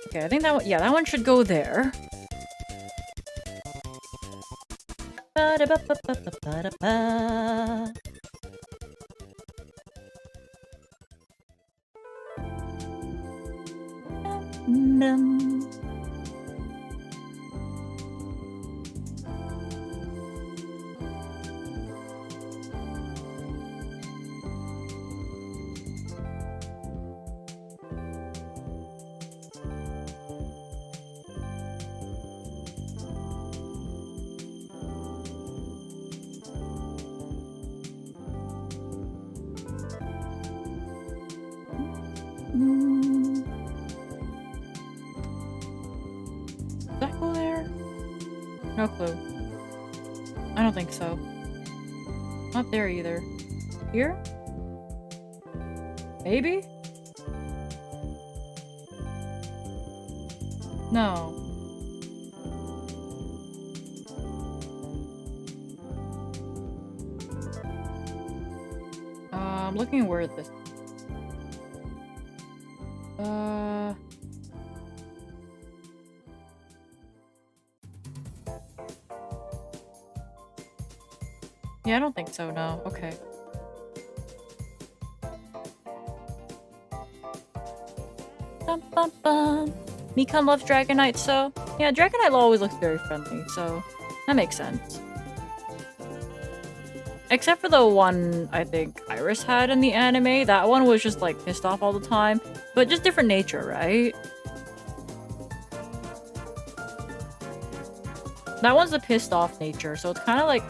Okay, I think that one, yeah, that one should go there. Ba-da-ba-ba-ba-ba-ba-ba. Dum. Does that go there? No clue. I don't think so. Not there either. Here? Maybe? No. I'm looking where this. Yeah, I don't think so, no. Okay. Bum, bum, bum. Mikan loves Dragonite, so... Yeah, Dragonite always looks very friendly, so... That makes sense. Except for the one, I think, Iris had in the anime. That one was just, like, pissed off all the time. But just different nature, right? That one's a pissed off nature, so it's kind of like...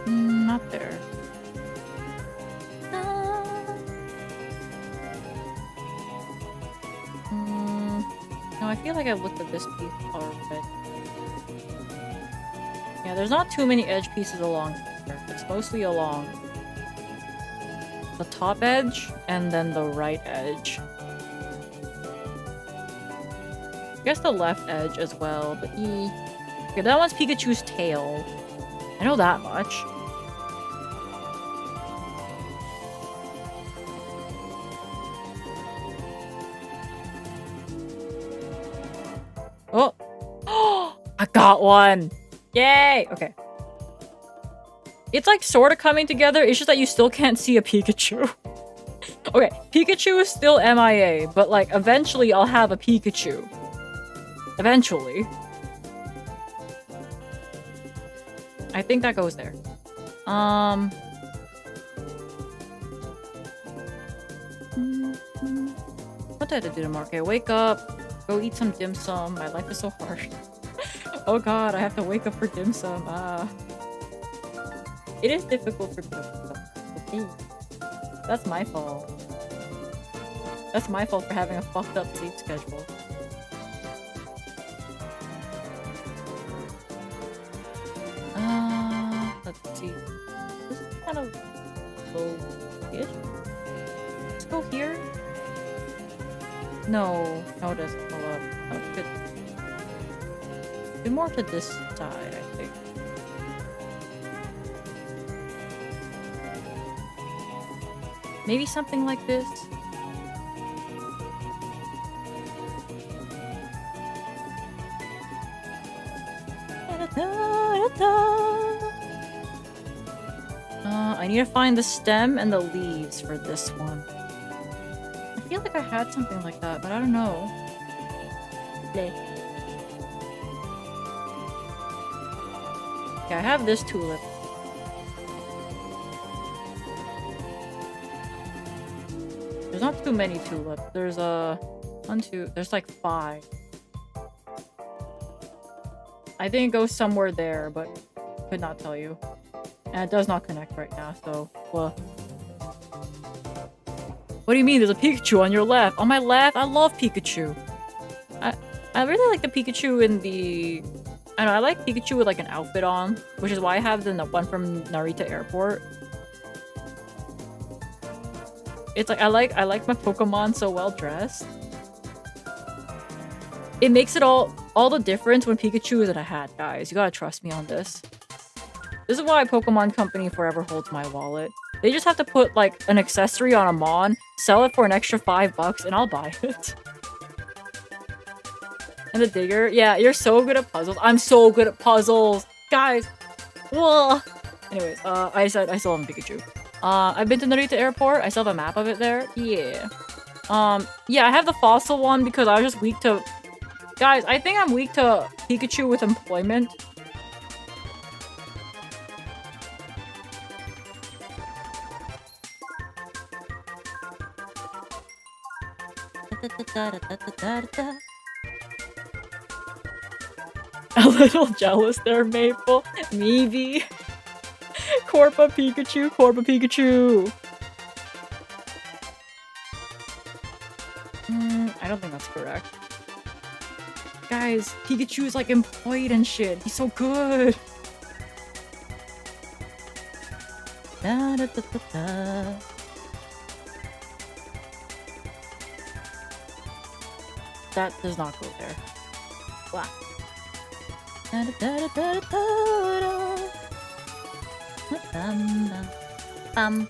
Not there. No, I feel like I've looked at this piece already. Yeah, there's not too many edge pieces along here. It's mostly along the top edge and then the right edge. I guess the left edge as well, but okay, that one's Pikachu's tail. I know that much. Oh! I got one! Yay! Okay. It's like sort of coming together, it's just that you still can't see a Pikachu. Okay, Pikachu is still MIA, but like eventually I'll have a Pikachu. Eventually. I think that goes there. What did I do tomorrow? Okay, wake up. Go eat some dim sum. My life is so hard. Oh god, I have to wake up for dim sum. It is difficult for me. Okay. That's my fault. That's my fault for having a fucked up sleep schedule. Let's see. This is kind of low-ish. Let's go here. No, it doesn't pull up. Oh, good. Be more to this side, I think. Maybe something like this. I need to find the stem and the leaves for this one. I feel like I had something like that, but I don't know. Play. Okay, I have this tulip. There's not too many tulips. There's there's like 5. I think it goes somewhere there, but could not tell you. And it does not connect right now, so, well. What do you mean? There's a Pikachu on your left. On my left? I love Pikachu. I really like the Pikachu in the... I don't know, I like Pikachu with like an outfit on, which is why I have the one from Narita Airport. It's like I like my Pokemon so well dressed. It makes it all the difference when Pikachu is in a hat, guys. You gotta trust me on this. This is why Pokemon Company forever holds my wallet. They just have to put like an accessory on a Mon, sell it for an extra $5, and I'll buy it. And the digger, yeah, you're so good at puzzles. I'm so good at puzzles, guys. Whoa. Anyways, I said I still have a Pikachu. I've been to Narita Airport. I still have a map of it there. Yeah. Yeah, I have the fossil one because I was just weak to... Guys, I think I'm weak to Pikachu with employment. A little jealous there, Maple. Meavy. Corpa Pikachu, Corpa Pikachu. I don't think that's correct. Guys, Pikachu is like employed and shit. He's so good. Da, da, da, da, da. That does not go there. Wow. Da, da, da, da, da, da. I'm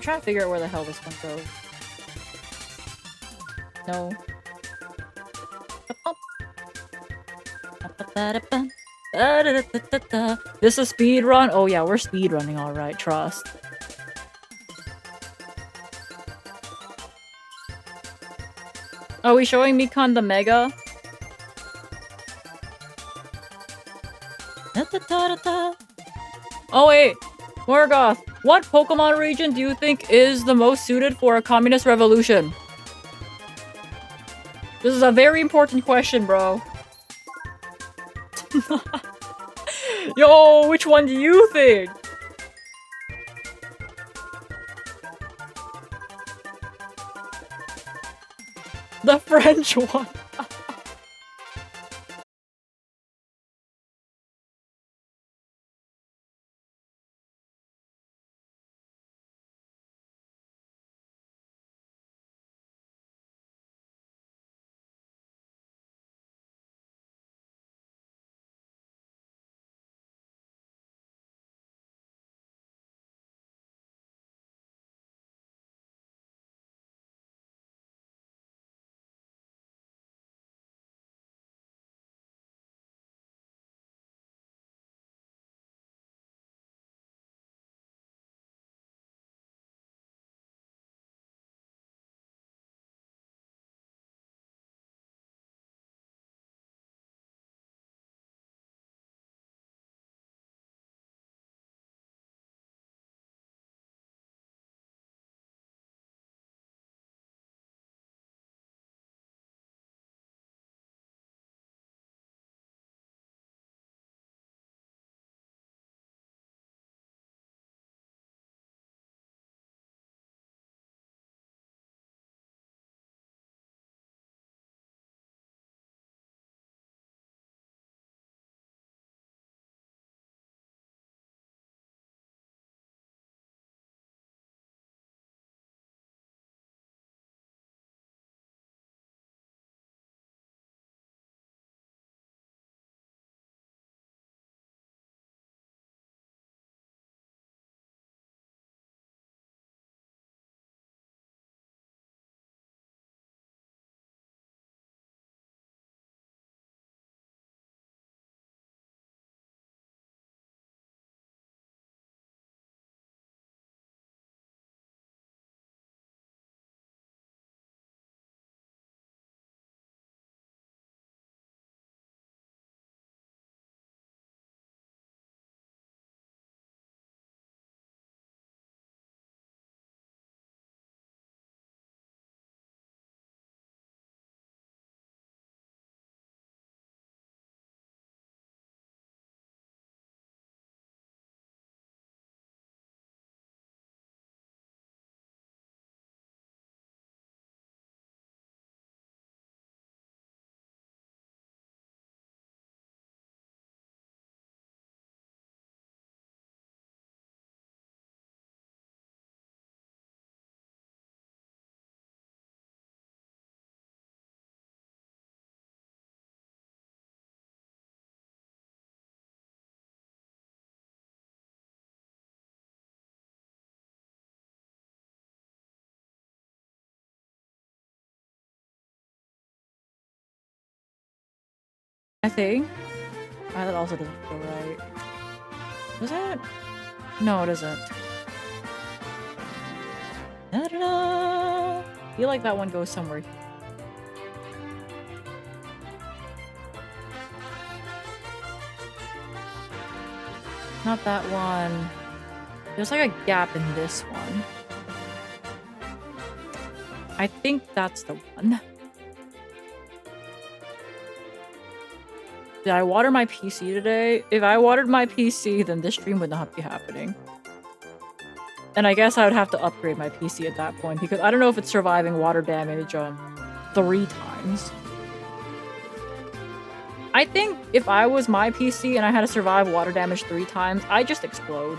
trying to figure out where the hell this one goes. No. This is a speed run? Oh yeah, we're speed running, alright, trust. Are we showing Mikan the Mega? Oh wait, Morgoth, what Pokemon region do you think is the most suited for a communist revolution? This is a very important question, bro. Yo, which one do you think? The French one. I think. That also doesn't feel right. Was that? No, it isn't. Da-da-da. I feel like that one goes somewhere here. Not that one. There's like a gap in this one. I think that's the one. Did I water my PC today? If I watered my PC, then this stream would not be happening. And I guess I would have to upgrade my PC at that point, because I don't know if it's surviving water damage 3 times. I think if I was my PC and I had to survive water damage 3 times, I'd just explode.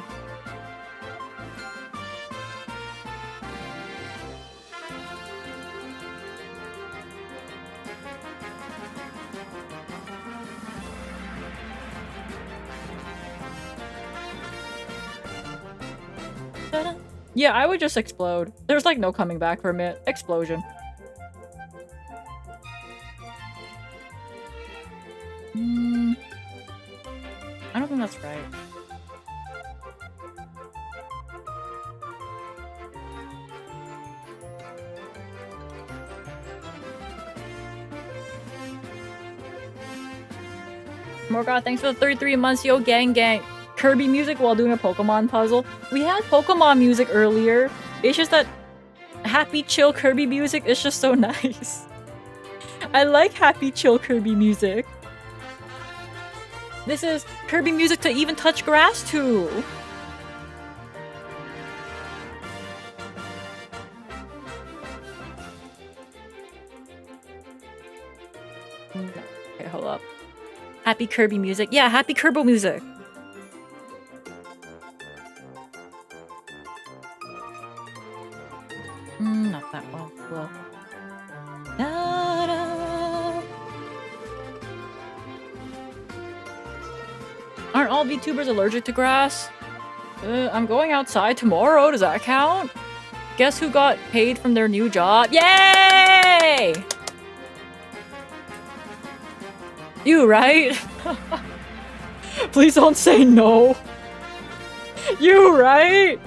Yeah, I would just explode. There's like no coming back from it. Explosion. I don't think that's right. Morgoth, thanks for the 33 months, yo gang gang. Kirby music while doing a Pokemon puzzle. We had Pokemon music earlier. It's just that happy chill Kirby music is just so nice. I like happy chill Kirby music. This is Kirby music to even touch grass to. Okay, hold up. Happy Kirby music. Yeah, happy Kirby music. Not that one. Well. Da-da. Aren't all VTubers allergic to grass? I'm going outside tomorrow. Does that count? Guess who got paid from their new job? Yay! You, right? Please don't say no. You, right?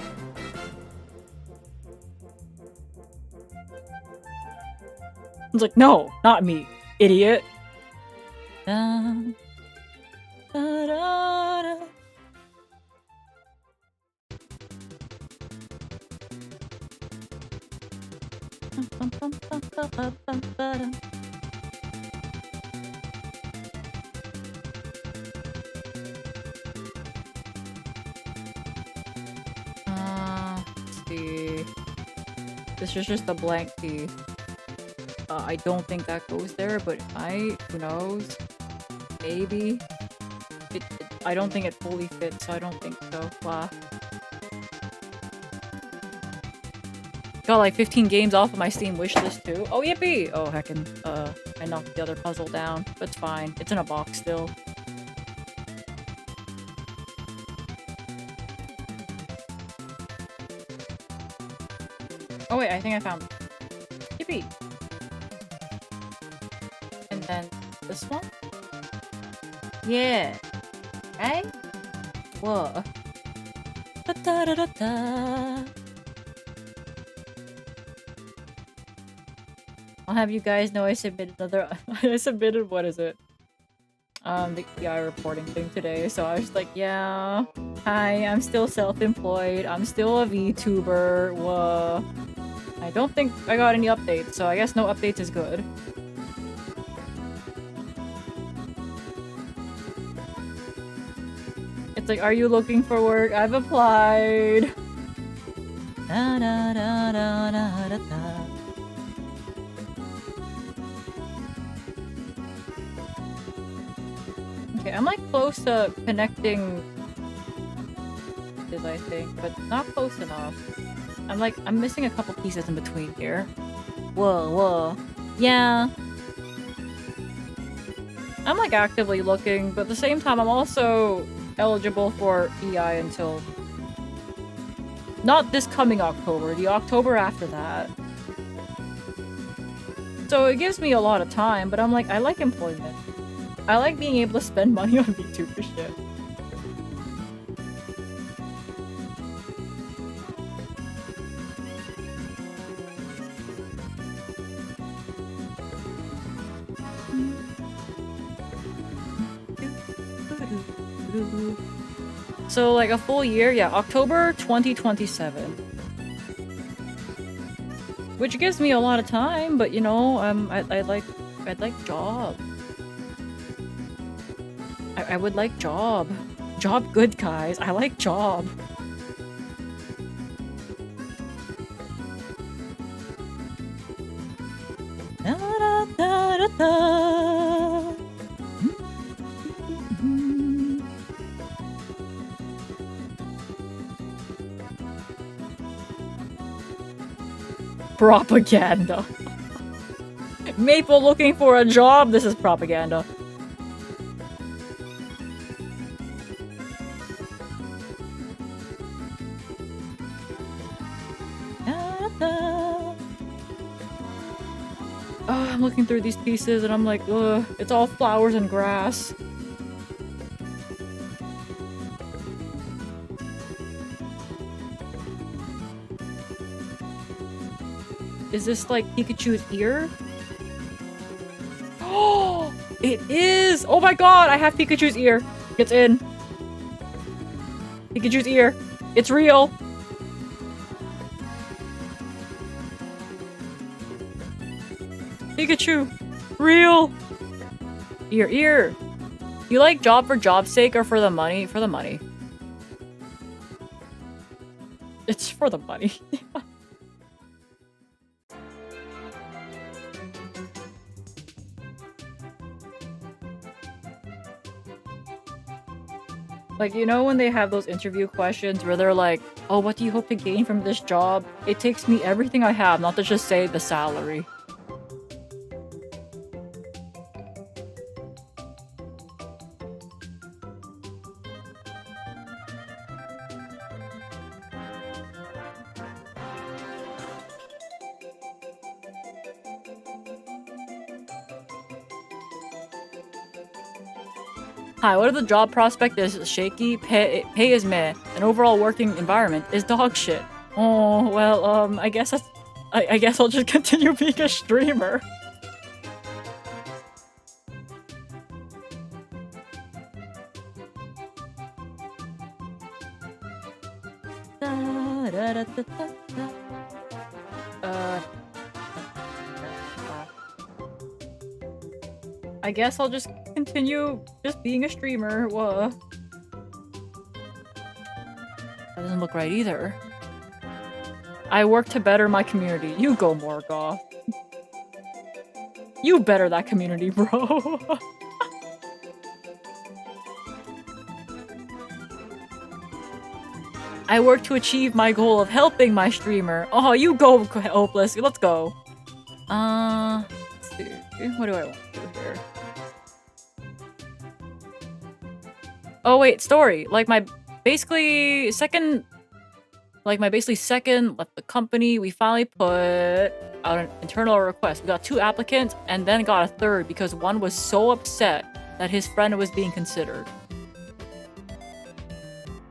I was like, no, not me, idiot. Da, da, da, da. Let's see. This is just a blank piece. I don't think that goes there, but who knows? Maybe. I don't think it fully fits, so I don't think so. Wow. Got like 15 games off of my Steam wishlist too. Oh, yippee! Oh, heckin'. I knocked the other puzzle down. That's fine. It's in a box still. Oh wait, I think I found it. Yippee! And then this one? Yeah. Right? Whoa. Da-da-da-da-da. I'll have you guys know I submitted another I submitted, what is it? The EI reporting thing today, so I was like, yeah. Hi, I'm still self-employed. I'm still a VTuber. Whoa. I don't think I got any updates, so I guess no updates is good. It's like, are you looking for work? I've applied. Da, da, da, da, da, da, da. Okay, I'm like close to connecting this, I think, but not close enough. I'm missing a couple pieces in between here. Whoa, whoa. Yeah. I'm like actively looking, but at the same time, I'm also eligible for EI until not this coming October, the October after that. So it gives me a lot of time, but I'm like, I like employment. I like being able to spend money on VTuber shit. So like a full year, yeah, October 2027. Which gives me a lot of time, but you know, I'd like job. I would like job. Job good, guys. I like job. Da, da, da, da, da. Propaganda. Maple looking for a job. This is propaganda. Oh, I'm looking through these pieces and I'm like, ugh, it's all flowers and grass. Is this like Pikachu's ear? Oh, it is! Oh my god, I have Pikachu's ear. It's in. Pikachu's ear. It's real. Pikachu. Real. Ear. You like job for job's sake or for the money? For the money. It's for the money. Like, you know when they have those interview questions where they're like, oh, what do you hope to gain from this job? It takes me everything I have, not to just say the salary. Hi, what if the job prospect is shaky, pay is meh, and overall working environment is dog shit? Oh, well, I guess I guess I'll just continue being a streamer. I guess I'll just continue just being a streamer. Whoa. That doesn't look right either. I work to better my community. You go, Morgoth. You better that community, bro. I work to achieve my goal of helping my streamer. Oh, you go, Hopeless. Let's go. Let's see. What do I want to do here? Oh wait, story. Like my basically second left the company. We finally put out an internal request. We got 2 applicants and then got a 3rd because one was so upset that his friend was being considered.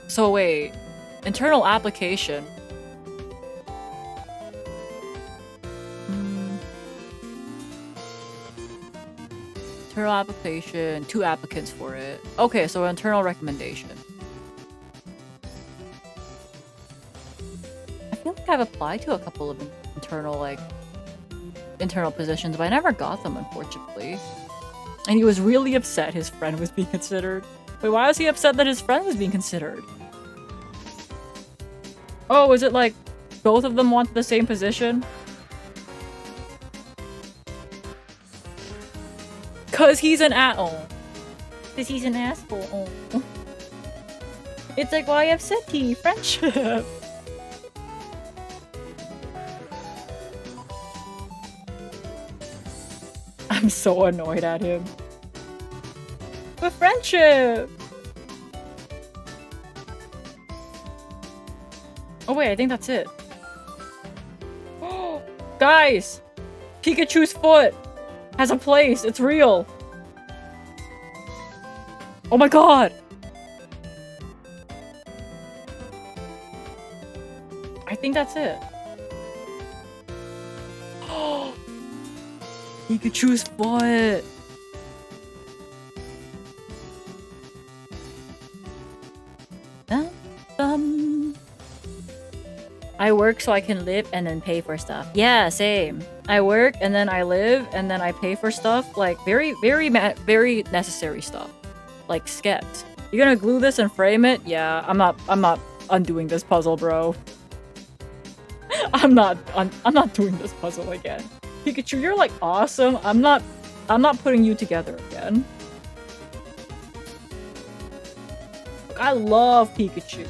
So wait, internal application. Internal application, 2 applicants for it. Okay, so internal recommendation. I feel like I've applied to a couple of internal positions, but I never got them, unfortunately. And he was really upset his friend was being considered. Wait, why was he upset that his friend was being considered? Oh, is it like both of them wanted the same position? Cause he's an asshole. Cause he's an asshole. It's like, why upset he? Friendship. I'm so annoyed at him. But friendship. Oh wait, I think that's it. Guys! Pikachu's foot has a place. It's real. Oh my god! I think that's it. Pikachu's foot! I work so I can live and then pay for stuff. Yeah, same. I work and then I live and then I pay for stuff like very necessary stuff. Like Skeps. You're gonna glue this and frame it? Yeah, I'm not undoing this puzzle, bro. I'm not doing this puzzle again. Pikachu, you're like awesome. I'm not putting you together again. Look, I love Pikachu.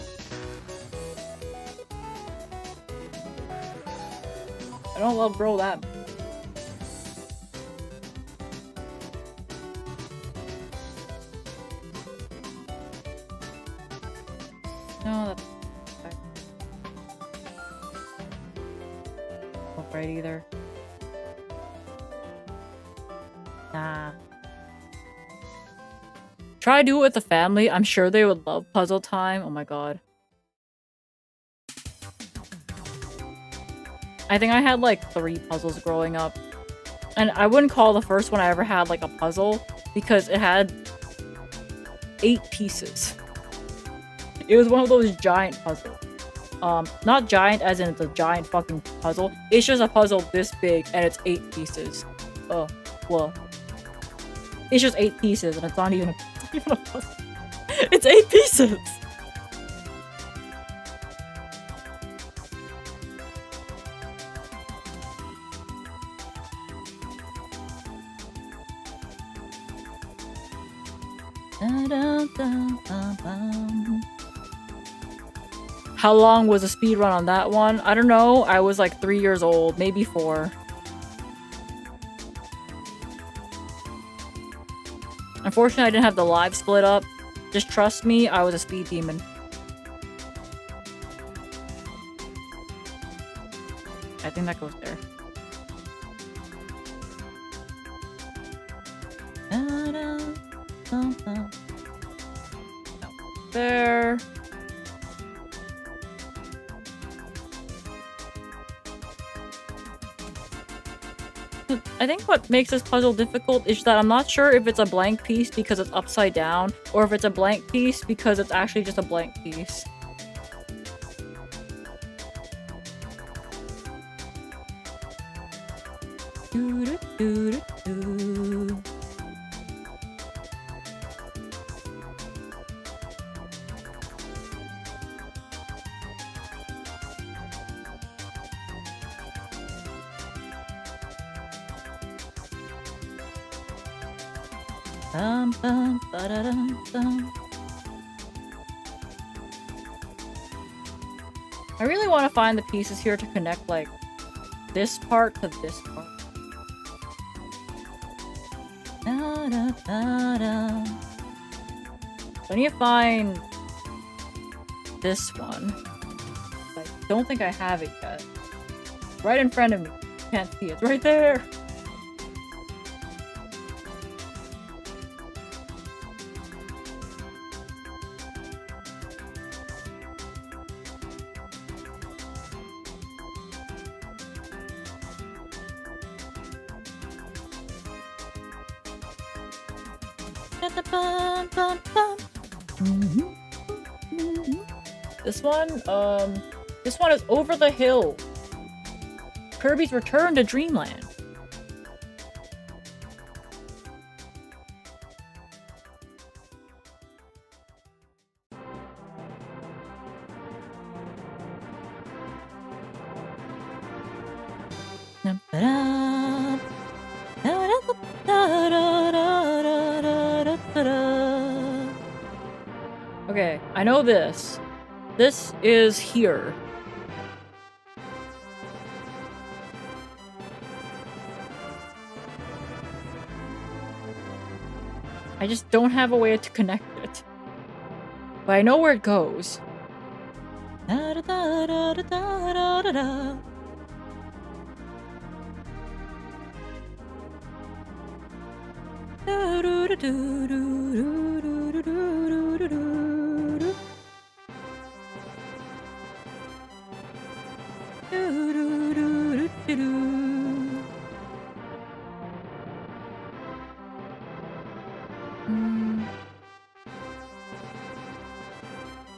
I don't love bro that. No, that's okay. Not right either. Nah. Try to do it with the family. I'm sure they would love puzzle time. Oh my god. I think I had like 3 puzzles growing up. And I wouldn't call the first one I ever had like a puzzle because it had 8 pieces. It was one of those giant puzzles. Not giant as in it's a giant fucking puzzle. It's just a puzzle this big and it's 8 pieces. Oh, well. It's just 8 pieces and it's not even a puzzle. It's 8 pieces! How long was the speed run on that one? I don't know. I was like 3 years old, maybe 4. Unfortunately, I didn't have the live split up. Just trust me, I was a speed demon. I think that goes there. No, there. I think what makes this puzzle difficult is that I'm not sure if it's a blank piece because it's upside down, or if it's a blank piece because it's actually just a blank piece. I really want to find the pieces here to connect, like, this part to this part. I need to find this one. I don't think I have it yet. Right in front of me. Can't see it. It's right there! This one is Over the Hill. Kirby's Return to Dreamland. Okay, I know this. This is here. I just don't have a way to connect it. But I know where it goes.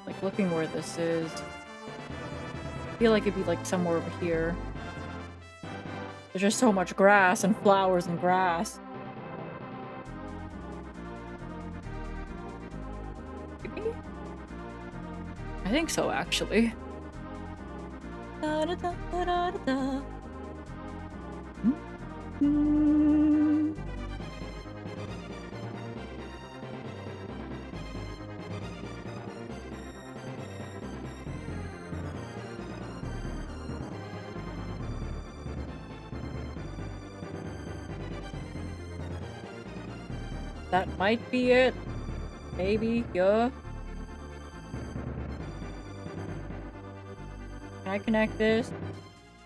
Like looking where this is. I feel like it'd be like somewhere over here. There's just so much grass and flowers and grass. Maybe? I think so, actually. Da, da, da, da, da, da. Mm. That might be it. Maybe, yeah. Can I connect this?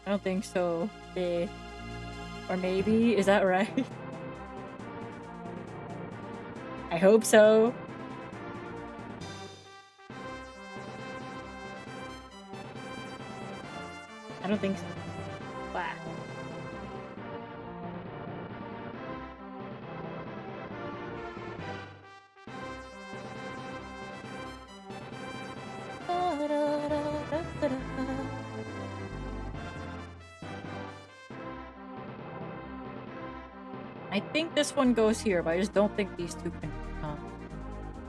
I don't think so. Eh. Or maybe, is that right? I hope so. I don't think so. Wow. I think this one goes here, but I just don't think these two can come.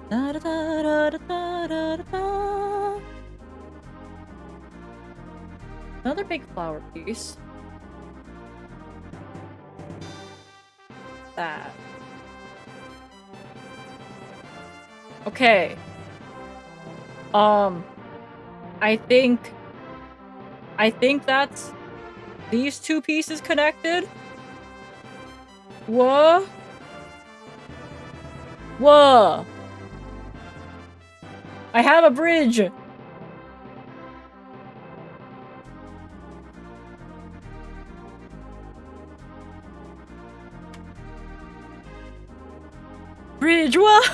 Da, da, da, da, da, da, da, da. Another big flower piece. That. Okay. I think that's these two pieces connected. Whoa. Whoa. I have a bridge. Bridge, what?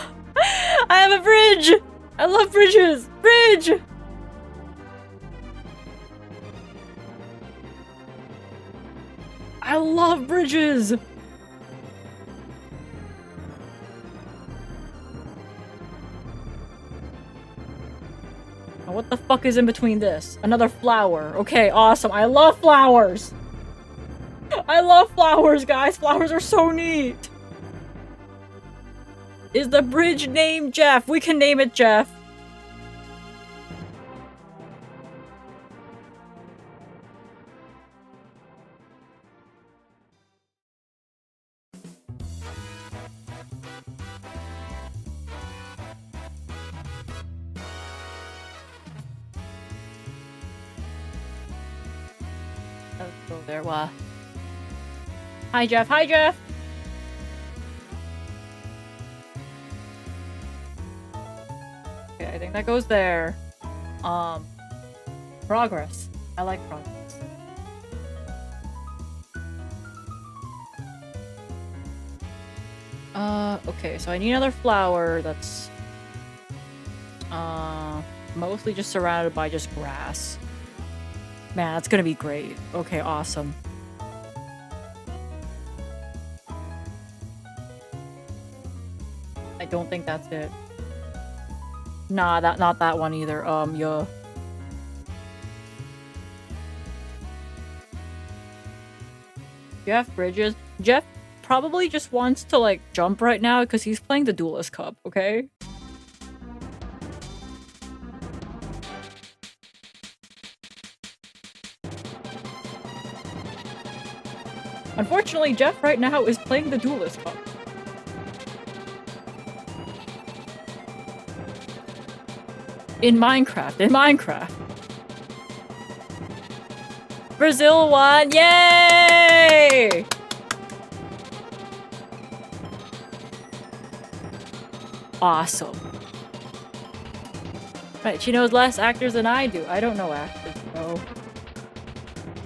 I have a bridge! I love bridges! Bridge! I love bridges! Now what the fuck is in between this? Another flower. Okay, awesome. I love flowers! I love flowers, guys! Flowers are so neat! Is the bridge named Jeff? We can name it Jeff. Let's go there, wah. Hi, Jeff. Hi, Jeff. Okay, I think that goes there. Progress. I like progress. Okay, so I need another flower that's mostly just surrounded by just grass. Man, that's gonna be great. Okay, awesome. I don't think that's it. Nah, not that one either. Yeah. Jeff Bridges. Jeff probably just wants to, like, jump right now because he's playing the Duelist Cup, okay? Unfortunately, Jeff right now is playing the Duelist Cup. In Minecraft. Brazil won! Yay! Awesome. Right, she knows less actors than I do. I don't know actors, though.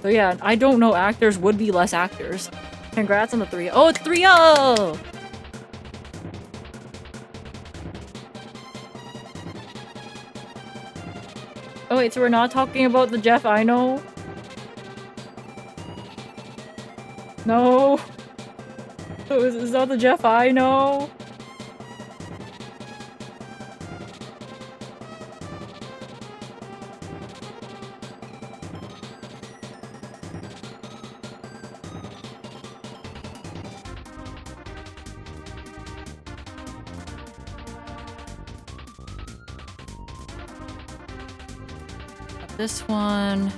So yeah, I don't know actors would be less actors. Congrats on the 3-0. Oh, it's 3-0! Oh wait, so we're not talking about the Jeff I know? No. So is that the Jeff I know? This one.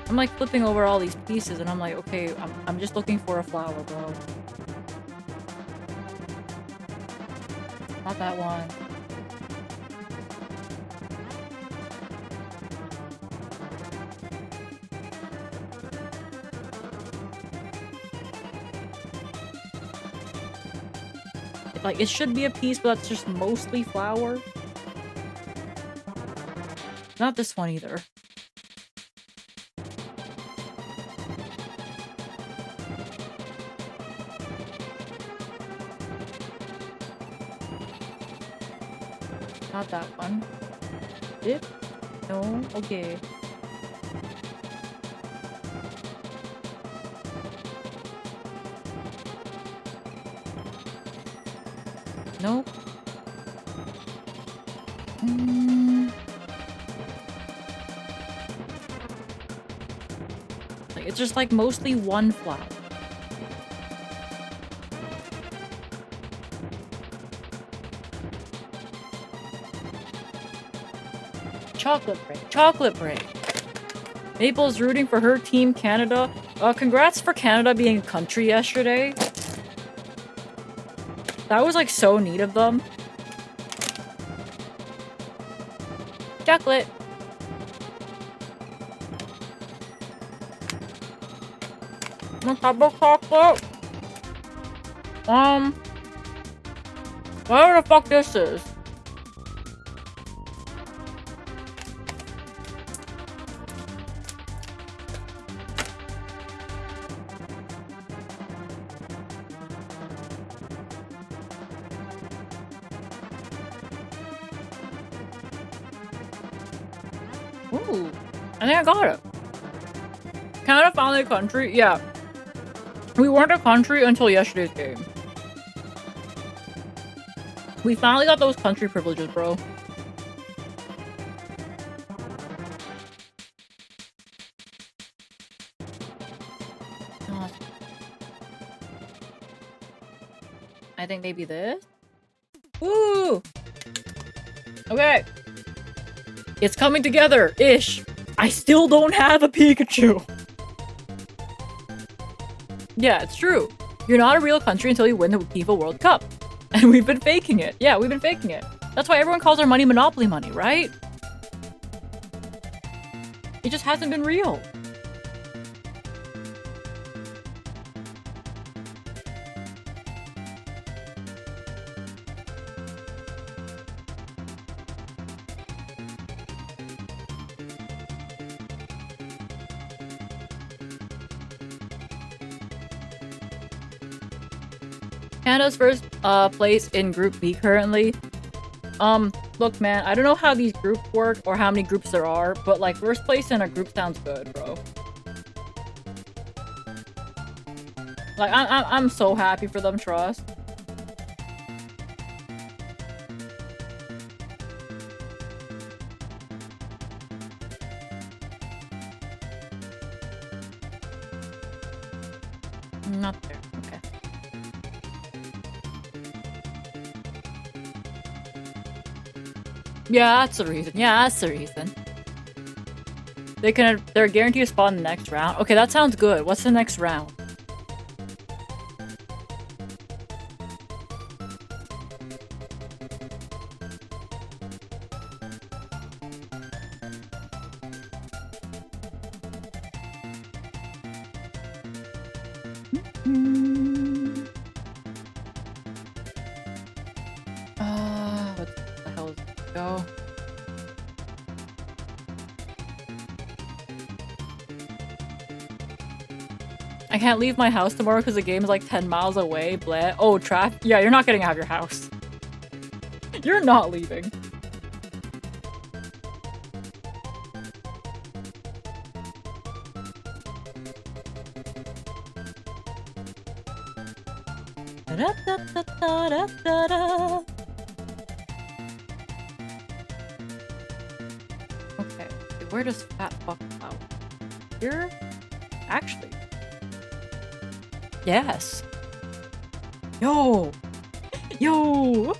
I'm like flipping over all these pieces and I'm like, okay, I'm just looking for a flower, bro. Not that one. Like, it should be a piece, but that's just mostly flower. Not this one either. Not that one. Dip? No? Okay. Nope. Like, it's just like mostly one flower. Chocolate break. Chocolate break. Maple's rooting for her team, Canada. Congrats for Canada being a country yesterday. That was like so neat of them. Chocolate. On top of chocolate. Whatever the fuck this is. Ooh, I think I got it. Canada finally a country? Yeah. We weren't a country until yesterday's game. We finally got those country privileges, bro. I think maybe this? Woo! Okay. It's coming together-ish. I still don't have a Pikachu. Yeah, it's true. You're not a real country until you win the FIFA World Cup. And we've been faking it. Yeah, we've been faking it. That's why everyone calls our money Monopoly money, right? It just hasn't been real. Canada's first place in Group B currently. Look, man, I don't know how these groups work or how many groups there are, but like first place in a group sounds good, bro. Like I'm so happy for them, trust. Not there. Okay. Yeah, that's the reason. Yeah, that's the reason. They're guaranteed to spawn in the next round. Okay, that sounds good. What's the next round? What the hell is it? Go. I can't leave my house tomorrow because the game is like 10 miles away. Bleh. Oh, traffic. Yeah, you're not getting out of your house. You're not leaving. Da-da-da-da-da-da-da. Okay, where does fat fuck out? Here? Actually. Yes. Yo! Yo!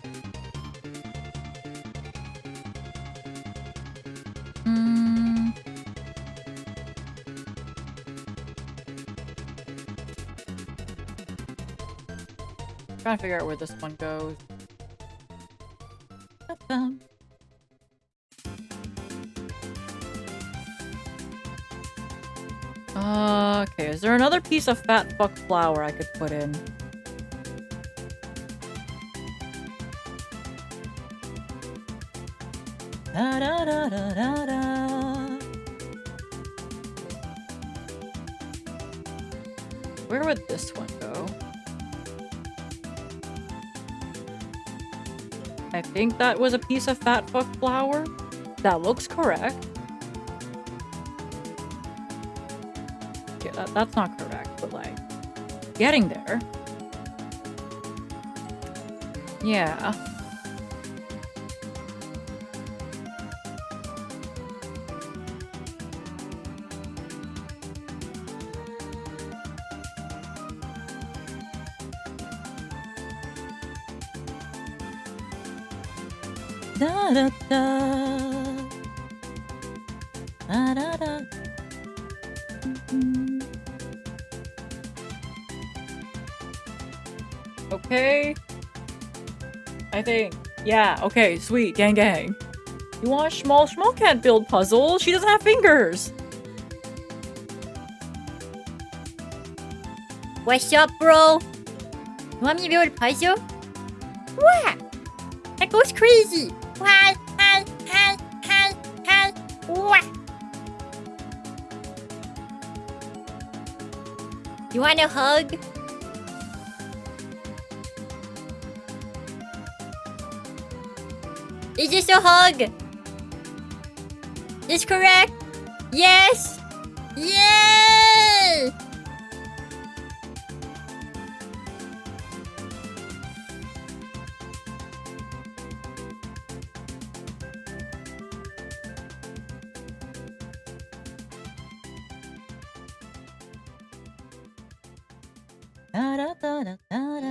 Trying to figure out where this one goes. Ba-bum. Okay, is there another piece of fat fuck flour I could put in? Da da da da da da. Where would this one go? I think that was a piece of fat fuck flour. That looks correct. Okay, that's not correct, but like, getting there. Yeah. Da da da. Da da da. Okay. I think. Yeah, okay, sweet. Gang gang. You want Schmall? Schmall can't build puzzles. She doesn't have fingers. What's up, bro? You want me to build a puzzle? What? That goes crazy. What? What? You want a hug? Is this a hug? Is correct? Yes! Yay! Da da da da da da.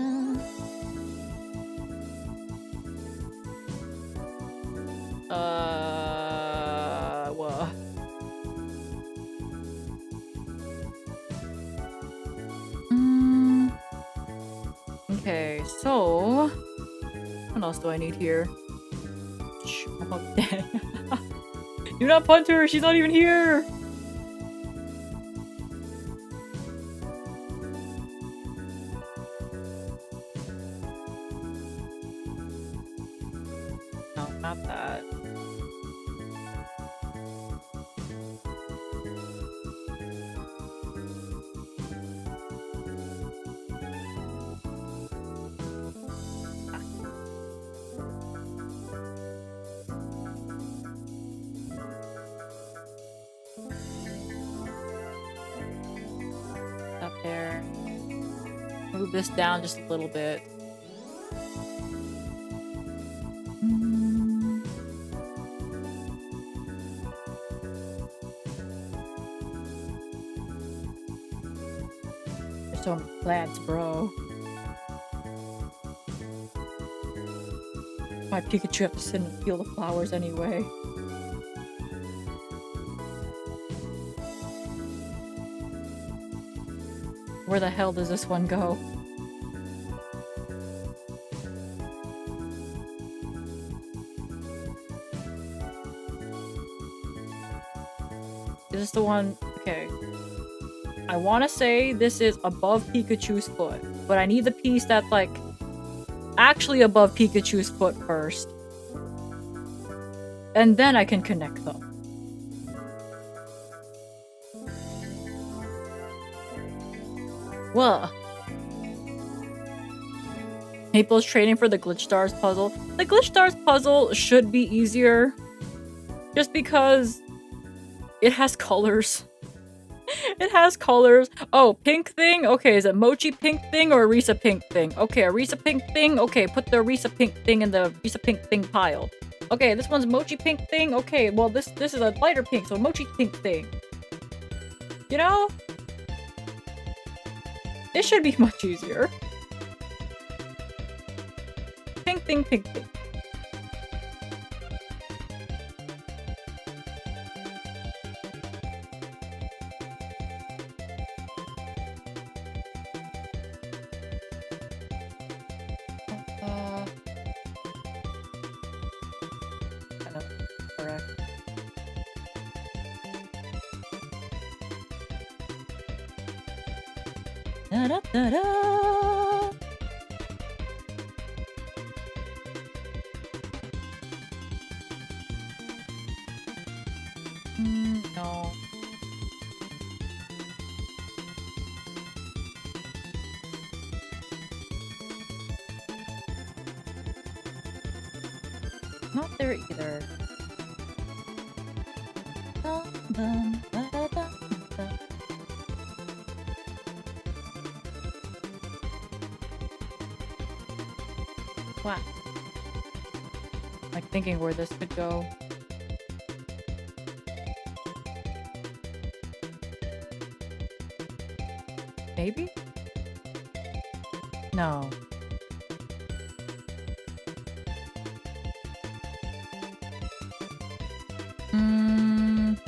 What? Okay, so what else do I need here? Oh, dang. Do not punch her. She's not even here. No, not that. Up there. Move this down just a little bit. There's so many plants, bro. My Pikachu have to sit and peel the flowers anyway. Where the hell does this one go? Is this the one? Okay. I want to say this is above Pikachu's foot, but I need the piece that's like actually above Pikachu's foot first. And then I can connect them. Whoa. Maple's training for the Glitch Stars puzzle. The Glitch Stars puzzle should be easier. Just because it has colors. It has colors. Oh, pink thing? Okay, is it Mochi pink thing or Arisa pink thing? Okay, Arisa pink thing. Okay, put the Arisa pink thing in the Arisa pink thing pile. Okay, this one's Mochi pink thing. Okay, well this is a lighter pink, so Mochi pink thing. You know? This should be much easier. Pink thing, pink thing. Da-da-da-da. No. Not there either. Bum, bum, ba-da-bum, bum. Wow. Like thinking where this could go. Maybe? No.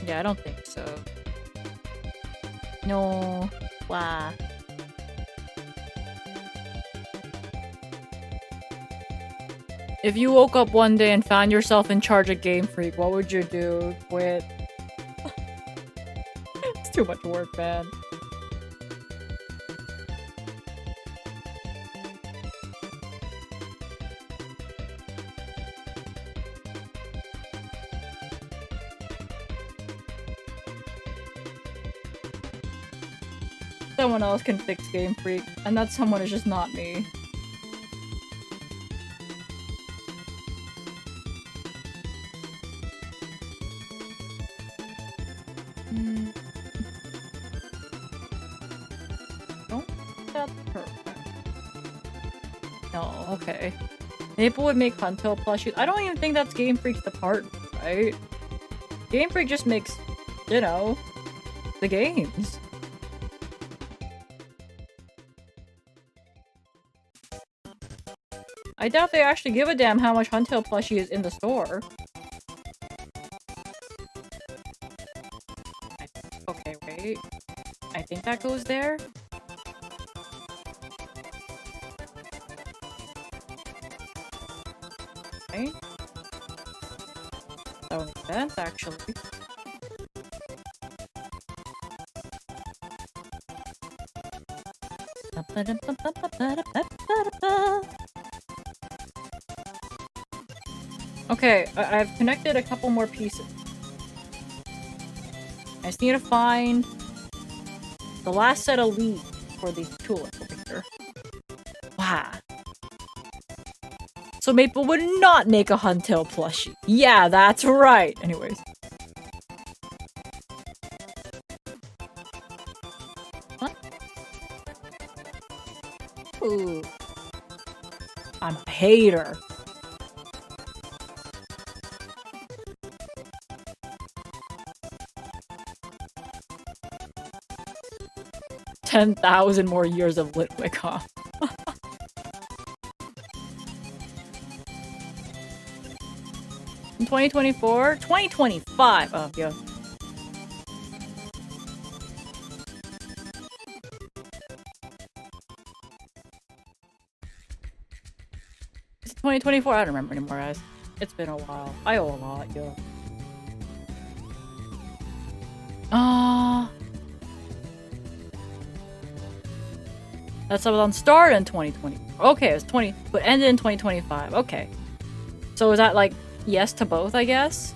Yeah, I don't think so. No. Wow. If you woke up one day and found yourself in charge of Game Freak, what would you do? Quit? It's too much work, man. Someone else can fix Game Freak, and that someone is just not me. Don't think that's perfect. No, okay. Maple would make Huntail plushies. I don't even think that's Game Freak's department, right? Game Freak just makes, you know, the games. I doubt they actually give a damn how much Huntail plushie is in the store. Okay, wait. I think that goes there? Okay. That would make sense, actually. Okay, I've connected a couple more pieces. I just need to find the last set of leaves for these tulips over here. Wow. So Maple would not make a Huntail plushie. Yeah, that's right. Anyways. What? Ooh. I'm a hater. $10,000 more years of Litwick, huh? In 2024? 2025! Oh, yeah. Is it 2024? I don't remember anymore, guys. It's been a while. I owe a lot, yeah. That's on start in 2020. Okay, it was 20, but ended in 2025. Okay. So is that like yes to both, I guess?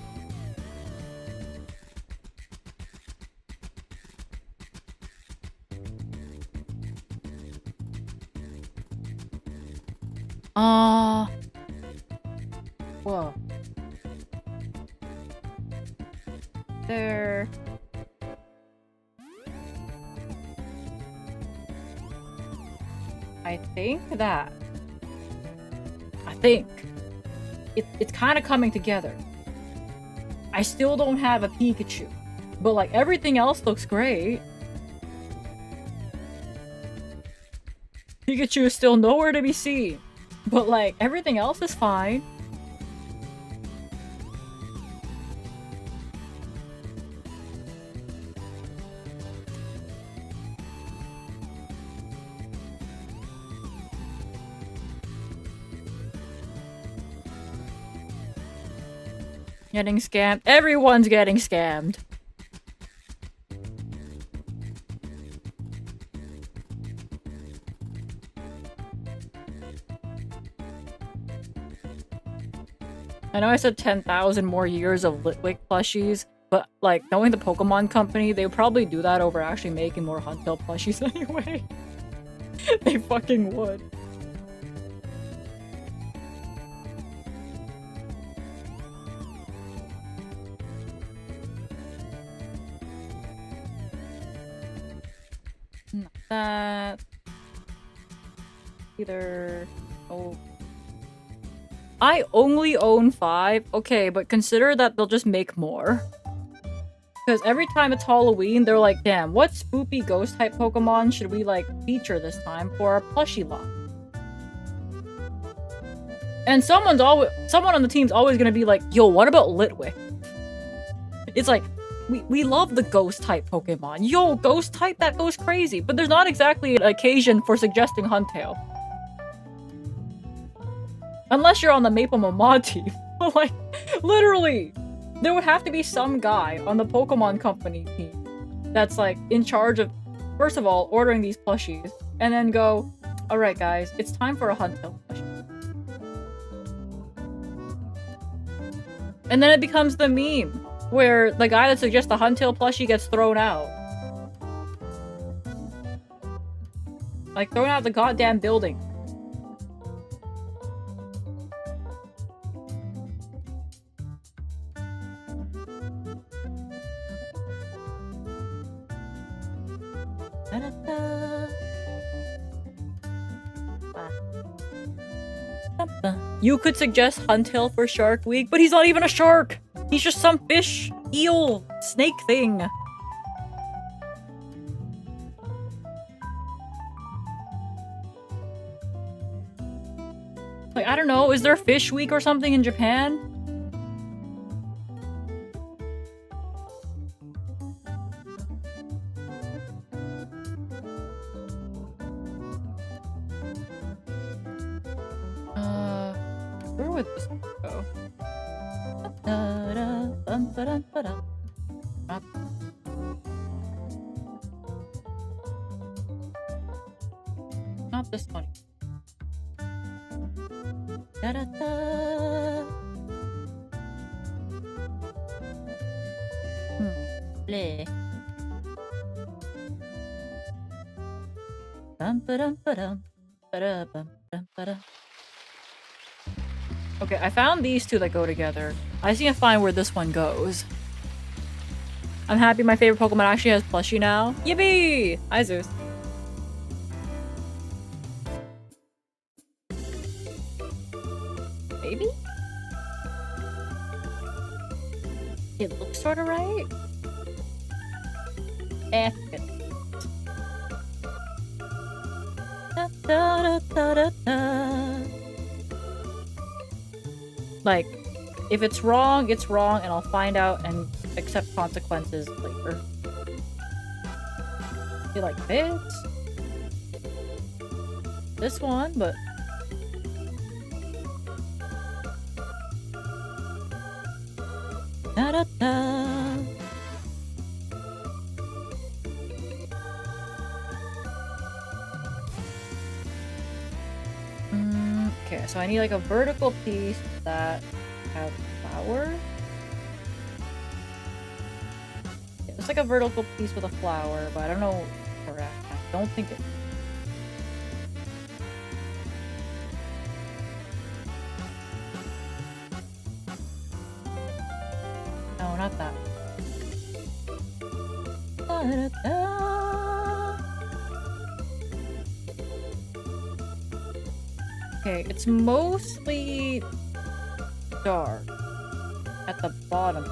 Whoa. There. I think it's kind of coming together. I still don't have a Pikachu, but like everything else looks great. Pikachu is still nowhere to be seen, but like everything else is fine. Getting scammed. Everyone's getting scammed. I know I said 10,000 more years of Litwick plushies, but like knowing the Pokemon company, they would probably do that over actually making more Huntail plushies anyway. They fucking would. Not that. Either. Oh. I only own 5. Okay, but consider that they'll just make more. Because every time it's Halloween, they're like, damn, what spoopy ghost type Pokemon should we like feature this time for our plushie line? And someone on the team's always gonna be like, yo, what about Litwick? It's like, we love the ghost type Pokemon. Yo, ghost type, that goes crazy. But there's not exactly an occasion for suggesting Huntail. Unless you're on the Maple Mod team. But like, literally, there would have to be some guy on the Pokemon Company team that's like in charge of, first of all, ordering these plushies, and then go, alright guys, it's time for a Huntail plushie. And then it becomes the meme, where the guy that suggests the Huntail plushie gets thrown out. Like, thrown out the goddamn building. You could suggest Huntail for Shark Week, but he's not even a shark! He's just some fish, eel, snake thing. Like, I don't know, is there Fish Week or something in Japan? Where would this go? Not this one. Play. Okay, I found these two that go together. I just need to find where this one goes. I'm happy my favorite Pokemon actually has plushie now. Yippee! Hi, Zeus. Maybe? It looks sort of right. Eh. Like, if it's wrong, and I'll find out and accept consequences later. You like this one, but okay, so I need like a vertical piece that have flower. Yeah, it's like a vertical piece with a flower, but I don't know. Correct. I don't think it. No, not that. Okay, it's mostly dark at the bottom.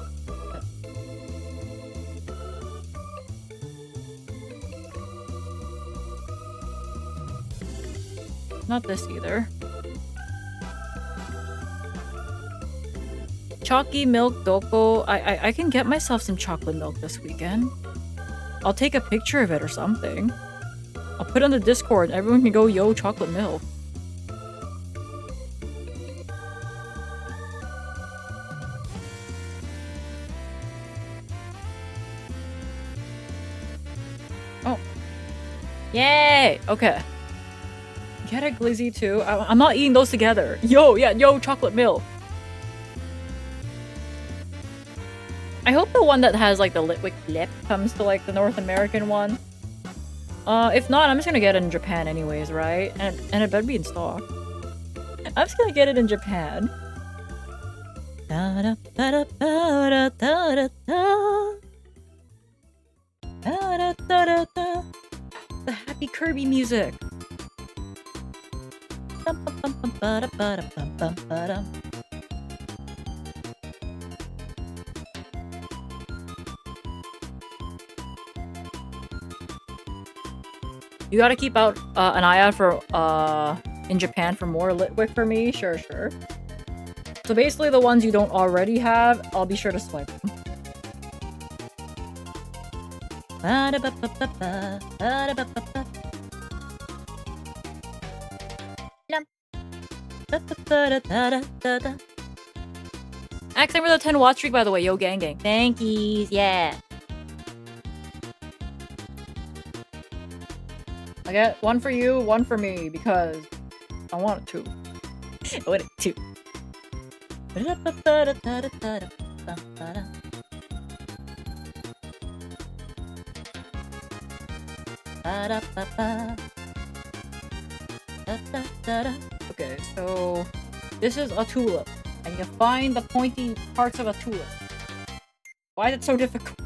Not this either. Chalky milk doko. I can get myself some chocolate milk this weekend. I'll take a picture of it or something. I'll put it on the Discord. Everyone can go, yo, chocolate milk. Oh. Yay! Okay. Get a glizzy too. I'm not eating those together. Yo, yeah, yo, chocolate milk. I hope the one that has like the Litwick lip comes to like the North American one. If not, I'm just gonna get it in Japan anyways, right? And it better be in stock. I'm just gonna get it in Japan. The happy Kirby music. You gotta keep out an eye out for in Japan for more Litwick for me. Sure. So basically the ones you don't already have, I'll be sure to swipe them. Axe for the 10 watch streak, by the way. Yo, gang. Thankies, yeah. I get one for you, one for me, because I want to. I want it too. Okay, so this is a tulip, and you find the pointy parts of a tulip. Why is it so difficult?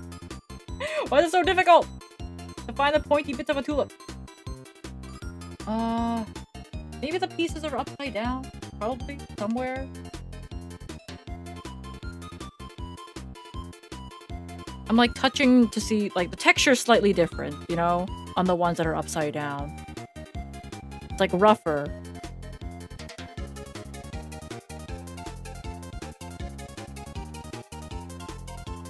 Why is it so difficult to find the pointy bits of a tulip? Maybe the pieces are upside down? Probably, somewhere. I'm like touching to see, like, the texture is slightly different, you know? On the ones that are upside down. It's like rougher.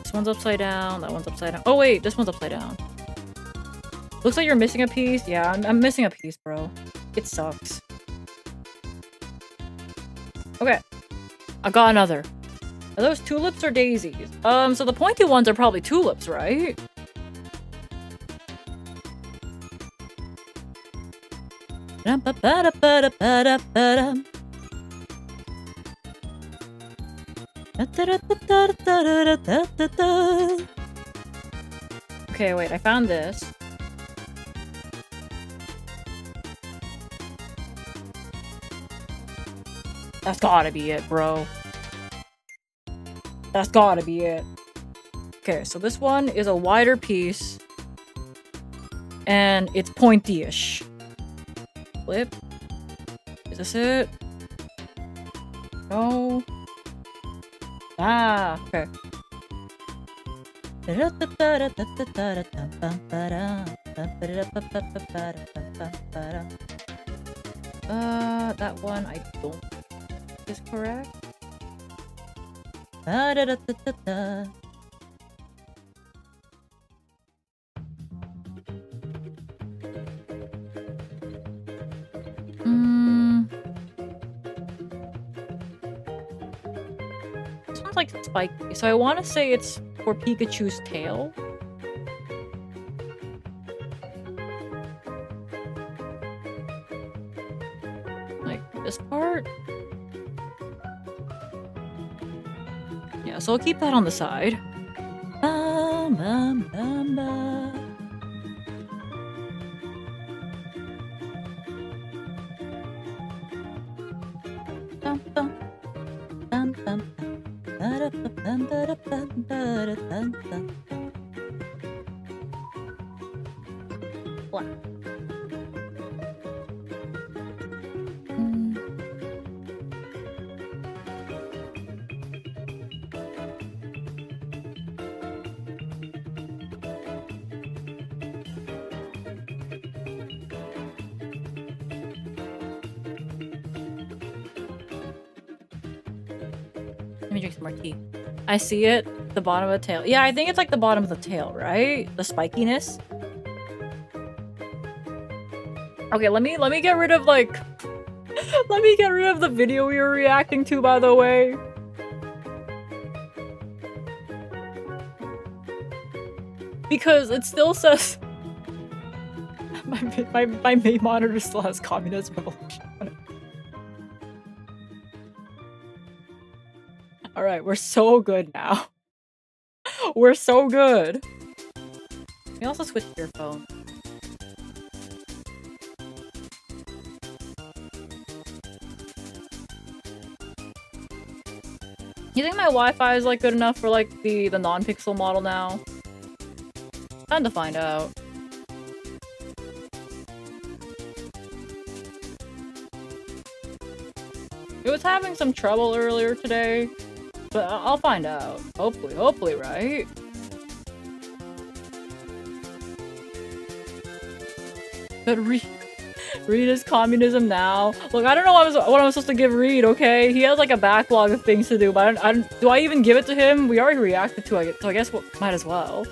This one's upside down, that one's upside down. Oh wait, this one's upside down. Looks like you're missing a piece. Yeah, I'm missing a piece, bro. It sucks. Okay. I got another. Are those tulips or daisies? So the pointy ones are probably tulips, right? Okay, wait, I found this. That's gotta be it, bro. That's gotta be it. Okay, so this one is a wider piece. And it's pointy-ish. Flip. Is this it? No. Ah, okay. That one I don't think is correct. This one's like spiky, so I want to say it's for Pikachu's tail. Like this part. Yeah, so I'll keep that on the side. Let me drink some more tea. I see it. The bottom of the tail. Yeah, I think it's like the bottom of the tail, right? The spikiness. Okay, let me get rid of like let me get rid of the video we were reacting to, by the way. Because it still says my main monitor still has Communist Revolution on it. Alright, we're so good now. We're so good. We also switched your phone. You think my Wi-Fi is like good enough for like the non-pixel model now? Time to find out. It was having some trouble earlier today, but I'll find out. Hopefully, right? But Reed is communism now. Look, I don't know what I'm supposed to give Reed, okay? He has like a backlog of things to do, but do I even give it to him? We already reacted to it, so I guess might as well.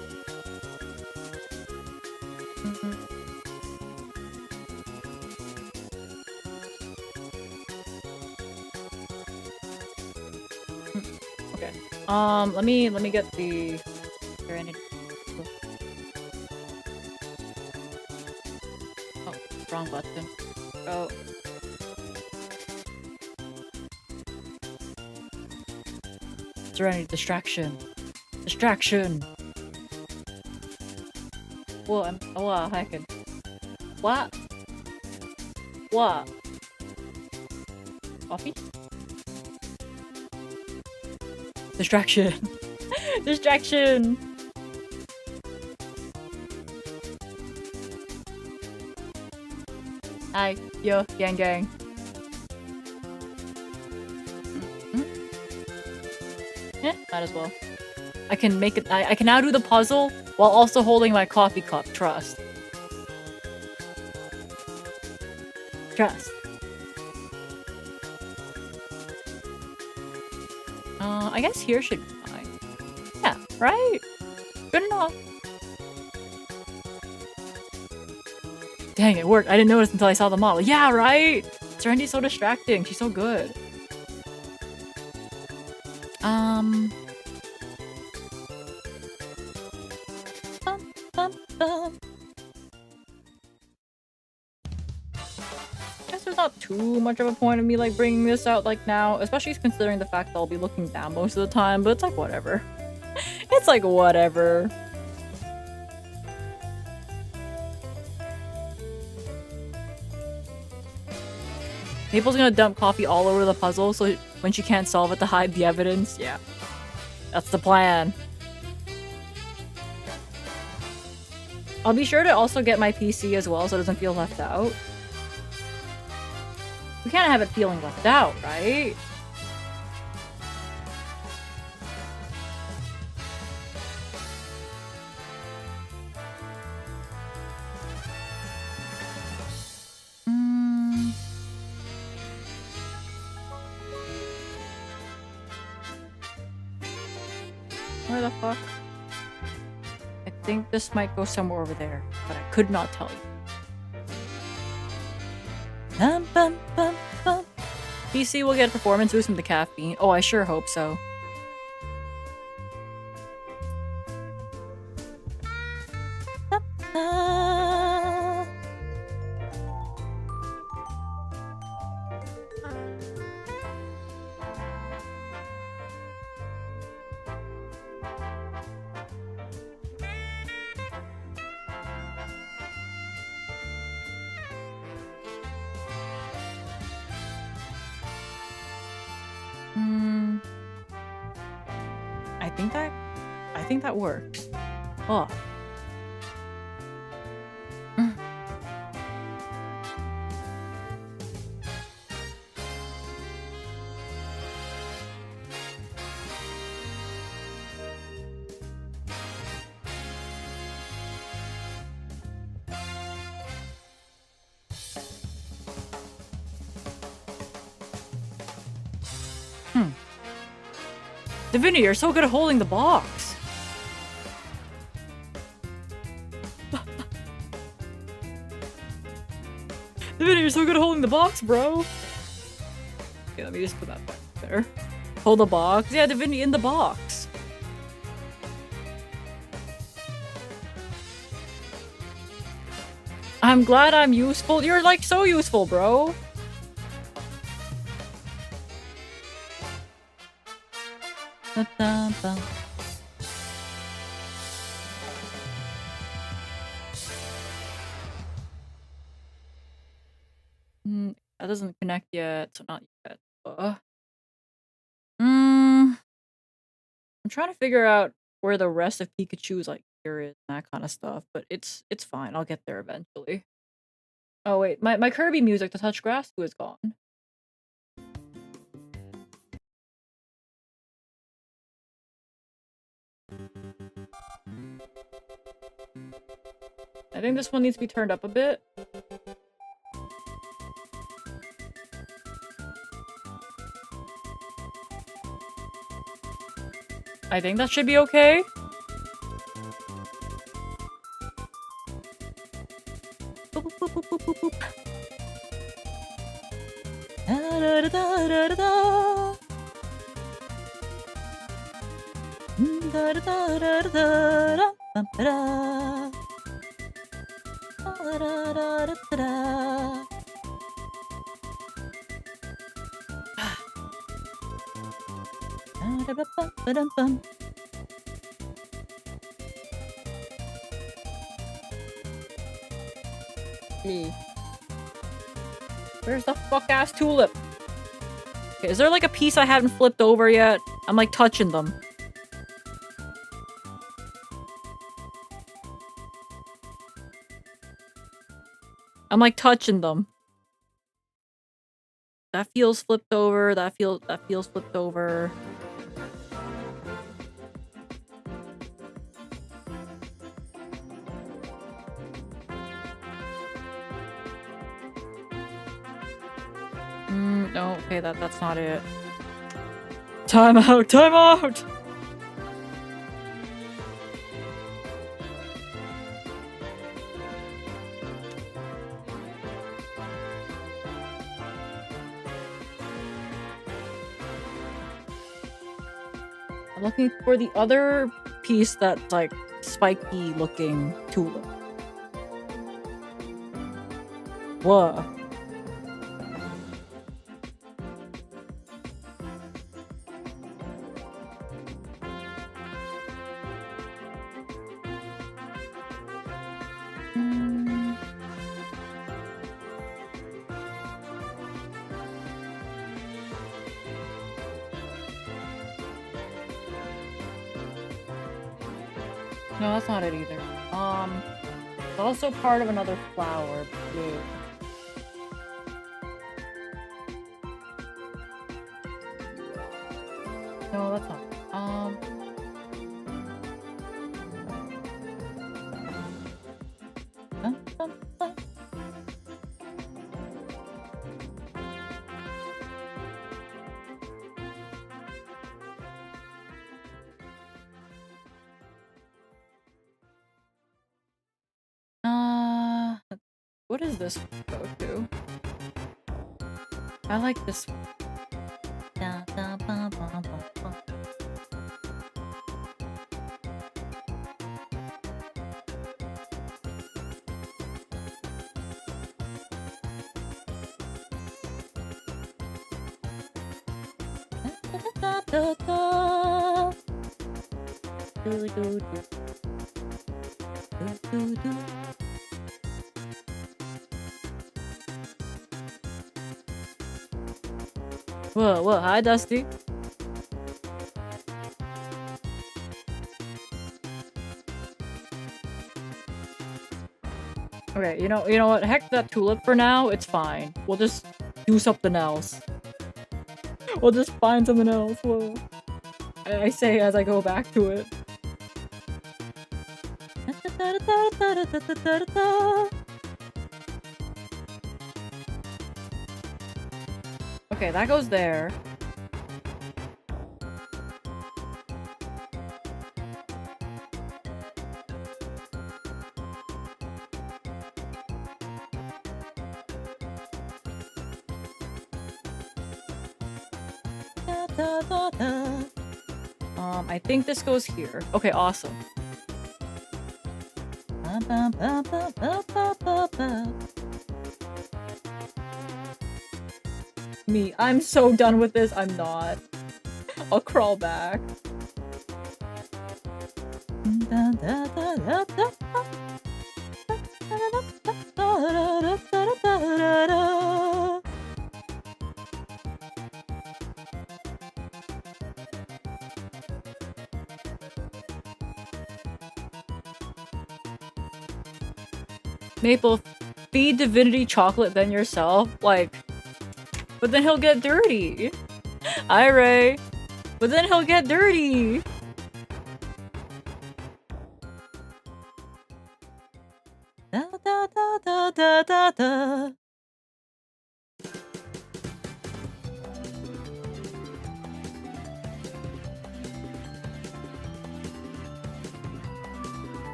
Okay. Let me get the Serenity. Oh, wrong button. Oh. Serenity, distraction. Distraction. What? What happened? What? What? Coffee? Distraction. Distraction. Hi, yo, gang. Yeah, might as well. I can make it. I can now do the puzzle while also holding my coffee cup. Trust. Trust. I guess here should be fine. Yeah, right? Good enough. Dang, it worked. I didn't notice until I saw the model. Yeah, right? Serenity's so distracting. She's so good. Guess there's not too much of a point of me like bringing this out like now, especially considering the fact that I'll be looking down most of the time, but it's like whatever. It's like whatever. Maple's gonna dump coffee all over the puzzle so when she can't solve it to hide the evidence. Yeah. That's the plan. I'll be sure to also get my PC as well so it doesn't feel left out. We can't have it feeling left out, right? Where the fuck? I think this might go somewhere over there, but I could not tell you. Bum, bum, bum, bum. PC will get a performance boost from the caffeine. Oh, I sure hope so. I think that works. Oh. Divinity, you're so good at holding the box. Divinity, you're so good at holding the box, bro. Okay, let me just put that back there. Hold the box. Yeah, Divinity in the box. I'm glad I'm useful. You're like so useful, bro. That doesn't connect yet, so not yet. I'm trying to figure out where the rest of Pikachu's like gear is and that kind of stuff, but it's fine. I'll get there eventually. Oh wait, my Kirby music to touch grass to is gone. I think this one needs to be turned up a bit. I think that should be okay. Boop, boop, boop, boop, boop, boop. Da-da-da-da-da-da. Da-da-da-da-da-da. Bum-ba-da. Da-da-da-da-da-da. Da-da-ba-ba-ba-dum-bum. Where's the fuck-ass tulip? Okay, is there like a piece I haven't flipped over yet? I'm like touching them. I'm like touching them. That feels flipped over. That feels flipped over. No, okay, that's not it. Time out, time out! I'm looking for the other piece that's like spiky looking tulip. Whoa. No, that's not it either. It's also part of another flower. Blue. No, that's not. What does this go to? I like this one. Da, da, ba, ba, ba, ba. Da, da, da. Do, do, do. Do, do, do. Whoa, hi Dusty. Okay, you know what? Heck that tulip for now, it's fine. We'll just do something else. We'll just find something else. Whoa. I say as I go back to it. Okay, that goes there. I think this goes here. Okay, awesome. Me, I'm so done with this. I'm not. I'll crawl back. Maple, feed Divinity chocolate then yourself. Like, but then he'll get dirty. Hi, Ray. But then he'll get dirty. Da da da da da da da.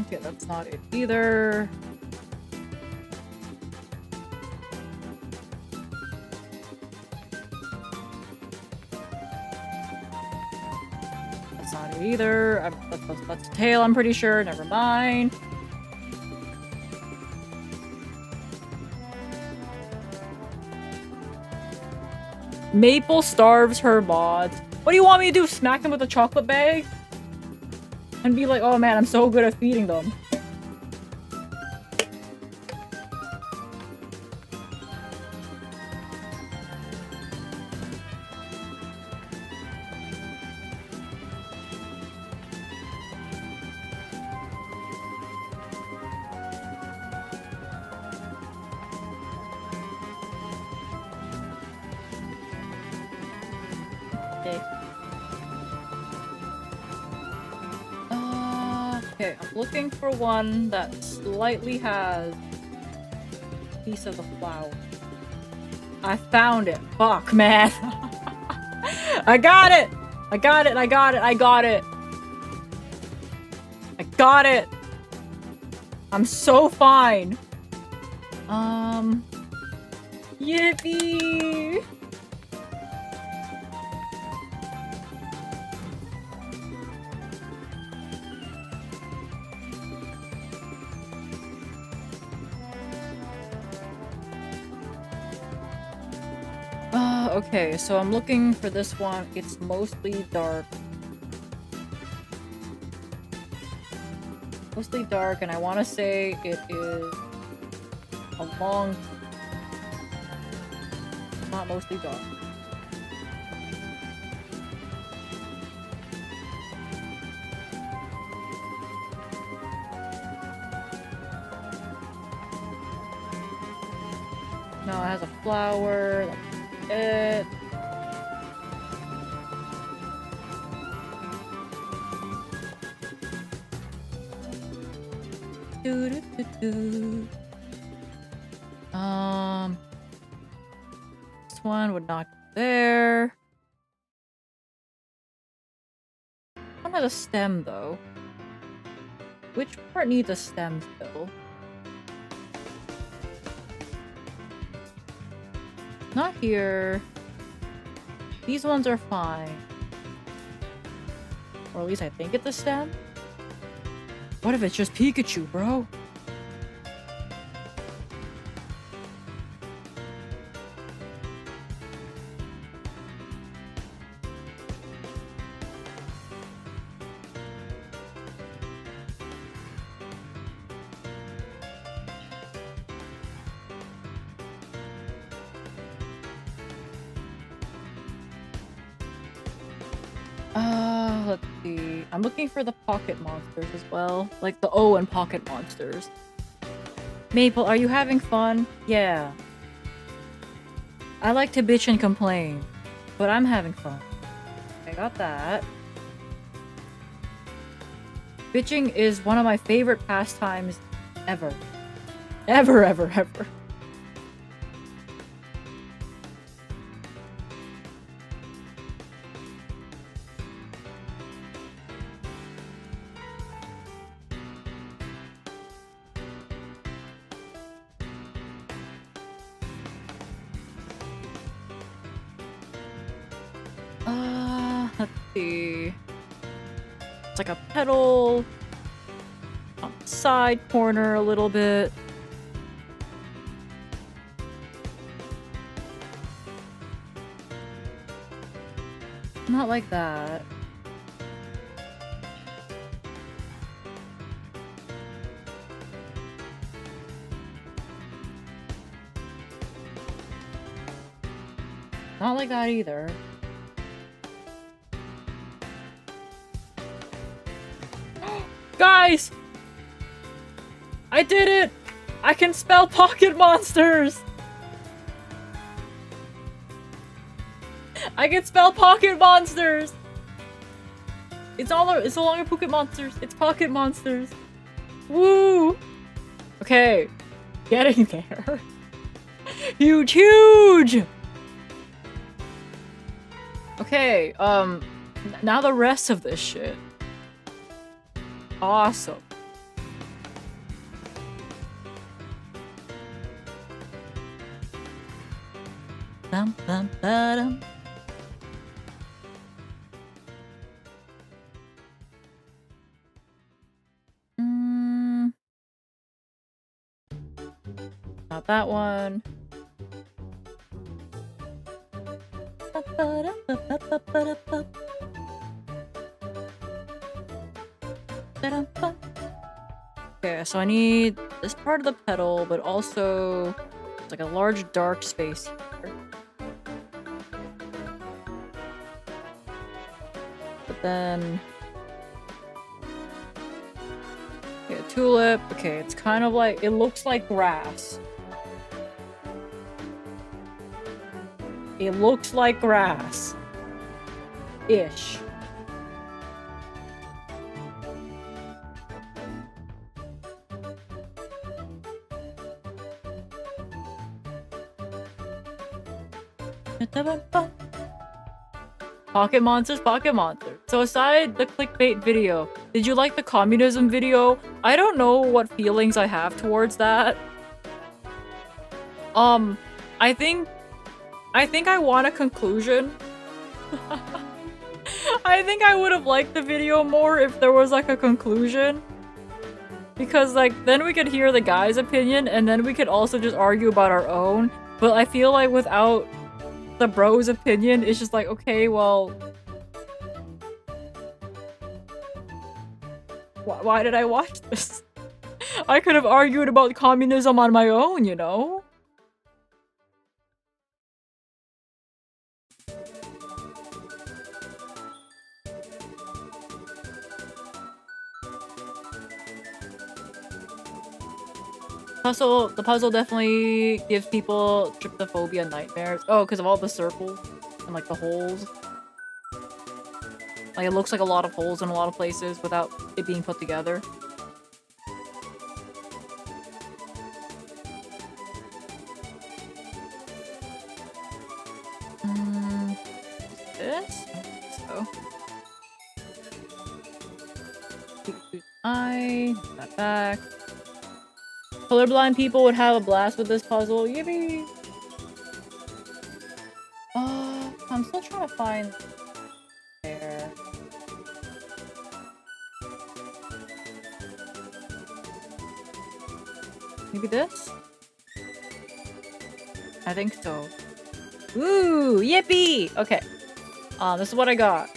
Okay, that's not it either. That's not it either. That's tail, I'm pretty sure. Never mind. Maple starves her mods. What do you want me to do? Smack them with a chocolate bag? And be like, oh man, I'm so good at feeding them. Okay, I'm looking for one that slightly has a piece of the flower. I found it. Fuck, man. I got it! I got it, I got it, I got it! I got it! I'm so fine. Yippee! Okay, so I'm looking for this one. It's mostly dark. Mostly dark, and I want to say it is a long... Not mostly dark. No, it has a flower. That's it. Do, do, do, do. This one would not go there. One has a stem though. Which part needs a stem still? Not here. These ones are fine. Or at least I think it's a stem. What if it's just Pikachu, bro? Let's see. I'm looking for the pocket monsters as well. Like the O and pocket monsters. Maple, are you having fun? Yeah. I like to bitch and complain, but I'm having fun. I got that. Bitching is one of my favorite pastimes ever. Ever, ever, ever. Let's see. It's like a petal on the side corner a little bit. Not like that. Not like that either. Guys! I did it! I can spell pocket monsters! I can spell pocket monsters! It's no longer pocket monsters, it's pocket monsters. Woo! Okay, getting there. Huge, huge! Okay, now the rest of this shit. Awesome. Bum, bum, ba-dum. Not that one. Okay, so I need this part of the pedal, but also it's like a large dark space here. But then okay, a tulip. Okay, it's kind of like it looks like grass. It looks like grass. Ish. Pocket monsters, pocket monsters. So aside the clickbait video, did you like the communism video? I don't know what feelings I have towards that. I think I want a conclusion. I think I would have liked the video more if there was like a conclusion. Because like then we could hear the guy's opinion and then we could also just argue about our own. But I feel like without the bro's opinion, it's just like, okay, well, why did I watch this? I could have argued about communism on my own, you know? The puzzle definitely gives people tryptophobia nightmares. Oh, because of all the circles and like the holes. Like it looks like a lot of holes in a lot of places without it being put together. This? So. That back. Colorblind people would have a blast with this puzzle. Yippee! I'm still trying to find there. Maybe this? I think so. Ooh, yippee! Okay. This is what I got.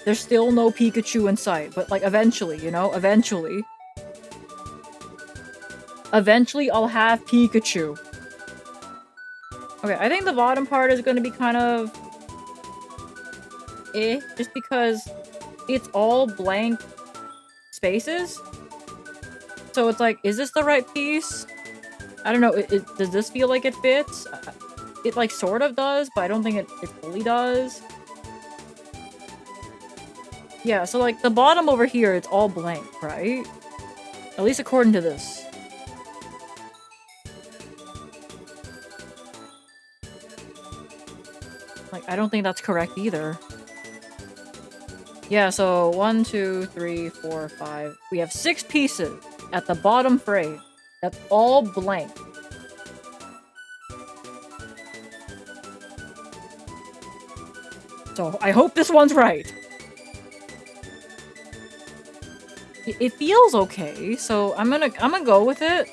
There's still no Pikachu in sight, but like eventually, you know? Eventually. Eventually, I'll have Pikachu. Okay, I think the bottom part is going to be kind of just because it's all blank spaces. So it's like, is this the right piece? I don't know. Does this feel like it fits? It like sort of does, but I don't think it fully does. Yeah, so like the bottom over here, it's all blank, right? At least according to this. Like, I don't think that's correct either. Yeah, so 1, 2, 3, 4, 5. We have 6 pieces at the bottom frame. That's all blank. So I hope this one's right. It feels okay, so I'm gonna go with it.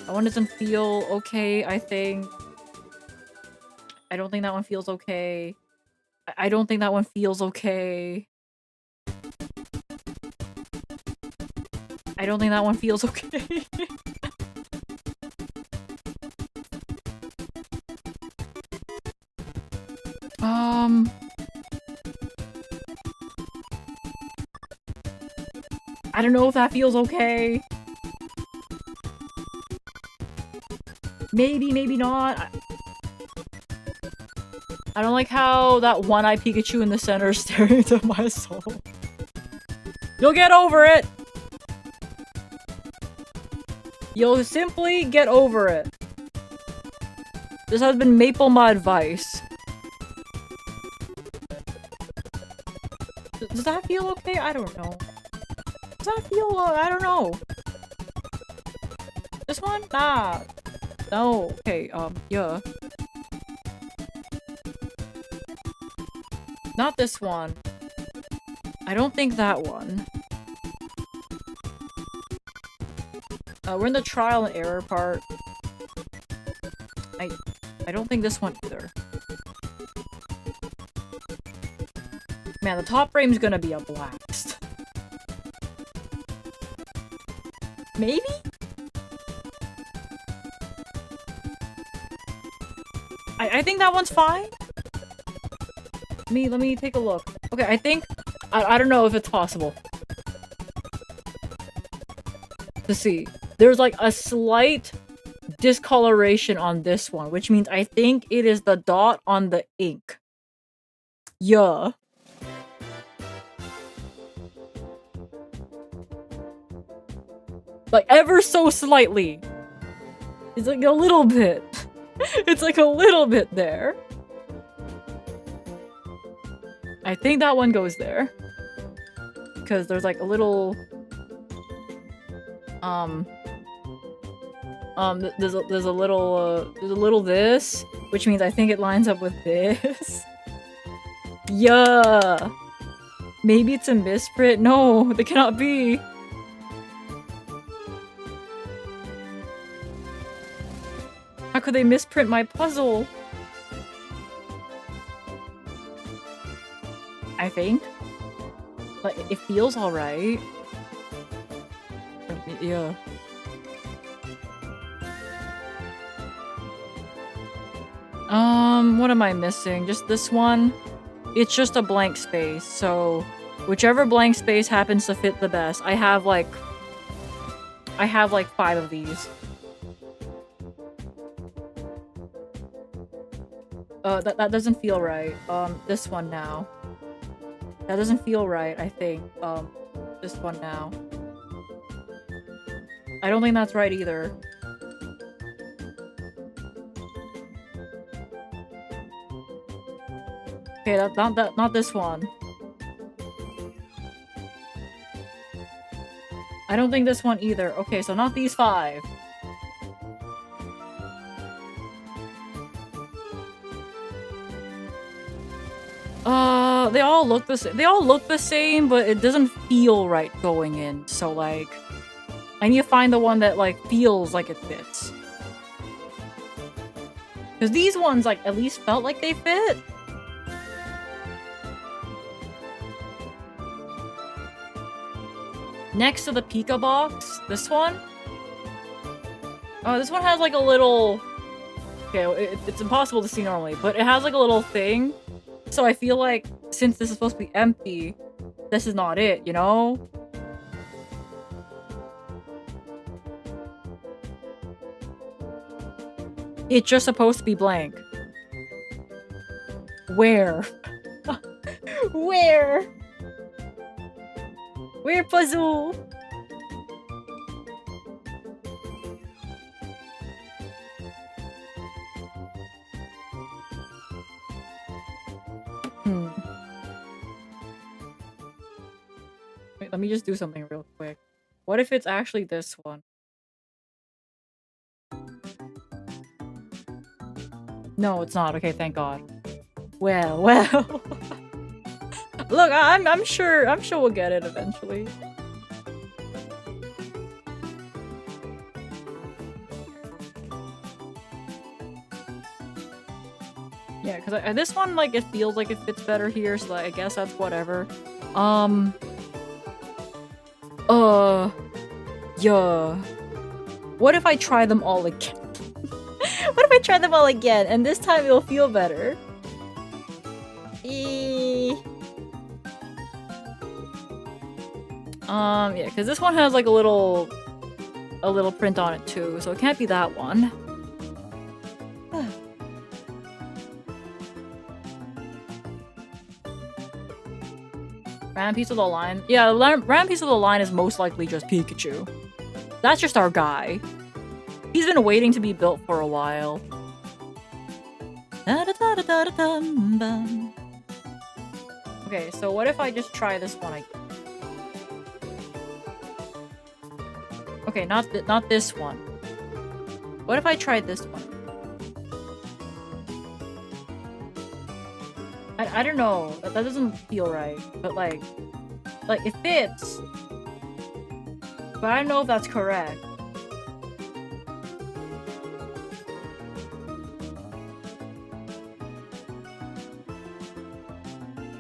That one doesn't feel okay, I think. I don't think that one feels okay. I don't think that one feels okay. I don't think that one feels okay. I don't know if that feels okay. Maybe, maybe not. I don't like how that one-eyed Pikachu in the center is staring into my soul. You'll get over it! You'll simply get over it. This has been Maple my advice. Does that feel okay? I don't know. Does that feel, I don't know. This one? Nah. No. Okay, yeah. Not this one. I don't think that one. We're in the trial and error part. I don't think this one either. Man, the top frame's gonna be a blast. Maybe? I think that one's fine. Let me take a look. Okay, I think... I don't know if it's possible. To see. There's like a slight discoloration on this one, which means I think it is the dot on the ink. Yeah. Like, ever so slightly. It's like a little bit. It's like a little bit there. I think that one goes there. Because there's like a little... there's a little this, which means I think it lines up with this. Yeah. Maybe it's a misprint. No, they cannot be. How could they misprint my puzzle? I think. But it feels alright. Yeah. What am I missing? Just this one? It's just a blank space, so whichever blank space happens to fit the best. I have like 5 of these. That doesn't feel right. This one now. That doesn't feel right, I think. This one now. I don't think that's right either. Okay, not this one. I don't think this one either. Okay, so not these 5. They all look the same. They all look the same, but it doesn't feel right going in. So like, I need to find the one that like feels like it fits. Because these ones like at least felt like they fit. Next to the Pika box, this one. Oh, this one has like a little... Okay, it's impossible to see normally, but it has like a little thing. So I feel like since this is supposed to be empty, this is not it, you know? It's just supposed to be blank. Where? Where? Where, puzzle? Wait, let me just do something real quick. What if it's actually this one? No, it's not. Okay, thank God. Well. Look, I'm sure we'll get it eventually. Yeah, because this one, like, it feels like it fits better here, so I guess that's whatever. Yeah. What if I try them all again? What if I try them all again, and this time it'll feel better? Yeah, because this one has like a little print on it too, so it can't be that one. Random piece of the line. Yeah, random piece of the line is most likely just Pikachu. That's just our guy. He's been waiting to be built for a while. Okay, so what if I just try this one again? Okay, not this one. What if I tried this one? I don't know. That doesn't feel right. But like it fits. But I don't know if that's correct.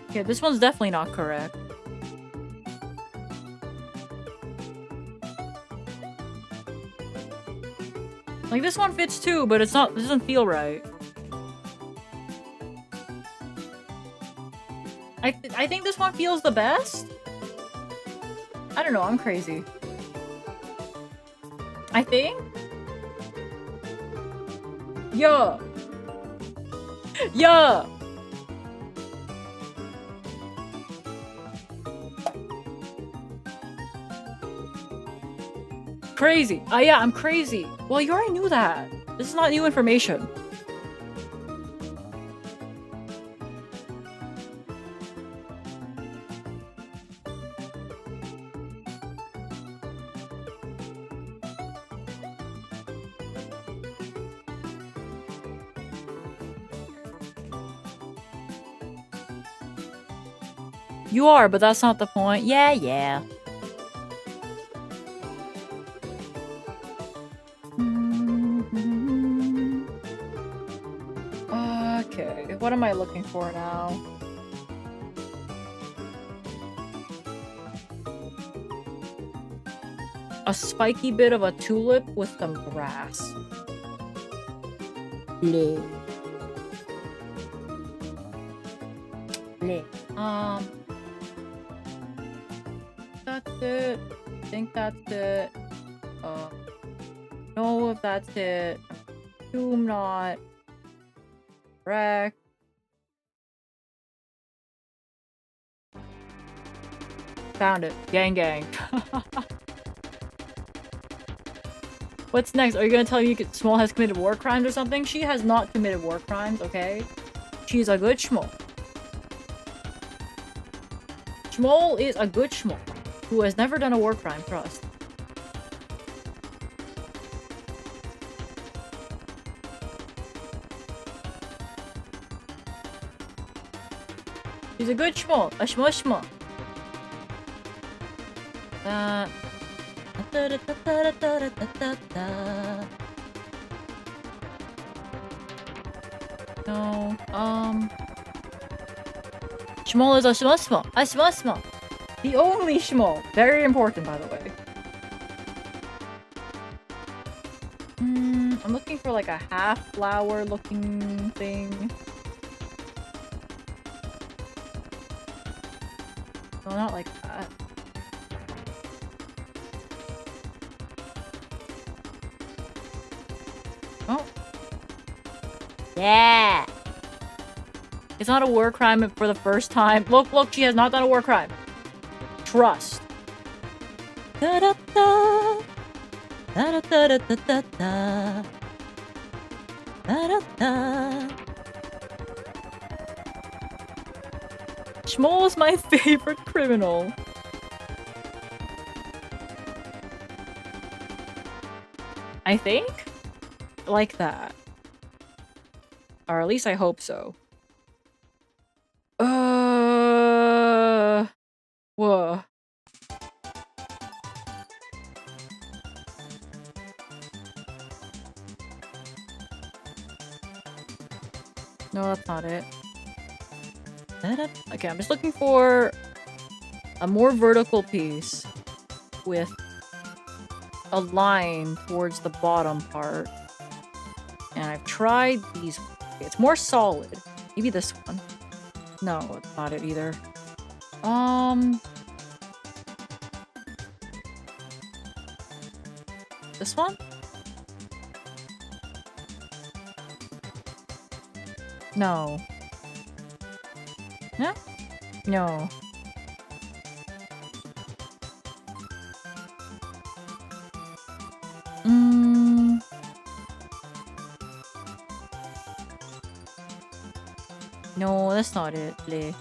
Okay, this one's definitely not correct. Like, this one fits too, but it's not- it doesn't feel right. I think this one feels the best? I don't know, I'm crazy. I think? Yeah! Yeah! Crazy. Yeah, I'm crazy. Well, you already knew that. This is not new information. You are, but that's not the point. Yeah, yeah. Okay, what am I looking for now? A spiky bit of a tulip with some grass. Bleh. Bleh. That's it. I think that's it. Know if that's it. Assume not. Correct. Found it. Gang gang. What's next? Are you gonna tell me Small has committed war crimes or something? She has not committed war crimes, okay? She's a good Schmoll. Schmoll is a good Schmoll who has never done a war crime, trust. She's a good Schmoll. A Schmoll. No, Schmoll is a Schmoll. A Schmoll. The only Schmoll. Very important, by the way. I'm looking for like a half flower looking thing. No, not like that. Oh. Yeah. It's not a war crime for the first time. Look, she has not done a war crime. Trust. Da-da-da. Da-da-da-da-da-da. Da-da-da. Schmoll is my favorite criminal. I think? Like that. Or at least I hope so. Whoa. No, that's not it. Okay, I'm just looking for a more vertical piece with a line towards the bottom part. And I've tried these. It's more solid. Maybe this one. No, it's not it either. This one? No. No? No. No, that's not it, Lee.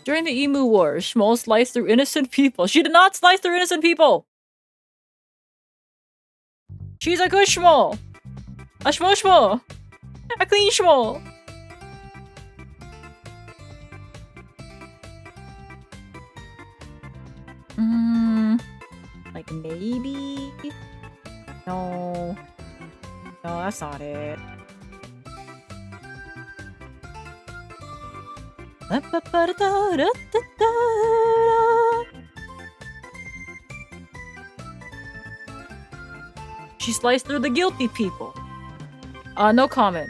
During the Emu Wars, Schmoll sliced through innocent people. She did not slice through innocent people! She's a good Schmoll! A Schmoll! A clean Schmoll! Like maybe? No. No, that's not it. She sliced through the guilty people. No comment.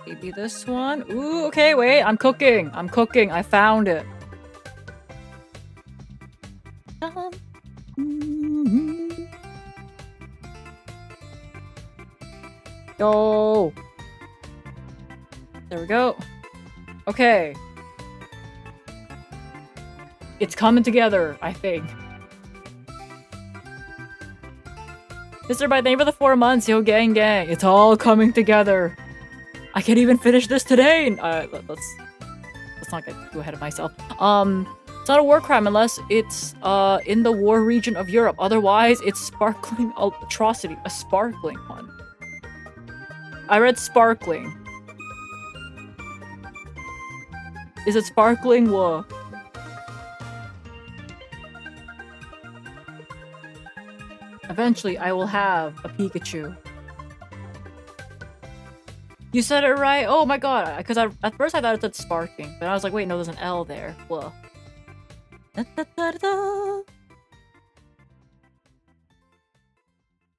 Maybe this one. Ooh, okay, wait. I'm cooking. I'm cooking. I found it. Yo. There we go. Okay. It's coming together, I think. Mr. By the name of the 4 months, yo gang gang. It's all coming together. I can't even finish this today. Let's not get too ahead of myself. It's not a war crime unless it's in the war region of Europe. Otherwise, it's sparkling atrocity. A sparkling one. I read sparkling. Is it sparkling? Whoa. Eventually, I will have a Pikachu. You said it right. Oh my god. Because at first I thought it said sparking. But I was like, wait, no, there's an L there. Whoa.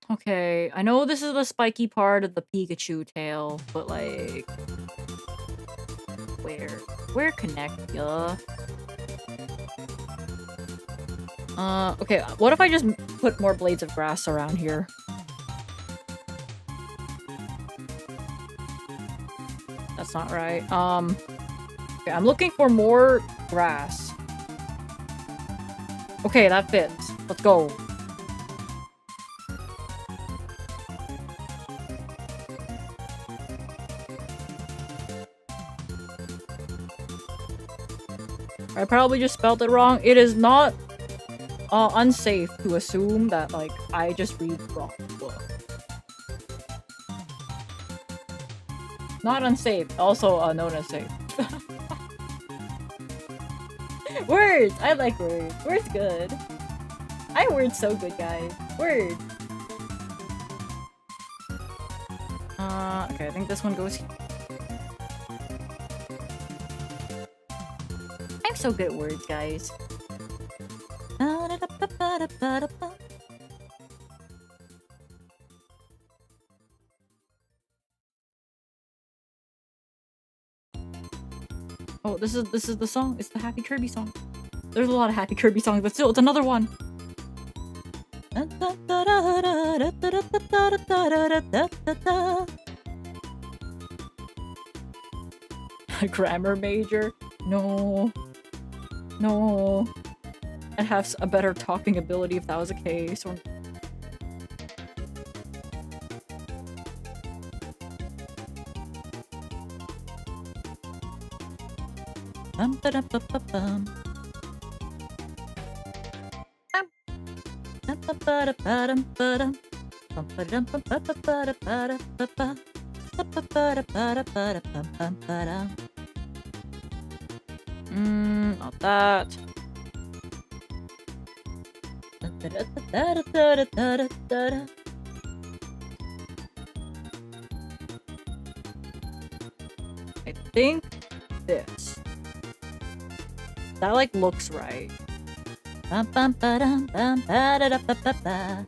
Okay, I know this is the spiky part of the Pikachu tail, but like... Where connect ya? Okay, what if I just put more blades of grass around here? That's not right. Okay, I'm looking for more grass. Okay, that fits. Let's go. I probably just spelled it wrong. It is not unsafe to assume that, like, I just read wrong. Not unsafe, also known as safe. Words! I like words. Words good. I word so good, guys. Word. Okay, I think this one goes here. I'm so good at words, guys. Oh, this is the song. It's the Happy Kirby song. There's a lot of Happy Kirby songs, but still, it's another one. A grammar major? No. No. I'd have a better talking ability if that was the case. Or... Not that. I think this. That like looks right. Bum bum ba-dum bum ba-da-da-ba-ba-ba.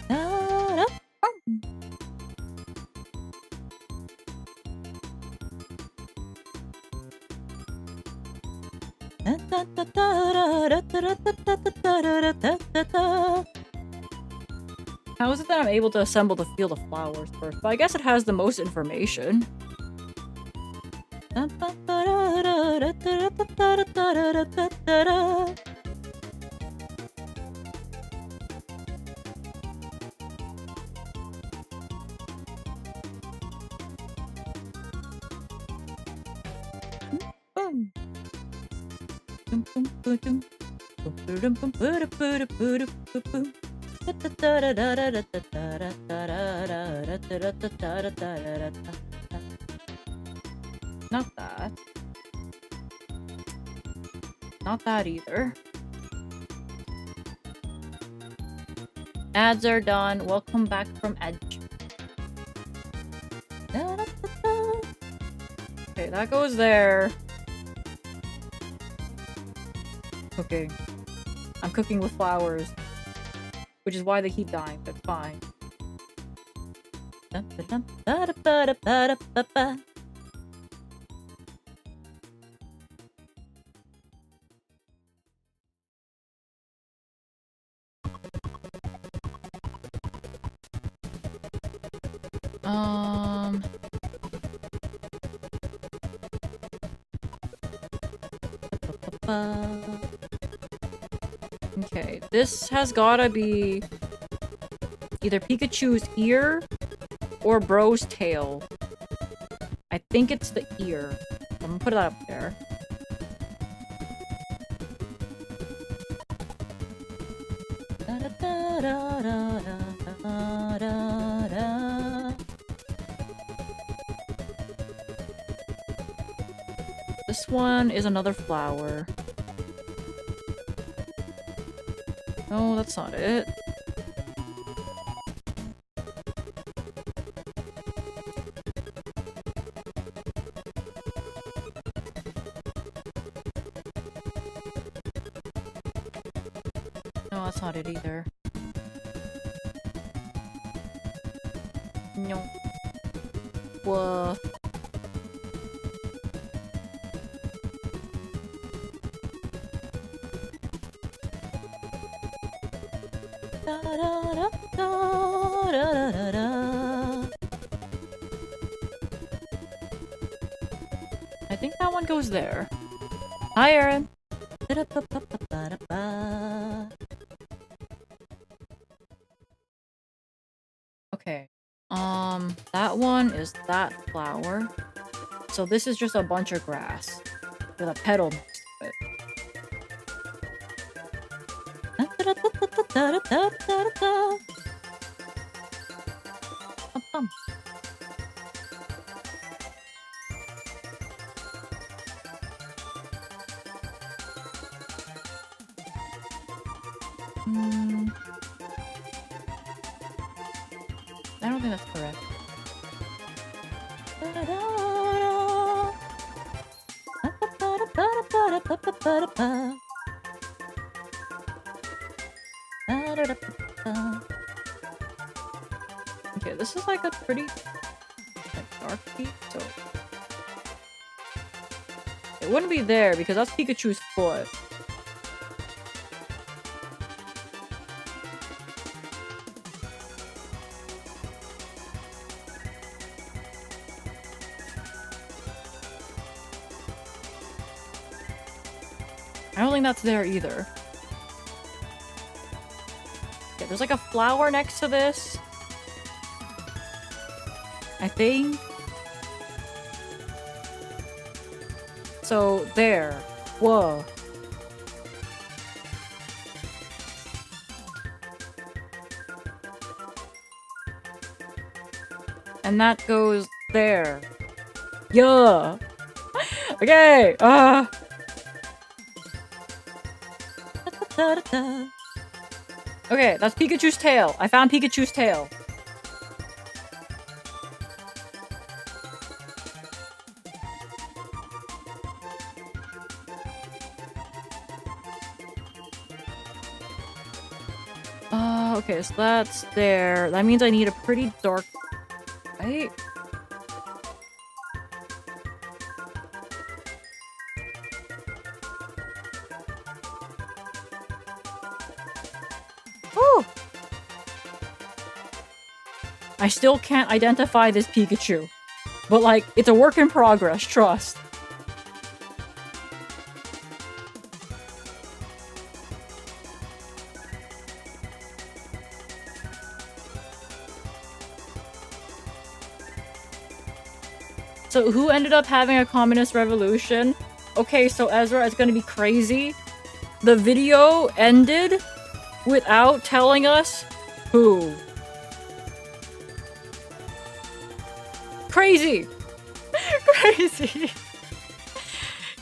Da-da. Da-da-da-da-da-da-da-da-da-da-da. How is it that I'm able to assemble the field of flowers first? But I guess it has the most information. Bum bum ba-da-da-da-da-da-da-da-da-da-da. Boom. Boom, boom, boom, boom. Boom, boom, boom, boom, boom, boom, boom, boom. Not that. Not that either. Ads are done. Welcome back from Edge. Okay, that goes there. Okay. I'm cooking with flowers. Which is why they keep dying. That's fine. Okay, this has gotta be either Pikachu's ear or Bro's tail. I think it's the ear. I'm gonna put that up there. This one is another flower. No, that's not it. No, that's not it either. No. Whoa. I think that one goes there. Hi, Aaron. Okay. That one is that flower. So this is just a bunch of grass with a petal next to it. I don't think that's correct. Okay, this is like a pretty dark peak, so it wouldn't be there because that's Pikachu's foot. I don't think that's there either. Yeah, there's like a flower next to this. I think. So, there. Whoa. And that goes there. Yeah. Okay. Okay, that's Pikachu's tail. I found Pikachu's tail. Okay, so that's there. That means I need a pretty dark... Right? Whew! I still can't identify this Pikachu. But, like, it's a work in progress, trust. So who ended up having a communist revolution? Okay, so Ezra, it's gonna be crazy. The video ended without telling us who. Crazy! Crazy!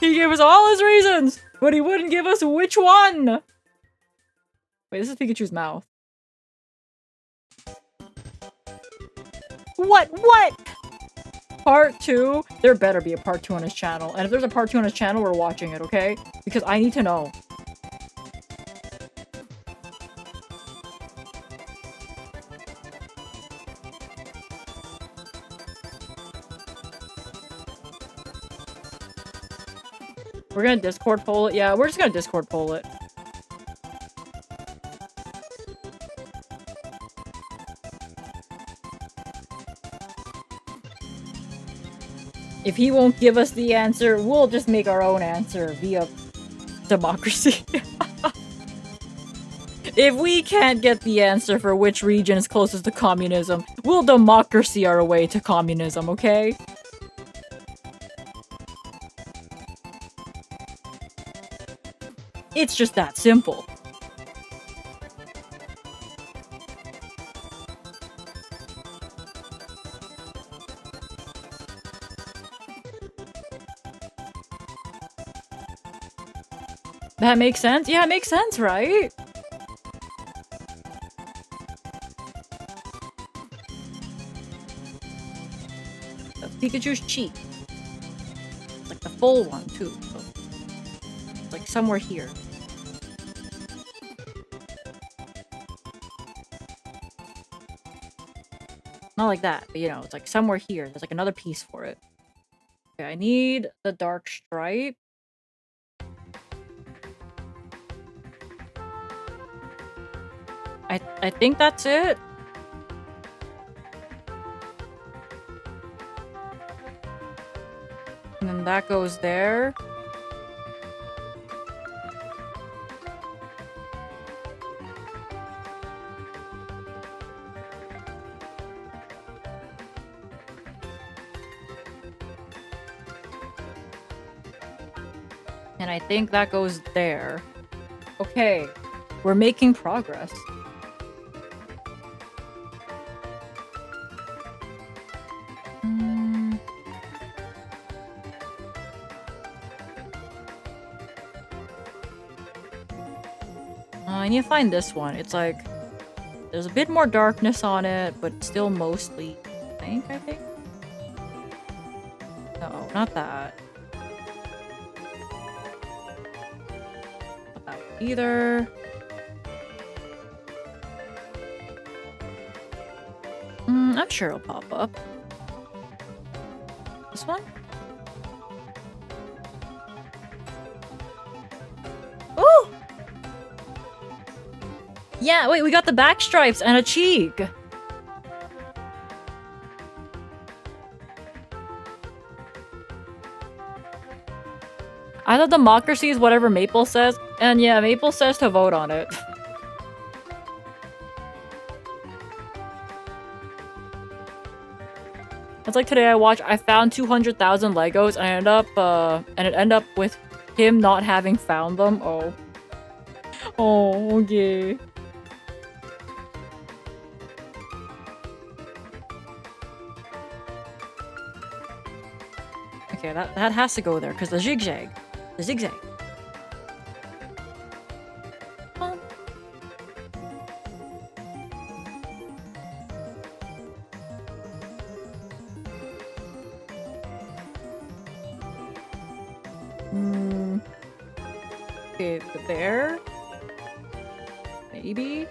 He gave us all his reasons, but he wouldn't give us which one! Wait, this is Pikachu's mouth. What? Part 2? There better be a part 2 on his channel. And if there's a part 2 on his channel, we're watching it, okay? Because I need to know. We're gonna Discord poll it? Yeah, we're just gonna Discord poll it. If he won't give us the answer, we'll just make our own answer via democracy. If we can't get the answer for which region is closest to communism, we'll democracy our way to communism, okay? It's just that simple. That makes sense? Yeah, it makes sense, right? That's Pikachu's cheek. It's like the full one, too. So it's like somewhere here. Not like that, but you know, it's like somewhere here. There's like another piece for it. Okay, I need the dark stripe. I think that's it. And then that goes there. And I think that goes there. Okay, we're making progress. I need to find this one. It's like there's a bit more darkness on it, but still mostly pink, I think. No, not that. Not that either. I'm sure it'll pop up. This one? Ooh! Yeah, wait, we got the back stripes and a cheek. I thought democracy is whatever Maple says, and yeah, Maple says to vote on it. It's like today I found 200,000 Legos and it ended up with him not having found them. Oh. Oh, okay. Okay, that has to go there, because the zigzag. The zigzag. Okay, there. Maybe.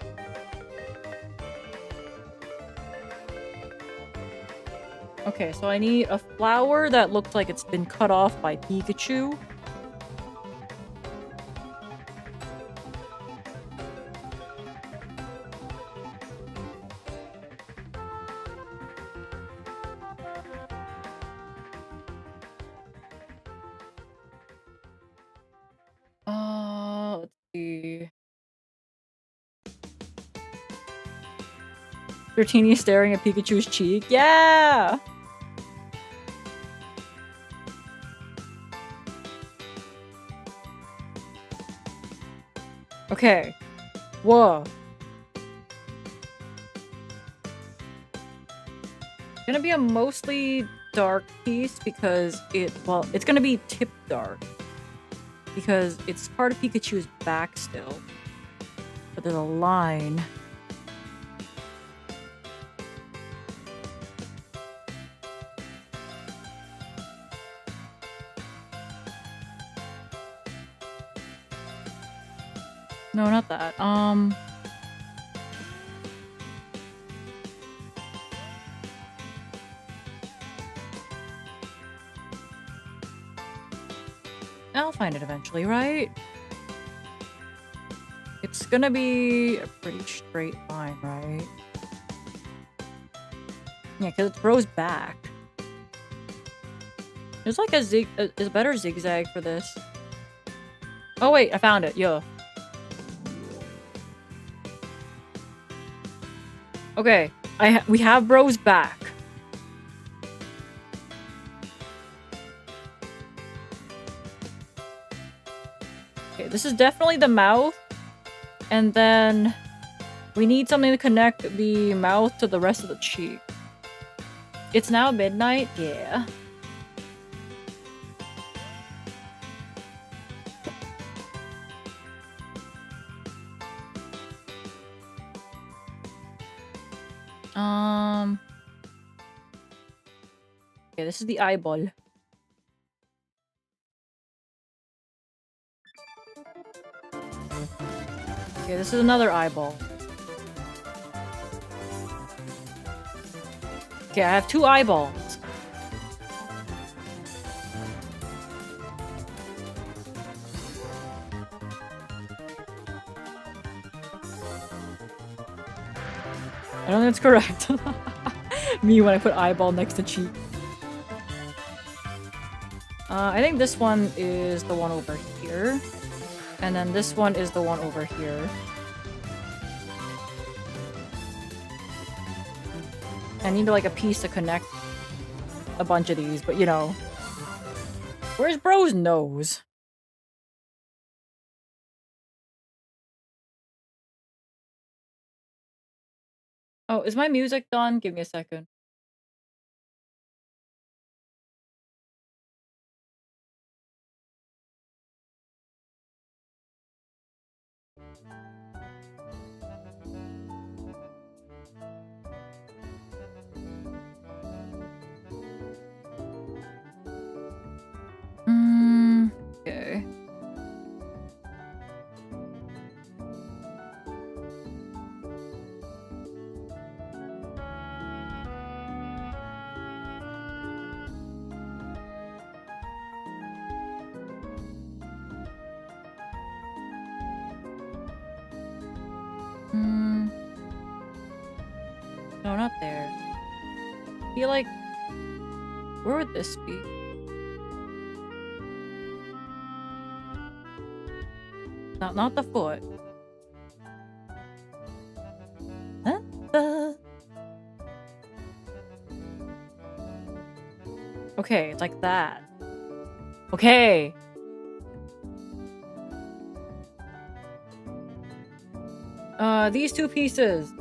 Okay, so I need a flower that looks like it's been cut off by Pikachu. Let's see. Dratini staring at Pikachu's cheek. Yeah! Okay. Whoa. Gonna be a mostly dark piece because it's gonna be tip dark. Because it's part of Pikachu's back still. But there's a line. No, not that. I'll find it eventually, right? It's gonna be a pretty straight line, right? Yeah, because it throws back. There's like a better zigzag for this. Oh wait, I found it. Yo. Okay, we have Bro's back. Okay, this is definitely the mouth. And then we need something to connect the mouth to the rest of the cheek. It's now midnight? Yeah. Okay, this is the eyeball. Okay, this is another eyeball. Okay, I have 2 eyeballs. I don't think that's correct. Me when I put eyeball next to cheek. I think this one is the one over here. And then this one is the one over here. I need like a piece to connect a bunch of these, but you know. Where's Bro's nose? Oh, is my music done? Give me a second. Okay. No, not there. I feel like... Where would this be? Not the foot. Okay, it's like that. Okay. These 2 pieces.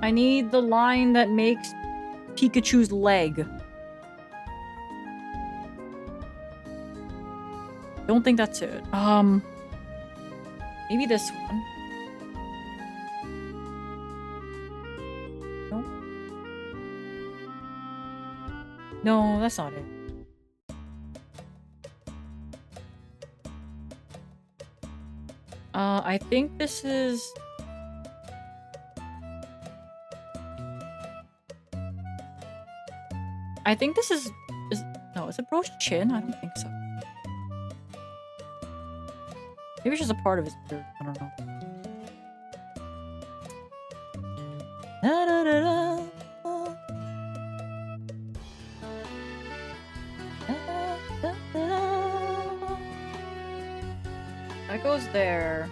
I need the line that makes Pikachu's leg. Don't think that's it. Maybe this one. No? No, that's not it. I think this is I think this is no, is it Bro's chin? I don't think so. Maybe it's just a part of his beard. I don't know. That goes there.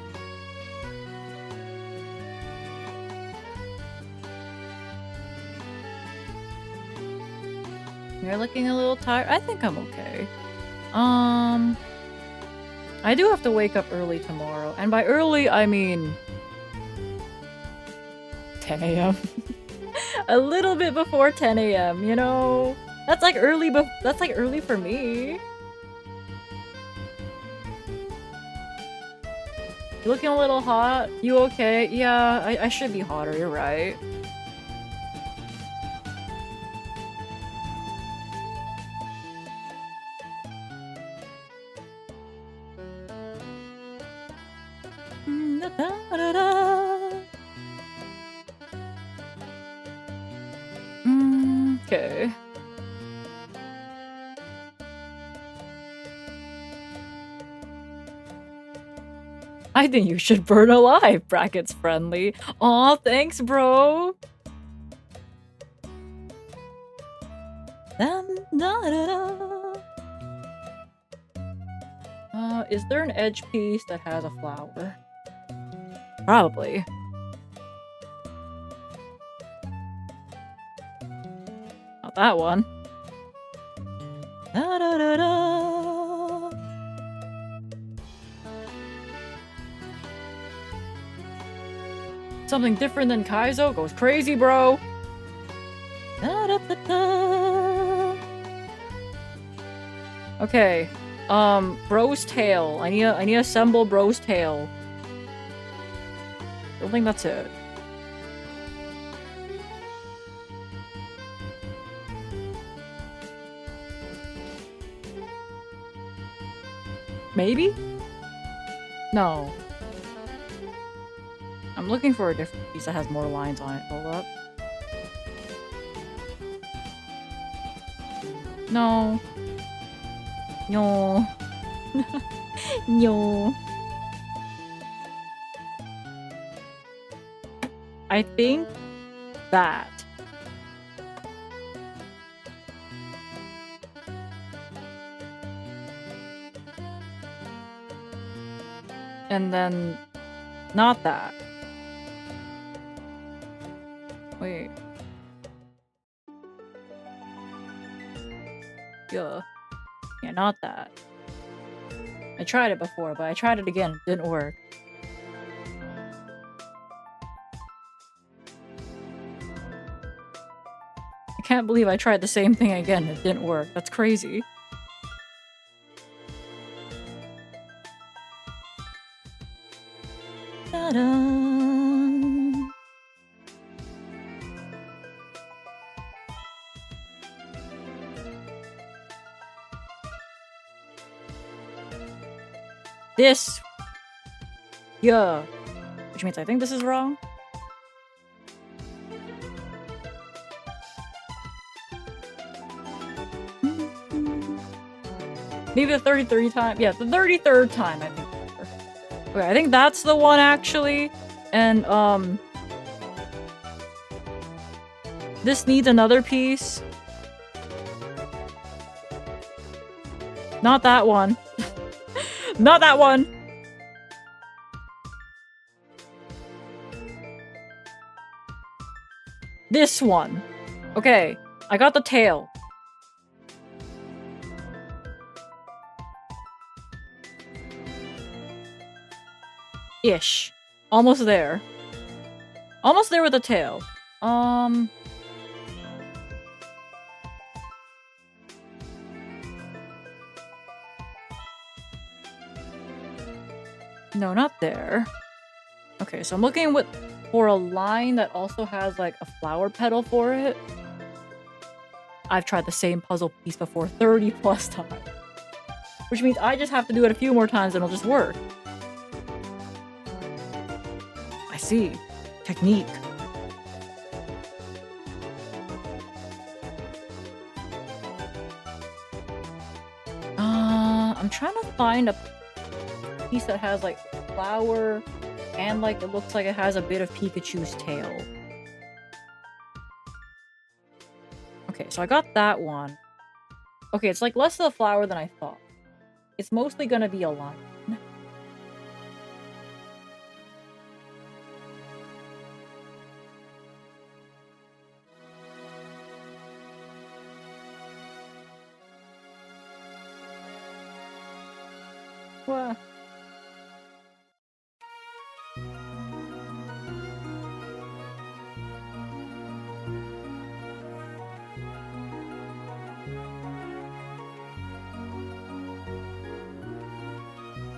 You're looking a little tired. I think I'm okay. I do have to wake up early tomorrow. And by early, I mean 10 a.m. A little bit before 10 a.m., you know? That's like early, that's like early for me. You looking a little hot? You okay? Yeah, I should be hotter, you're right. Okay. I think you should burn alive, brackets friendly. Aw, thanks, bro. Is there an edge piece that has a flower? Probably. Not that one. Something different than Kaizo goes crazy, bro. Okay. Bro's tail. I need to assemble Bro's tail. Don't think that's it. Maybe? No. I'm looking for a different piece that has more lines on it. Hold up. No. No. No. I think that. And then not that. Wait. Yeah. Yeah, not that. I tried it before, but I tried it again. It didn't work. I can't believe I tried the same thing again. It didn't work. That's crazy. Ta-da! This. Yeah. Which means I think this is wrong. Maybe the 33rd time. Yeah, the 33rd time, I think. Okay, I think that's the one actually. And this needs another piece. Not that one. Not that one. This one. Okay, I got the tail. Ish. Almost there. Almost there with the tail. No, not there. Okay, so I'm looking for a line that also has like a flower petal for it. I've tried the same puzzle piece before 30 plus times. Which means I just have to do it a few more times and it'll just work. I see. Technique. I'm trying to find a piece that has like flower and like it looks like it has a bit of Pikachu's tail. Okay, so I got that one. Okay, it's like less of a flower than I thought. It's mostly gonna be a line. What?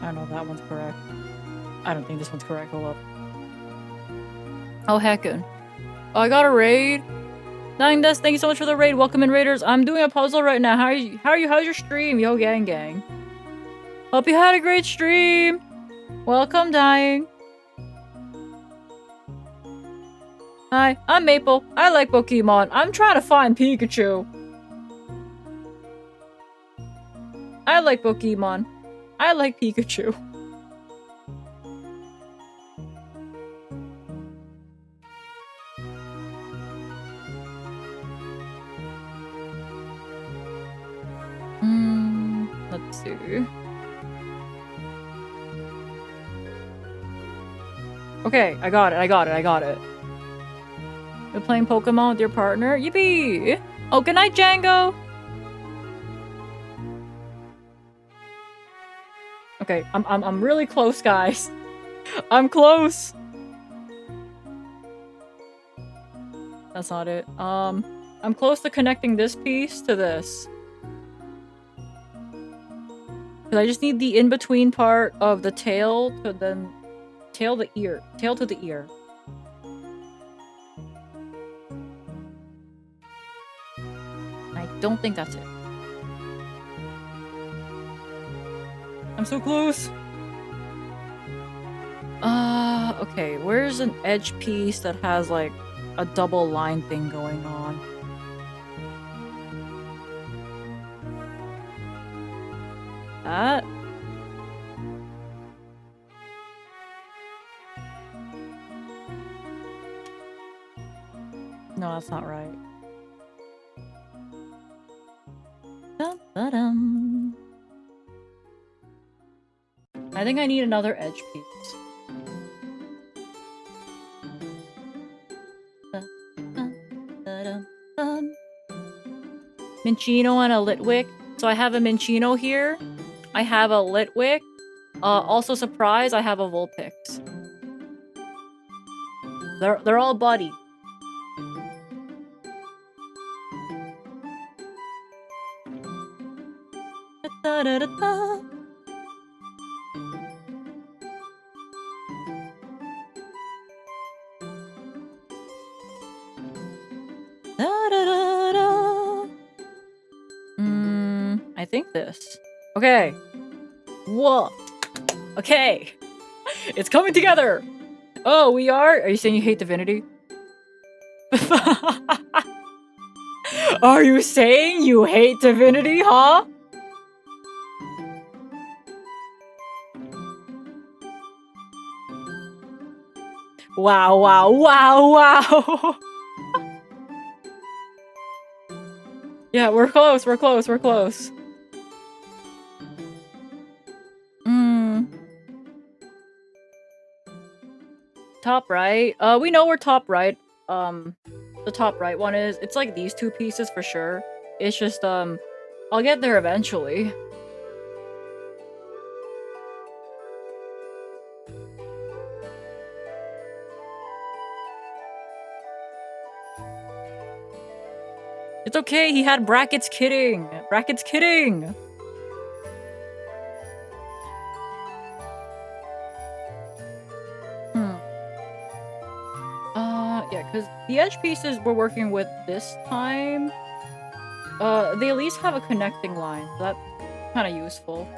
I don't know if that one's correct. I don't think this one's correct. Hold up. Oh, heckin'. Oh, I got a raid. Nangdes, thank you so much for the raid. Welcome in, raiders. I'm doing a puzzle right now. How are you? How's your stream? Yo, gang. Hope you had a great stream. Welcome, Dying. Hi, I'm Maple. I like Pokemon. I'm trying to find Pikachu. I like Pokemon. I like Pikachu. Let's see. Okay, I got it. You're playing Pokemon with your partner? Yippee! Oh, good night, Django! Okay, I'm really close, guys. I'm close! That's not it. I'm close to connecting this piece to this. Cause I just need the in-between part of the tail to then... Tail to the ear. I don't think that's it. I'm so close! Okay, where's an edge piece that has, like, a double line thing going on? That? No, that's not right. Dum-ba-dum. I think I need another edge piece. Minccino and a Litwick. So I have a Minccino here. I have a Litwick. Also surprise, I have a Vulpix. They're all buddy. Da, da, da, da. Da, da, da, da. I think this. Okay. Whoa. Okay. It's coming together. Oh, we are? Are you saying you hate Divinity? Are you saying you hate Divinity, huh? Wow. Yeah, we're close. Top right. We know where top right, the top right one is. It's like these two pieces for sure. It's just, I'll get there eventually. It's okay, he had brackets kidding. Brackets kidding. Yeah, because the edge pieces we're working with this time, they at least have a connecting line, so that's kind of useful.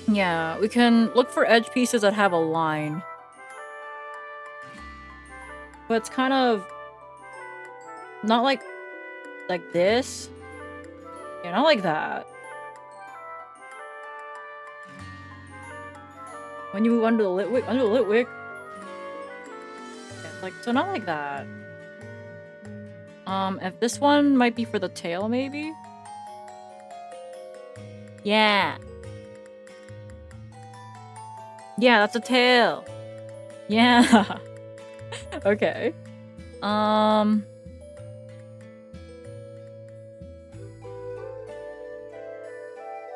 Yeah, we can look for edge pieces that have a line. But it's kind of not like this. Yeah, not like that. When you move under the Litwick, yeah, like, so not like that. If this one might be for the tail, maybe? Yeah. Yeah, that's a tail. Yeah. Okay. I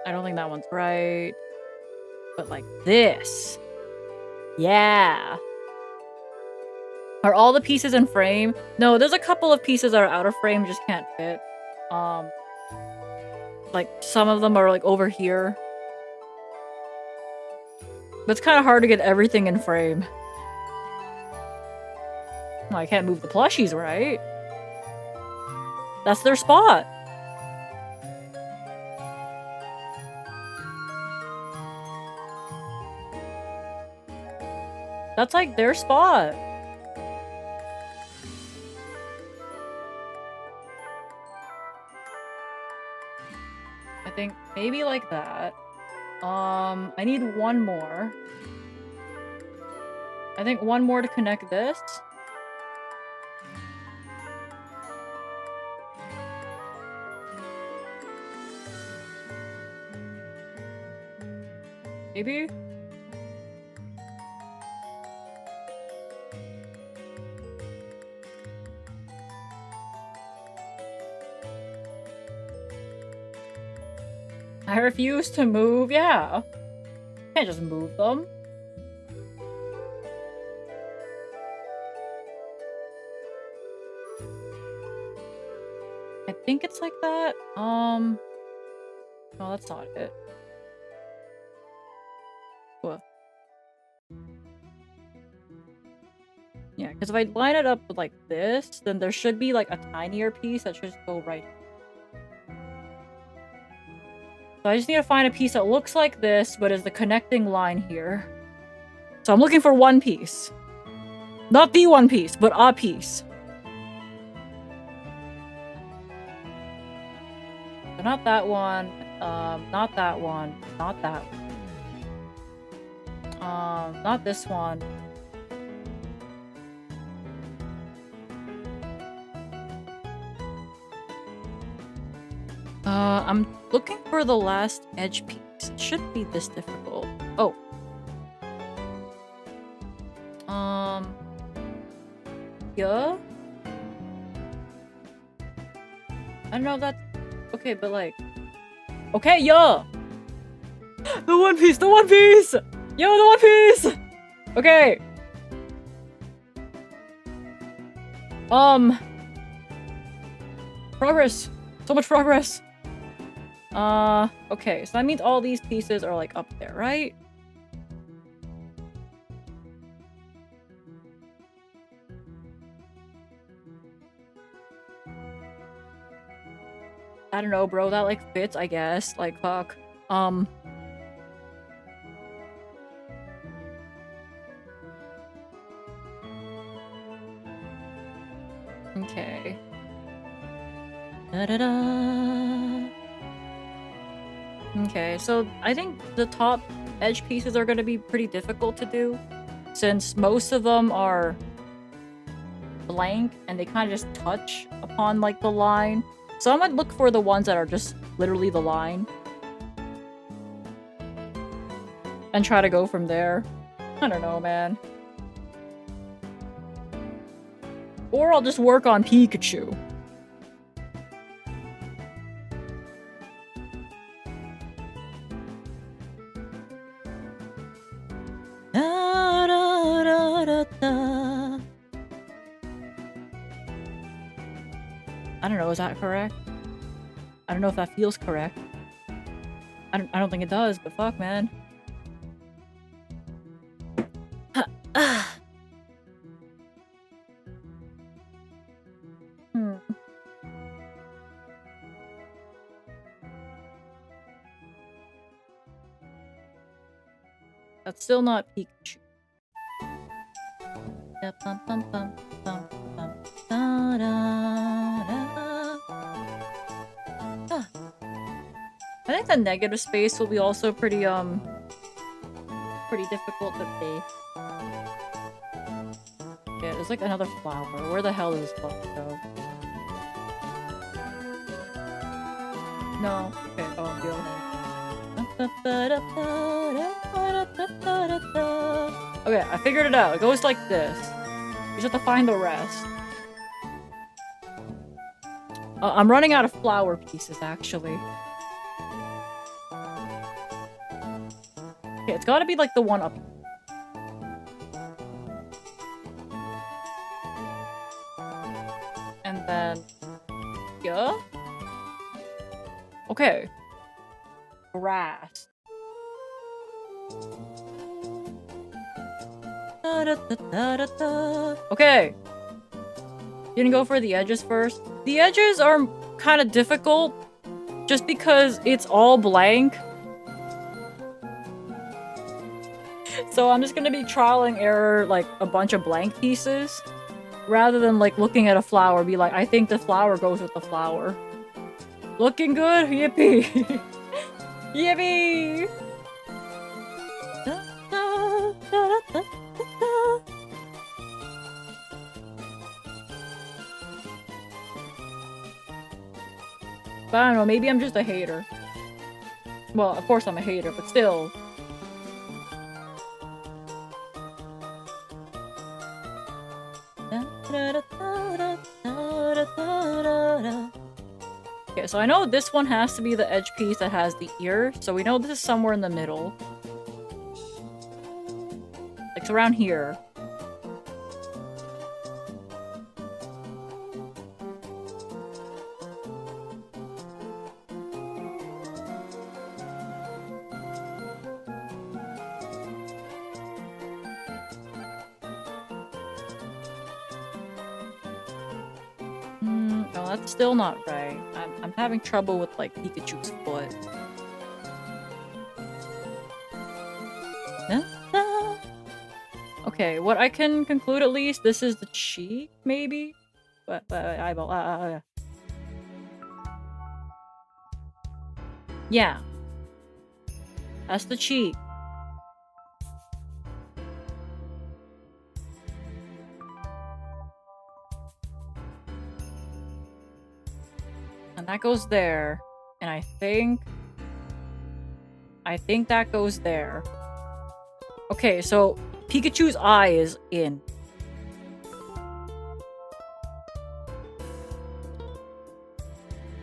don't think that one's right. But like this. Yeah. Are all the pieces in frame? No, there's a couple of pieces that are out of frame, just can't fit. Like some of them are like over here. But it's kind of hard to get everything in frame. No, I can't move the plushies, right? That's their spot. That's like their spot. I think maybe like that. I need one more. I think one more to connect this. Maybe? I refuse to move. Yeah. Can't just move them. I think it's like that. No, that's not it. Woof. Yeah, because if I line it up with like this, then there should be like a tinier piece that should just go right. So I just need to find a piece that looks like this, but is the connecting line here. So I'm looking for one piece. Not the one piece, but a piece. So not that one, not that one, not that one. Not this one. I'm looking for the last edge piece. It shouldn't be this difficult. Oh. Yeah? I don't know if that's... Okay, but like... Okay, yeah! The one piece! The one piece! Yo, the one piece! Okay. Progress! So much progress! Okay, so that means all these pieces are like up there, right? I don't know, bro, that like fits, I guess. Like, fuck. Okay. Da-da-da. Okay, so I think the top edge pieces are going to be pretty difficult to do, since most of them are blank and they kind of just touch upon like the line. So I'm gonna look for the ones that are just literally the line and try to go from there. I don't know, man. Or I'll just work on Pikachu. I don't know, is that correct? I don't know if that feels correct. I don't think it does, but fuck, man. That's still not Pikachu. think the negative space will be also pretty difficult to play. Yeah, there's like another flower. Where the hell does this flower go? No. Okay, oh, go. Okay, I figured it out. It goes like this. You just have to find the rest. I'm running out of flower pieces, actually. Okay, it's gotta be like the one up. And then... yeah? Okay. Grass. Okay. You gonna go for the edges first? The edges are kind of difficult just because it's all blank. So I'm just gonna be trial and error like a bunch of blank pieces rather than like looking at a flower be like, I think the flower goes with the flower. Looking good? Yippee! Yippee! But I don't know, maybe I'm just a hater. Well, of course I'm a hater, but still. Okay, so I know this one has to be the edge piece that has the ear, so we know this is somewhere in the middle. Like, it's around here. No, that's still not right. I'm having trouble with, like, Pikachu's foot. Okay, what I can conclude at least, this is the cheek, maybe? Eyeball, yeah. That's the cheek. And that goes there. And I think that goes there. Okay, so Pikachu's eye is in.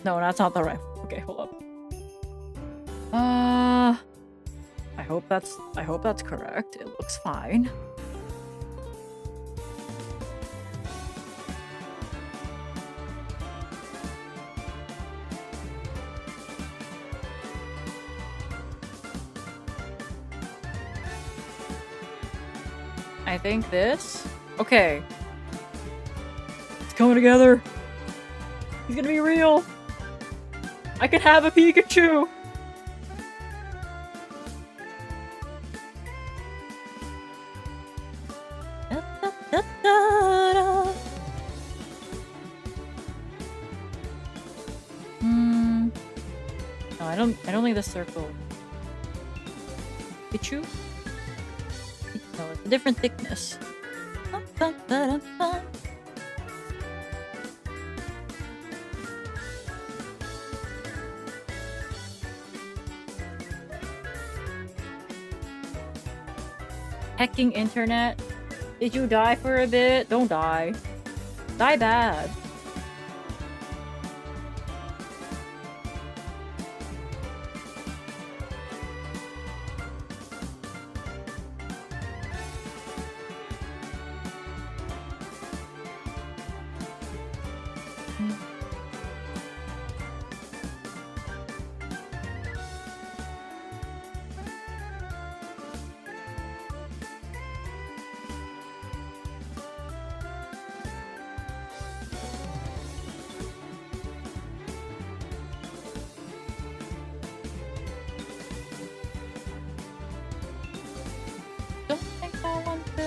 No, that's not the right. Okay, hold up. I hope that's correct. It looks fine. I think this. Okay. It's coming together. He's gonna be real. I can have a Pikachu. No, I don't need the circle. Pikachu? No, it's a different thickness. Hecking internet. Did you die for a bit? Don't die. Die bad.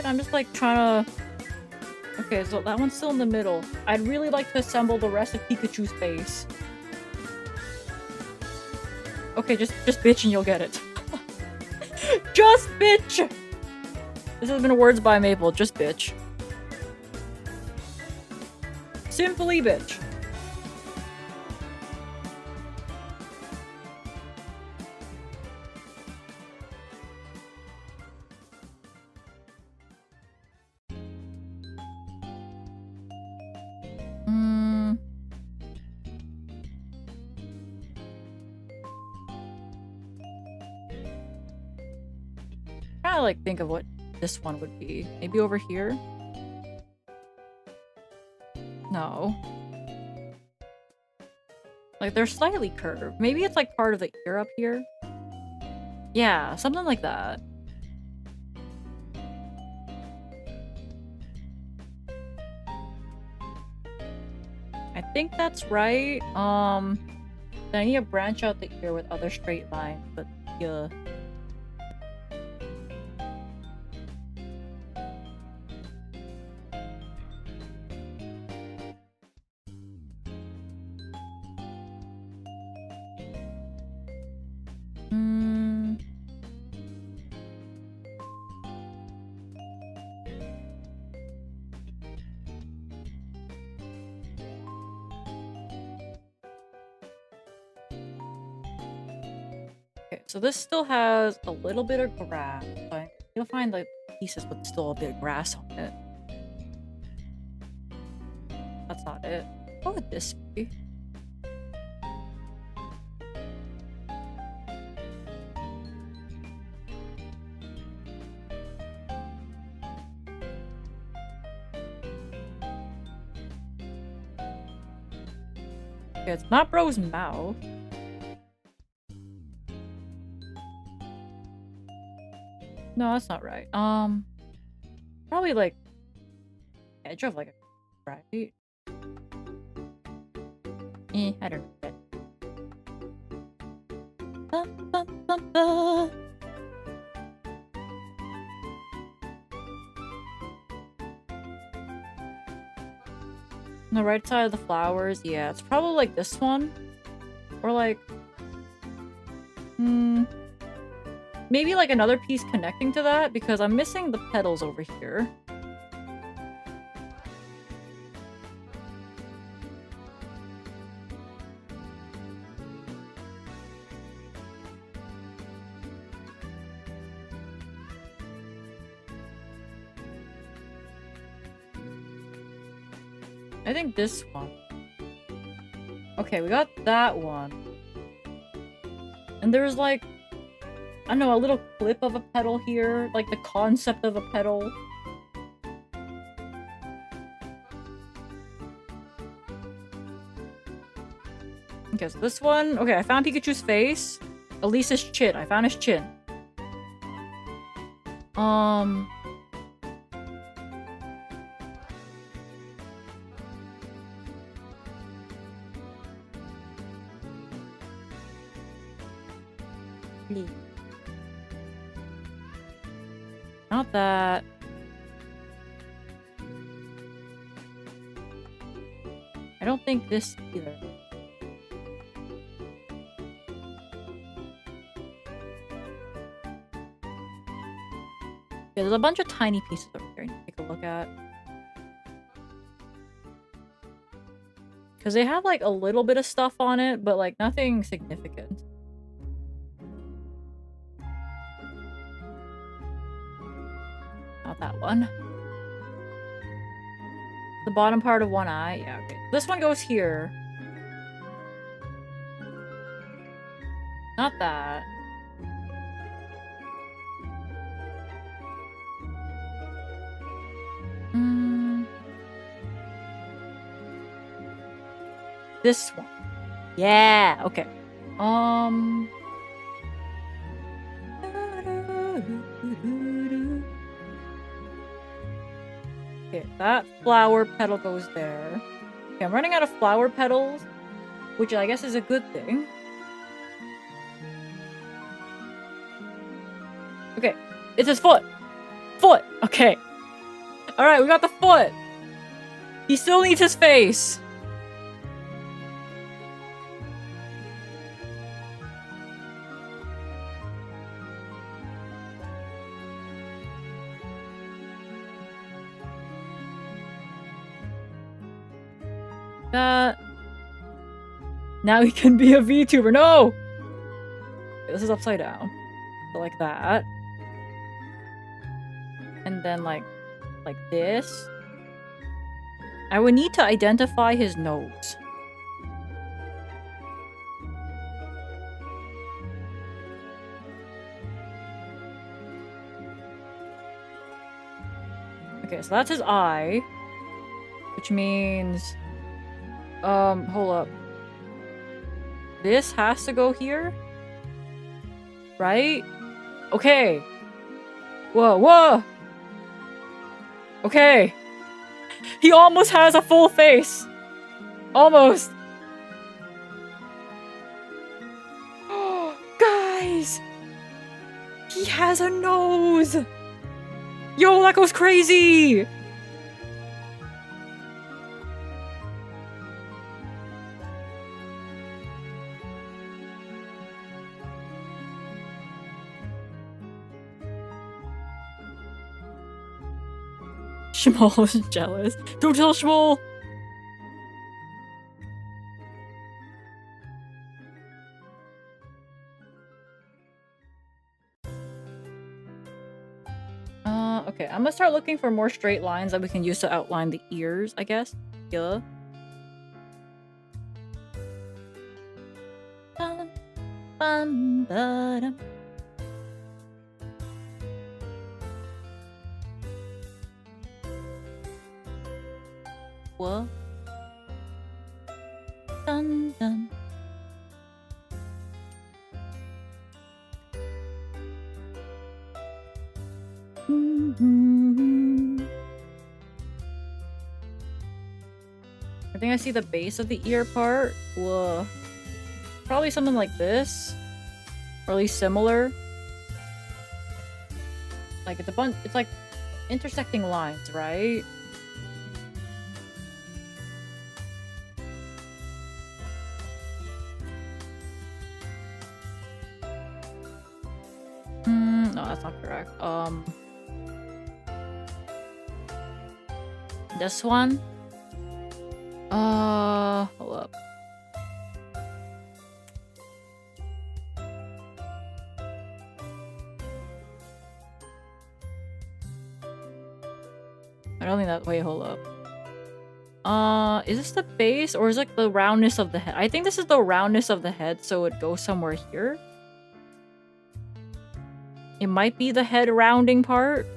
I'm just like trying to... Okay, so that one's still in the middle. I'd really like to assemble the rest of Pikachu's face. Okay, just bitch and you'll get it. Just bitch! This has been words by Maple. Just bitch. Simply bitch. Trying to like think of what this one would be. Maybe over here? No. Like they're slightly curved. Maybe it's like part of the ear up here. Yeah, something like that. I think that's right. Then I need to branch out the ear with other straight lines, but yeah. Okay, so this still has a little bit of grass, but you'll find like pieces with still a bit of grass on it. That's not it. What would this be? Okay, it's not Bro's mouth. No, that's not right. Probably like edge of like a right. I don't know. Bum, bum, bum, bum. On the right side of the flowers, yeah, it's probably like this one, or like, maybe like another piece connecting to that, because I'm missing the petals over here. I think this one. Okay, we got that one. And there's like, I don't know, a little clip of a petal here, like the concept of a petal. Okay, so this one, okay, I found Pikachu's face. Elise's chin, I found his chin. Not that. I don't think this either. Yeah, there's a bunch of tiny pieces over here. Take a look at. Because they have like a little bit of stuff on it, but like nothing significant. Not that one. The bottom part of one eye. Yeah, okay. This one goes here. Not that. This one. Yeah, okay. Okay, that flower petal goes there. Okay, I'm running out of flower petals, which I guess is a good thing. Okay, it's his foot. Foot. Okay. All right, we got the foot. He still needs his face. that. Now he can be a VTuber. No! This is upside down. So like that. And then like this. I would need to identify his nose. Okay, so that's his eye. Which means... hold up. This has to go here? Right? Okay. Whoa, whoa! Okay. He almost has a full face. Almost. Guys! He has a nose! Yo, that goes crazy! Shmuel is jealous. Don't tell Shmuel! Okay, I'm gonna start looking for more straight lines that we can use to outline the ears, I guess. Yeah. Bum, bum, ba-dum. What? Dun dun. I think I see the base of the ear part. Whoa. Probably something like this. Or at least similar. Like it's a bunch, it's like intersecting lines, right? No, that's not correct. This one? Hold up. I don't think that, wait, hold up. Is this the base or is it like the roundness of the head? I think this is the roundness of the head, so it goes somewhere here. It might be the head rounding part.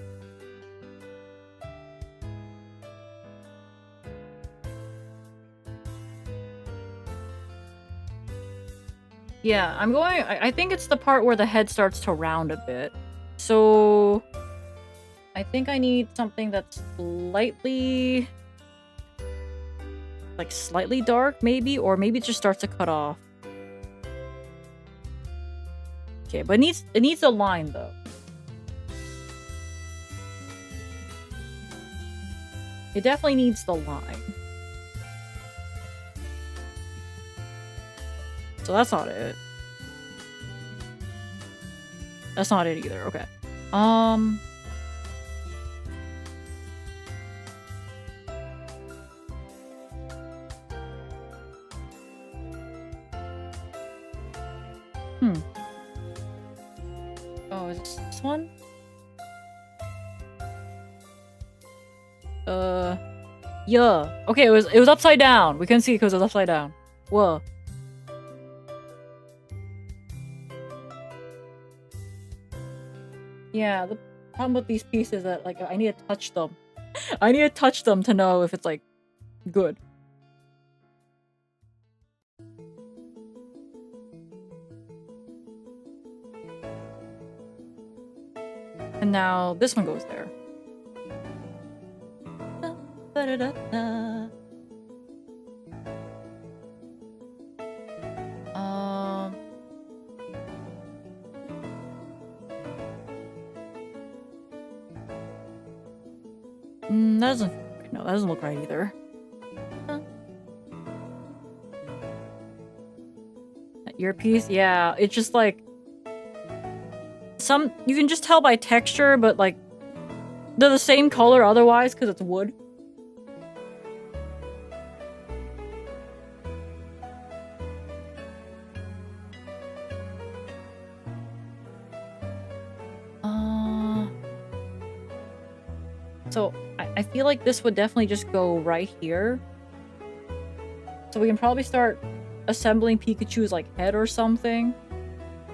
Yeah, I'm going... I think it's the part where the head starts to round a bit. So... I think I need something that's slightly... like, slightly dark, maybe? Or maybe it just starts to cut off. Okay, but it needs a line, though. It definitely needs the line. So that's not it. That's not it either. Okay. Oh, is this one? Yeah. Okay, it was upside down. We can see because it was upside down. Whoa. Yeah, the problem with these pieces is that, like, I need to touch them. I need to touch them to know if it's, like, good. And now this one goes there. That doesn't look right either. That earpiece, yeah, it's just like you can just tell by texture, but like they're the same color otherwise because it's wood. So I feel like this would definitely just go right here. So we can probably start assembling Pikachu's like head or something.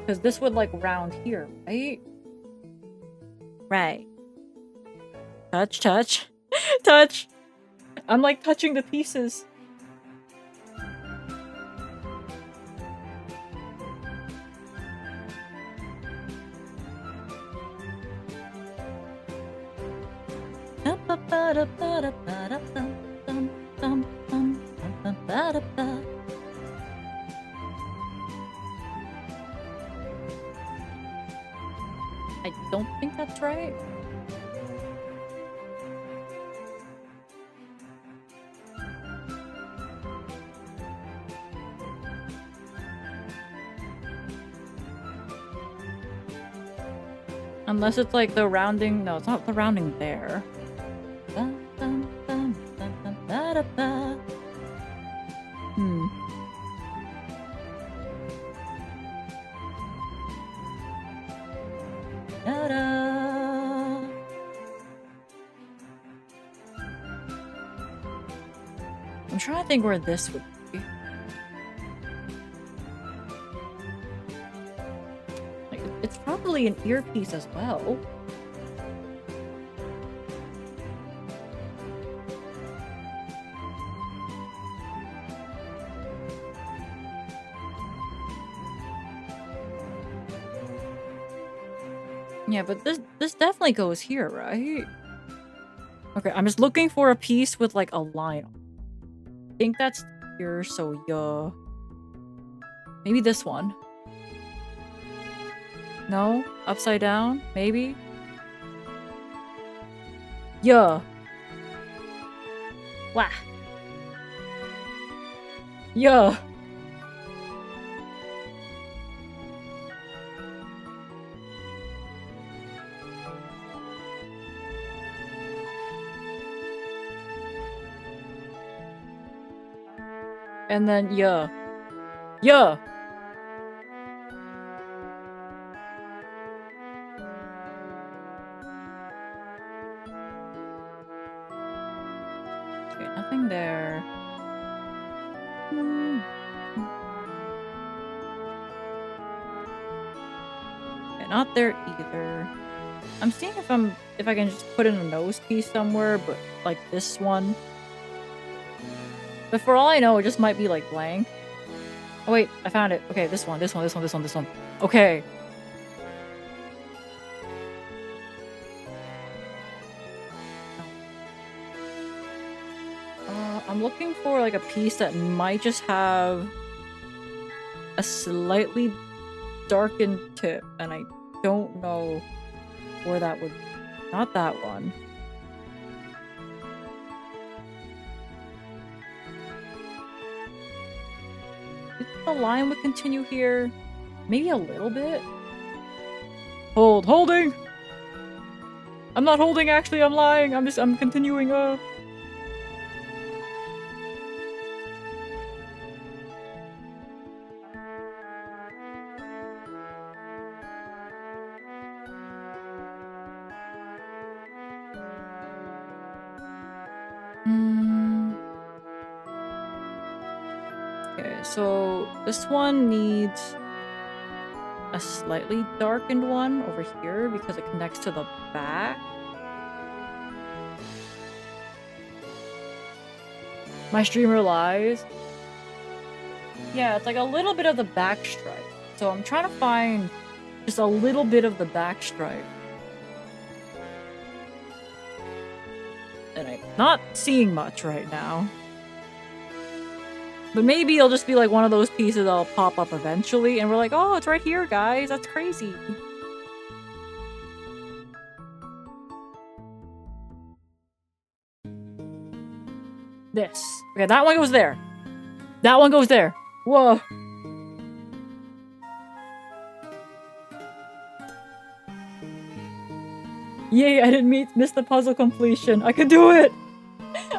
Because this would like round here, right? Right. Touch, touch, touch. I'm like touching the pieces. I don't think that's right. Unless it's like the rounding. No, it's not the rounding there. Hmm. Ta-da! I'm trying to think where this would be. Like, it's probably an earpiece as well. Yeah, but this definitely goes here, right? Okay, I'm just looking for a piece with like a line. I think that's here, so yeah. Maybe this one. No? Upside down? Maybe? Yeah. Wah. Yeah. And then, yeah. Yeah! Okay, nothing there. Okay, not there either. I'm seeing if I can just put in a nose piece somewhere, but like this one. But for all I know, it just might be like blank. Oh wait, I found it. Okay, this one. Okay. I'm looking for like a piece that might just have a slightly darkened tip, and I don't know where that would be. Not that one. The line would continue here. Maybe a little bit. Holding! I'm not holding, actually, I'm lying. I'm continuing, Okay, so this one needs a slightly darkened one over here because it connects to the back. My streamer lies. Yeah, it's like a little bit of the back stripe. So I'm trying to find just a little bit of the back stripe. And I'm not seeing much right now. But maybe it'll just be like one of those pieces that'll pop up eventually, and we're like, oh, it's right here, guys. That's crazy. This. Okay, that one goes there. That one goes there. Whoa. Yay, I didn't miss the puzzle completion. I could do it!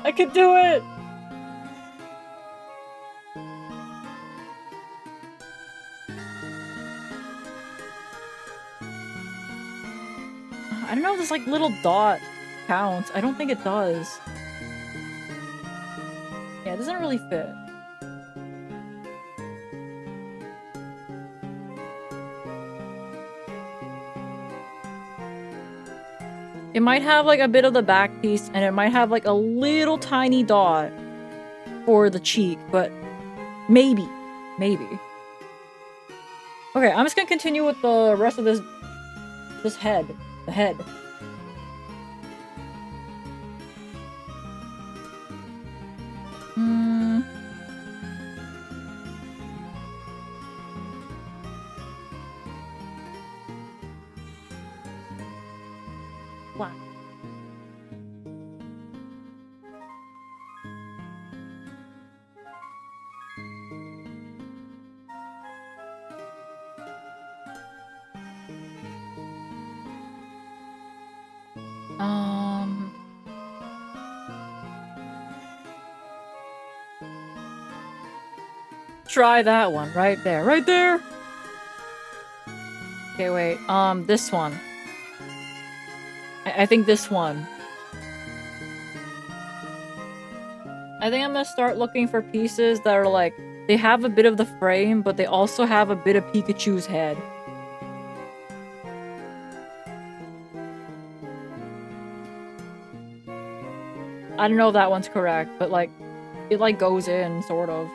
I could do it! I don't know, this like little dot count. I don't think it does. Yeah, it doesn't really fit. It might have like a bit of the back piece, and it might have like a little tiny dot for the cheek, but maybe. Maybe. Okay, I'm just gonna continue with the rest of this head. The head. Wow. Try that one right there. Right there! Okay, wait. This one. I think this one. I think I'm gonna start looking for pieces that are like, they have a bit of the frame, but they also have a bit of Pikachu's head. I don't know if that one's correct, but like, it like goes in, sort of.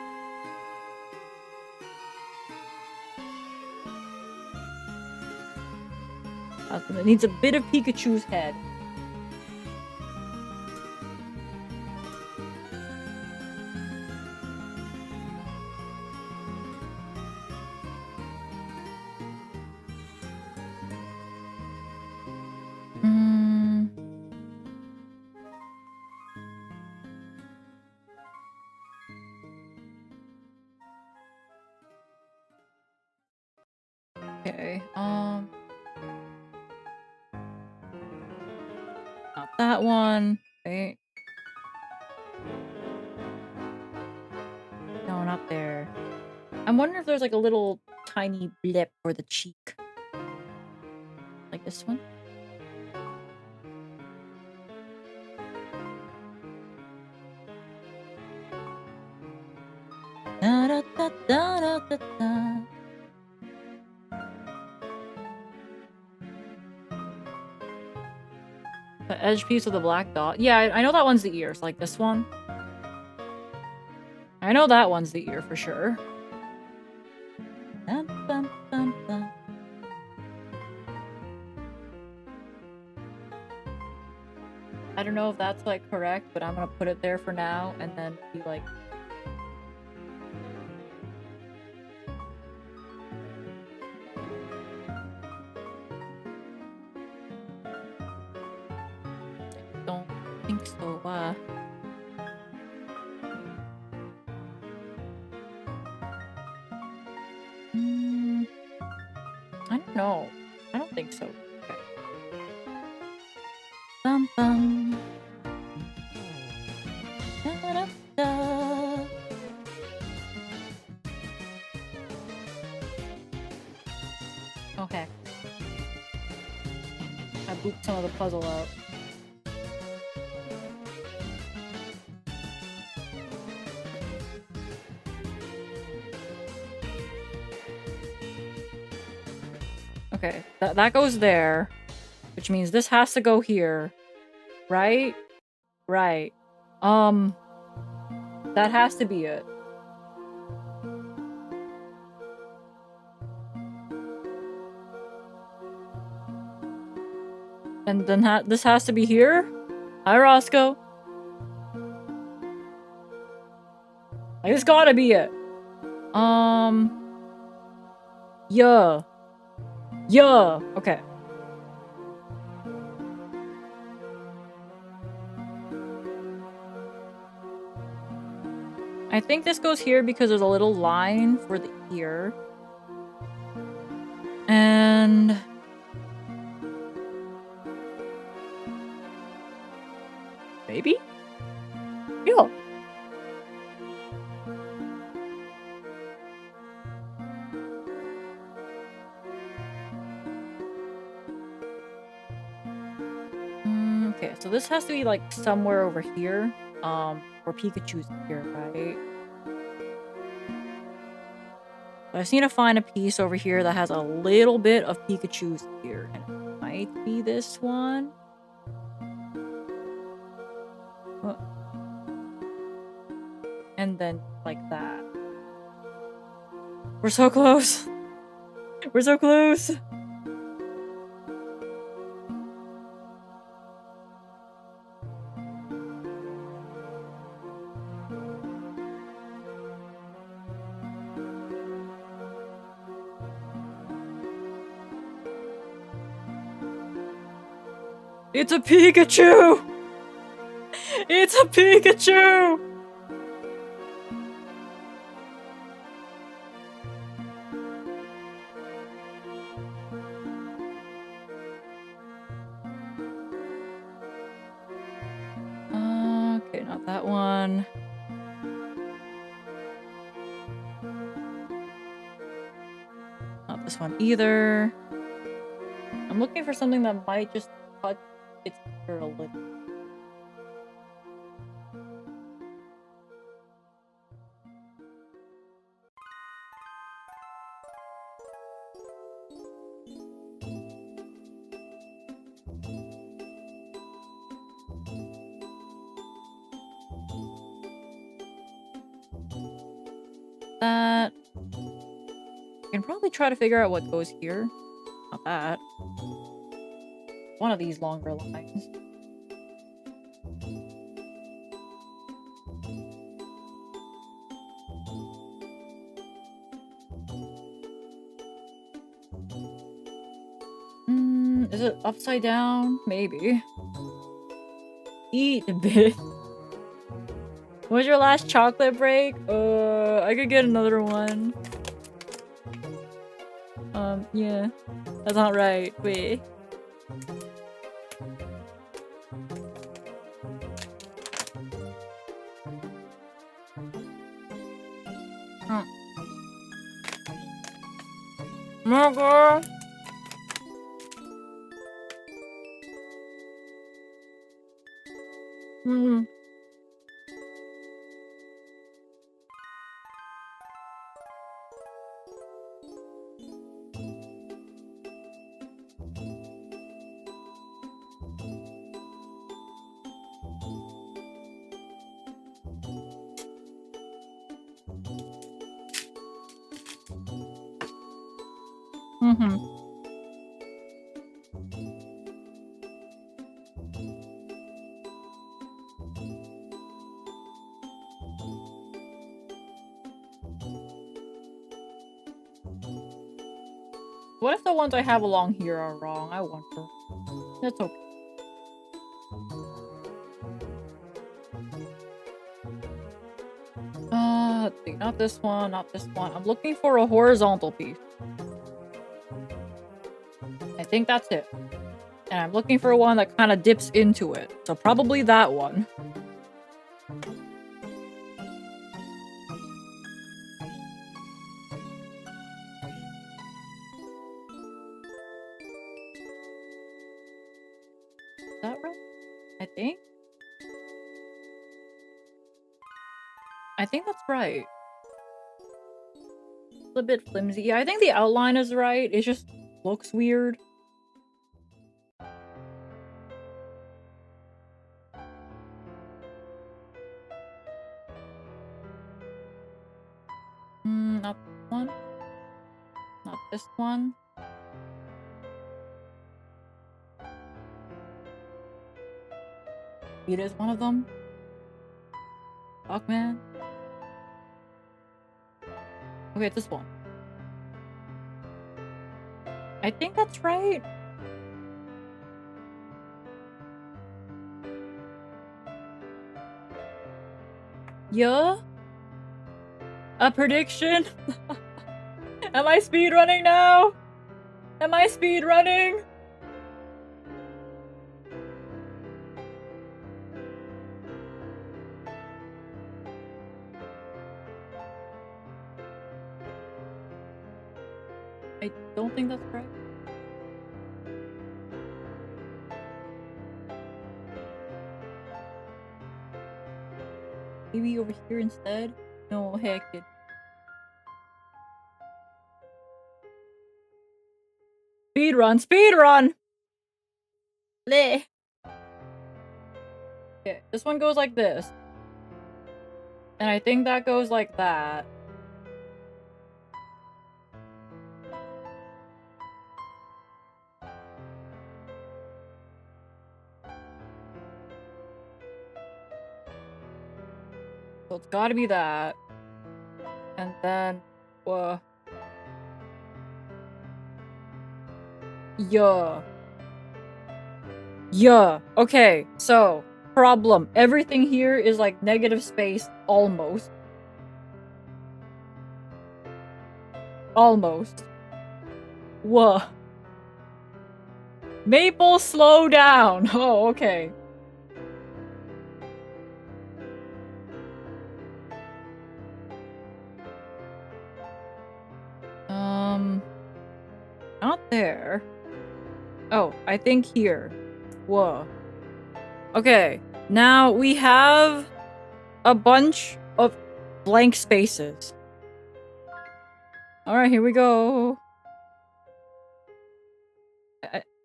It needs a bit of Pikachu's head. Okay, not that one. Wait. No, not there. I'm wondering if there's like a little tiny blip for the cheek. Like this one? Da, da, da, da, da, da, da. The edge piece with the black dot. Yeah, I know that one's the ears, like this one. I know that one's the ear for sure. Dun, dun, dun, dun. I don't know if that's like correct, but I'm gonna put it there for now and then be like... Don't think so, I don't know. I don't think so. Okay. Bum bum. Da, da, da. Oh heck. I booped some of the puzzle out. Okay, that goes there, which means this has to go here, right? Right. That has to be it. And then this has to be here? Hi, Roscoe. Like, this gotta be it. Yeah. Yeah. Okay. I think this goes here because there's a little line for the ear. And... maybe? Yeah. Okay, so this has to be like somewhere over here. Where Pikachu's here, right? So I just need to find a piece over here that has a little bit of Pikachu's here. And it might be this one. And then like that. We're so close. We're so close. It's a Pikachu! It's a Pikachu! Okay, not that one. Not this one either. I'm looking for something that might just touch its ear a little. That. I can probably try to figure out what goes here. Not that. One of these longer lines. Is it upside down? Maybe. Eat a bit. When's your last chocolate break? I could get another one. Yeah. That's not right. Wait. No, girl. What if the ones I have along here are wrong? I wonder. That's okay. Let's see. Not this one, not this one. I'm looking for a horizontal piece. I think that's it. And I'm looking for one that kind of dips into it. So probably that one. Is that right? I think? I think that's right. It's a bit flimsy. Yeah, I think the outline is right. It just looks weird. Not this one. Not this one. It is one of them. Fuck, man. Okay, it's this one. I think that's right. Yeah? A prediction? Am I speedrunning now? Am I speedrunning? I don't think that's right. Maybe over here instead? No, heck it. Speed run, speed run! Bleh. Okay, this one goes like this. And I think that goes like that. So it's gotta be that. And then, yeah. Yeah. Okay, so, problem. Everything here is like negative space, almost. Almost. Whoa. Maple, slow down! Oh, okay. Not there. Oh, I think here. Whoa. Okay, now we have a bunch of blank spaces. Alright, here we go.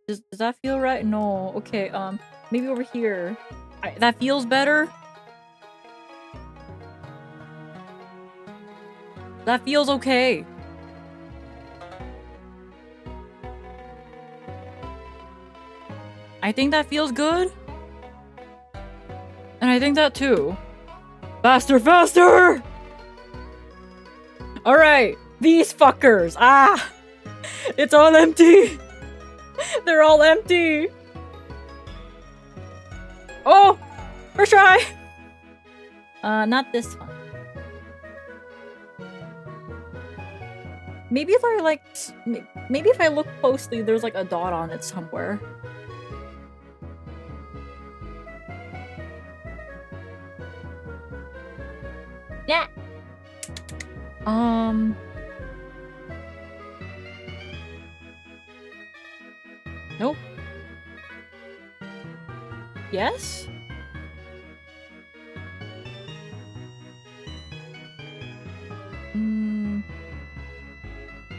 Does that feel right? No. Okay, maybe over here. That feels better? That feels okay. I think that feels good. And I think that too. Faster, faster! Alright, these fuckers. Ah! It's all empty! They're all empty! Oh! First try! Not this one. Maybe if I like... Maybe if I look closely, there's like a dot on it somewhere. Yeah. Nope. Yes?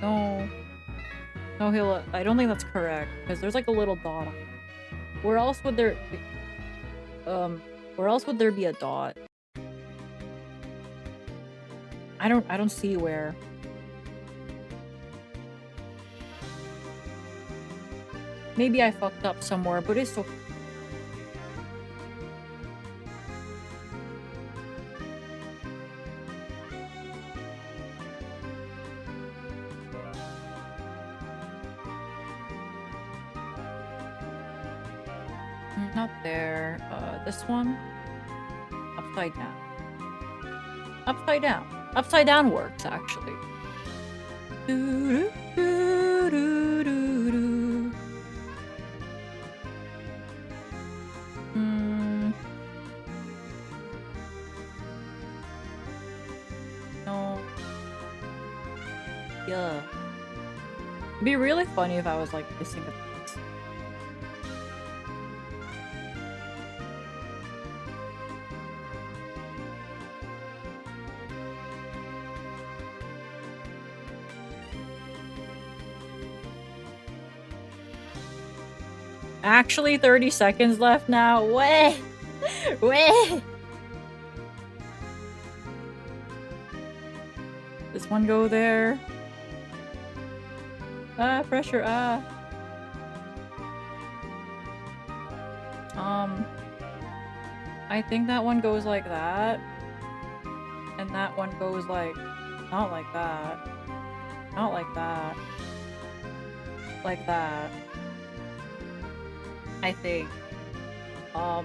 No. No, Hila, I don't think that's correct, because there's like a little dot on it. Where else would there be a dot? I don't see where. Maybe I fucked up somewhere, but it's okay. Not there. This one? Upside down. Upside down. Upside down works, actually. No. Yeah. It'd be really funny if I was like missing a piece. Actually, 30 seconds left now. Way! Way! This one go there. Ah, pressure, ah. I think that one goes like that. And that one goes like... not like that. Not like that. Like that. I think. I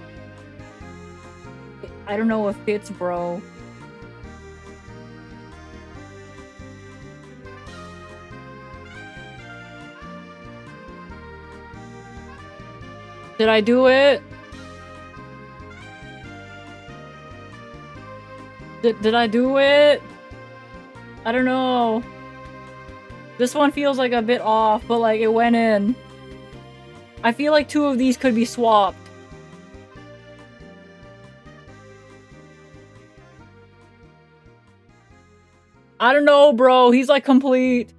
don't know if it's bro. Did I do it? Did I do it? I don't know. This one feels like a bit off, but like it went in. I feel like two of these could be swapped. I don't know, bro. He's like complete.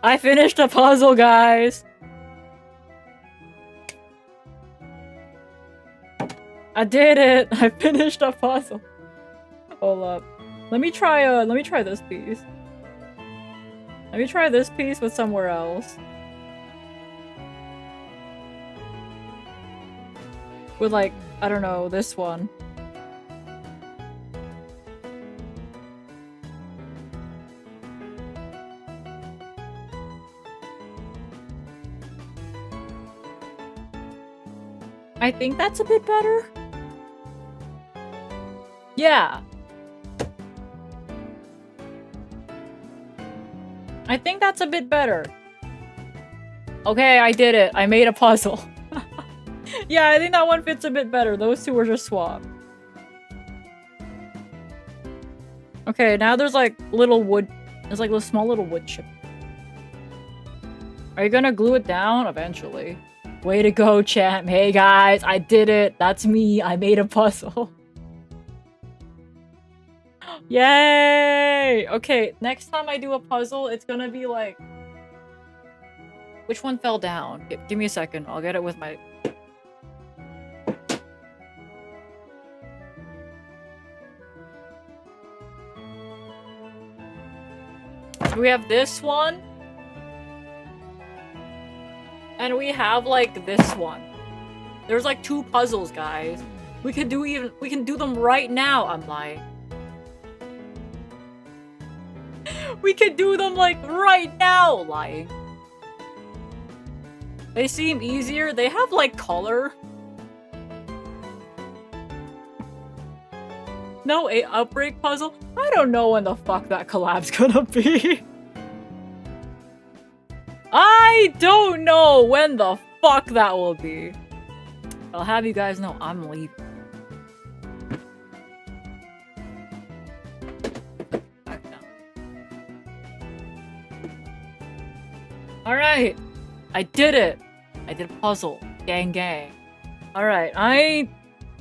I finished a puzzle, guys. I did it. I finished a puzzle. Hold up. Let me try this piece. Let me try this piece with somewhere else. With like, I don't know, this one. I think that's a bit better. Yeah. I think that's a bit better. Okay, I did it. I made a puzzle. Yeah, I think that one fits a bit better. Those two were just swapped. Okay, now there's like little wood. There's like a small little wood chip. Are you gonna glue it down? Eventually. Way to go, champ. Hey guys, I did it. That's me. I made a puzzle. Yay! Okay, next time I do a puzzle, it's gonna be like... Which one fell down? Give me a second. I'll get it with my... So we have this one. And we have like this one. There's like 2 puzzles, guys. We can do them right now. I'm lying. We can do them like right now. Lying. They seem easier. They have like color. No, a outbreak puzzle? I don't know when the fuck that collab's gonna be. I don't know when the fuck that will be. I'll have you guys know I'm leaving. Back down. Alright. I did it. I did a puzzle. Gang gang. Alright, I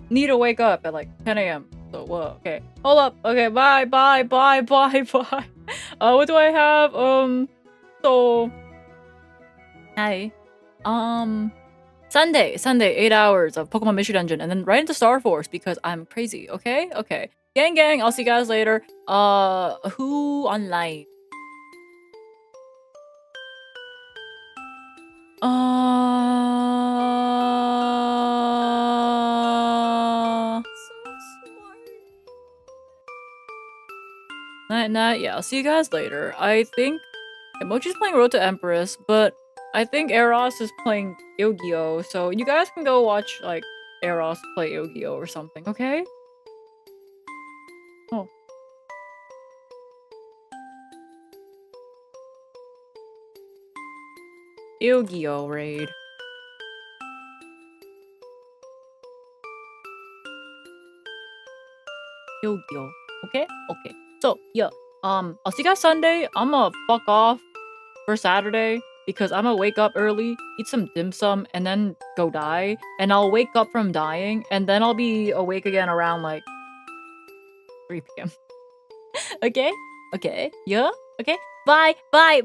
need to wake up at like 10 a.m. So, whoa, okay. Hold up. Okay, bye. What do I have? So... Hi. Sunday, 8 hours of Pokemon Mystery Dungeon, and then right into Star Force because I'm crazy, okay? Okay. Gang, I'll see you guys later. Who online? Night, yeah, I'll see you guys later. I think Emoji's playing Road to Empress, but I think Eros is playing Yu-Gi-Oh! So you guys can go watch, like, Eros play Yu-Gi-Oh! Or something, okay? Oh. Yu-Gi-Oh! Raid. Yu-Gi-Oh! Okay? Okay. So, yeah. I'll see you guys Sunday. I'ma fuck off for Saturday because I'ma wake up early, eat some dim sum, and then go die. And I'll wake up from dying, and then I'll be awake again around like 3 p.m. Okay? Okay? Yeah? Okay? Bye. Bye.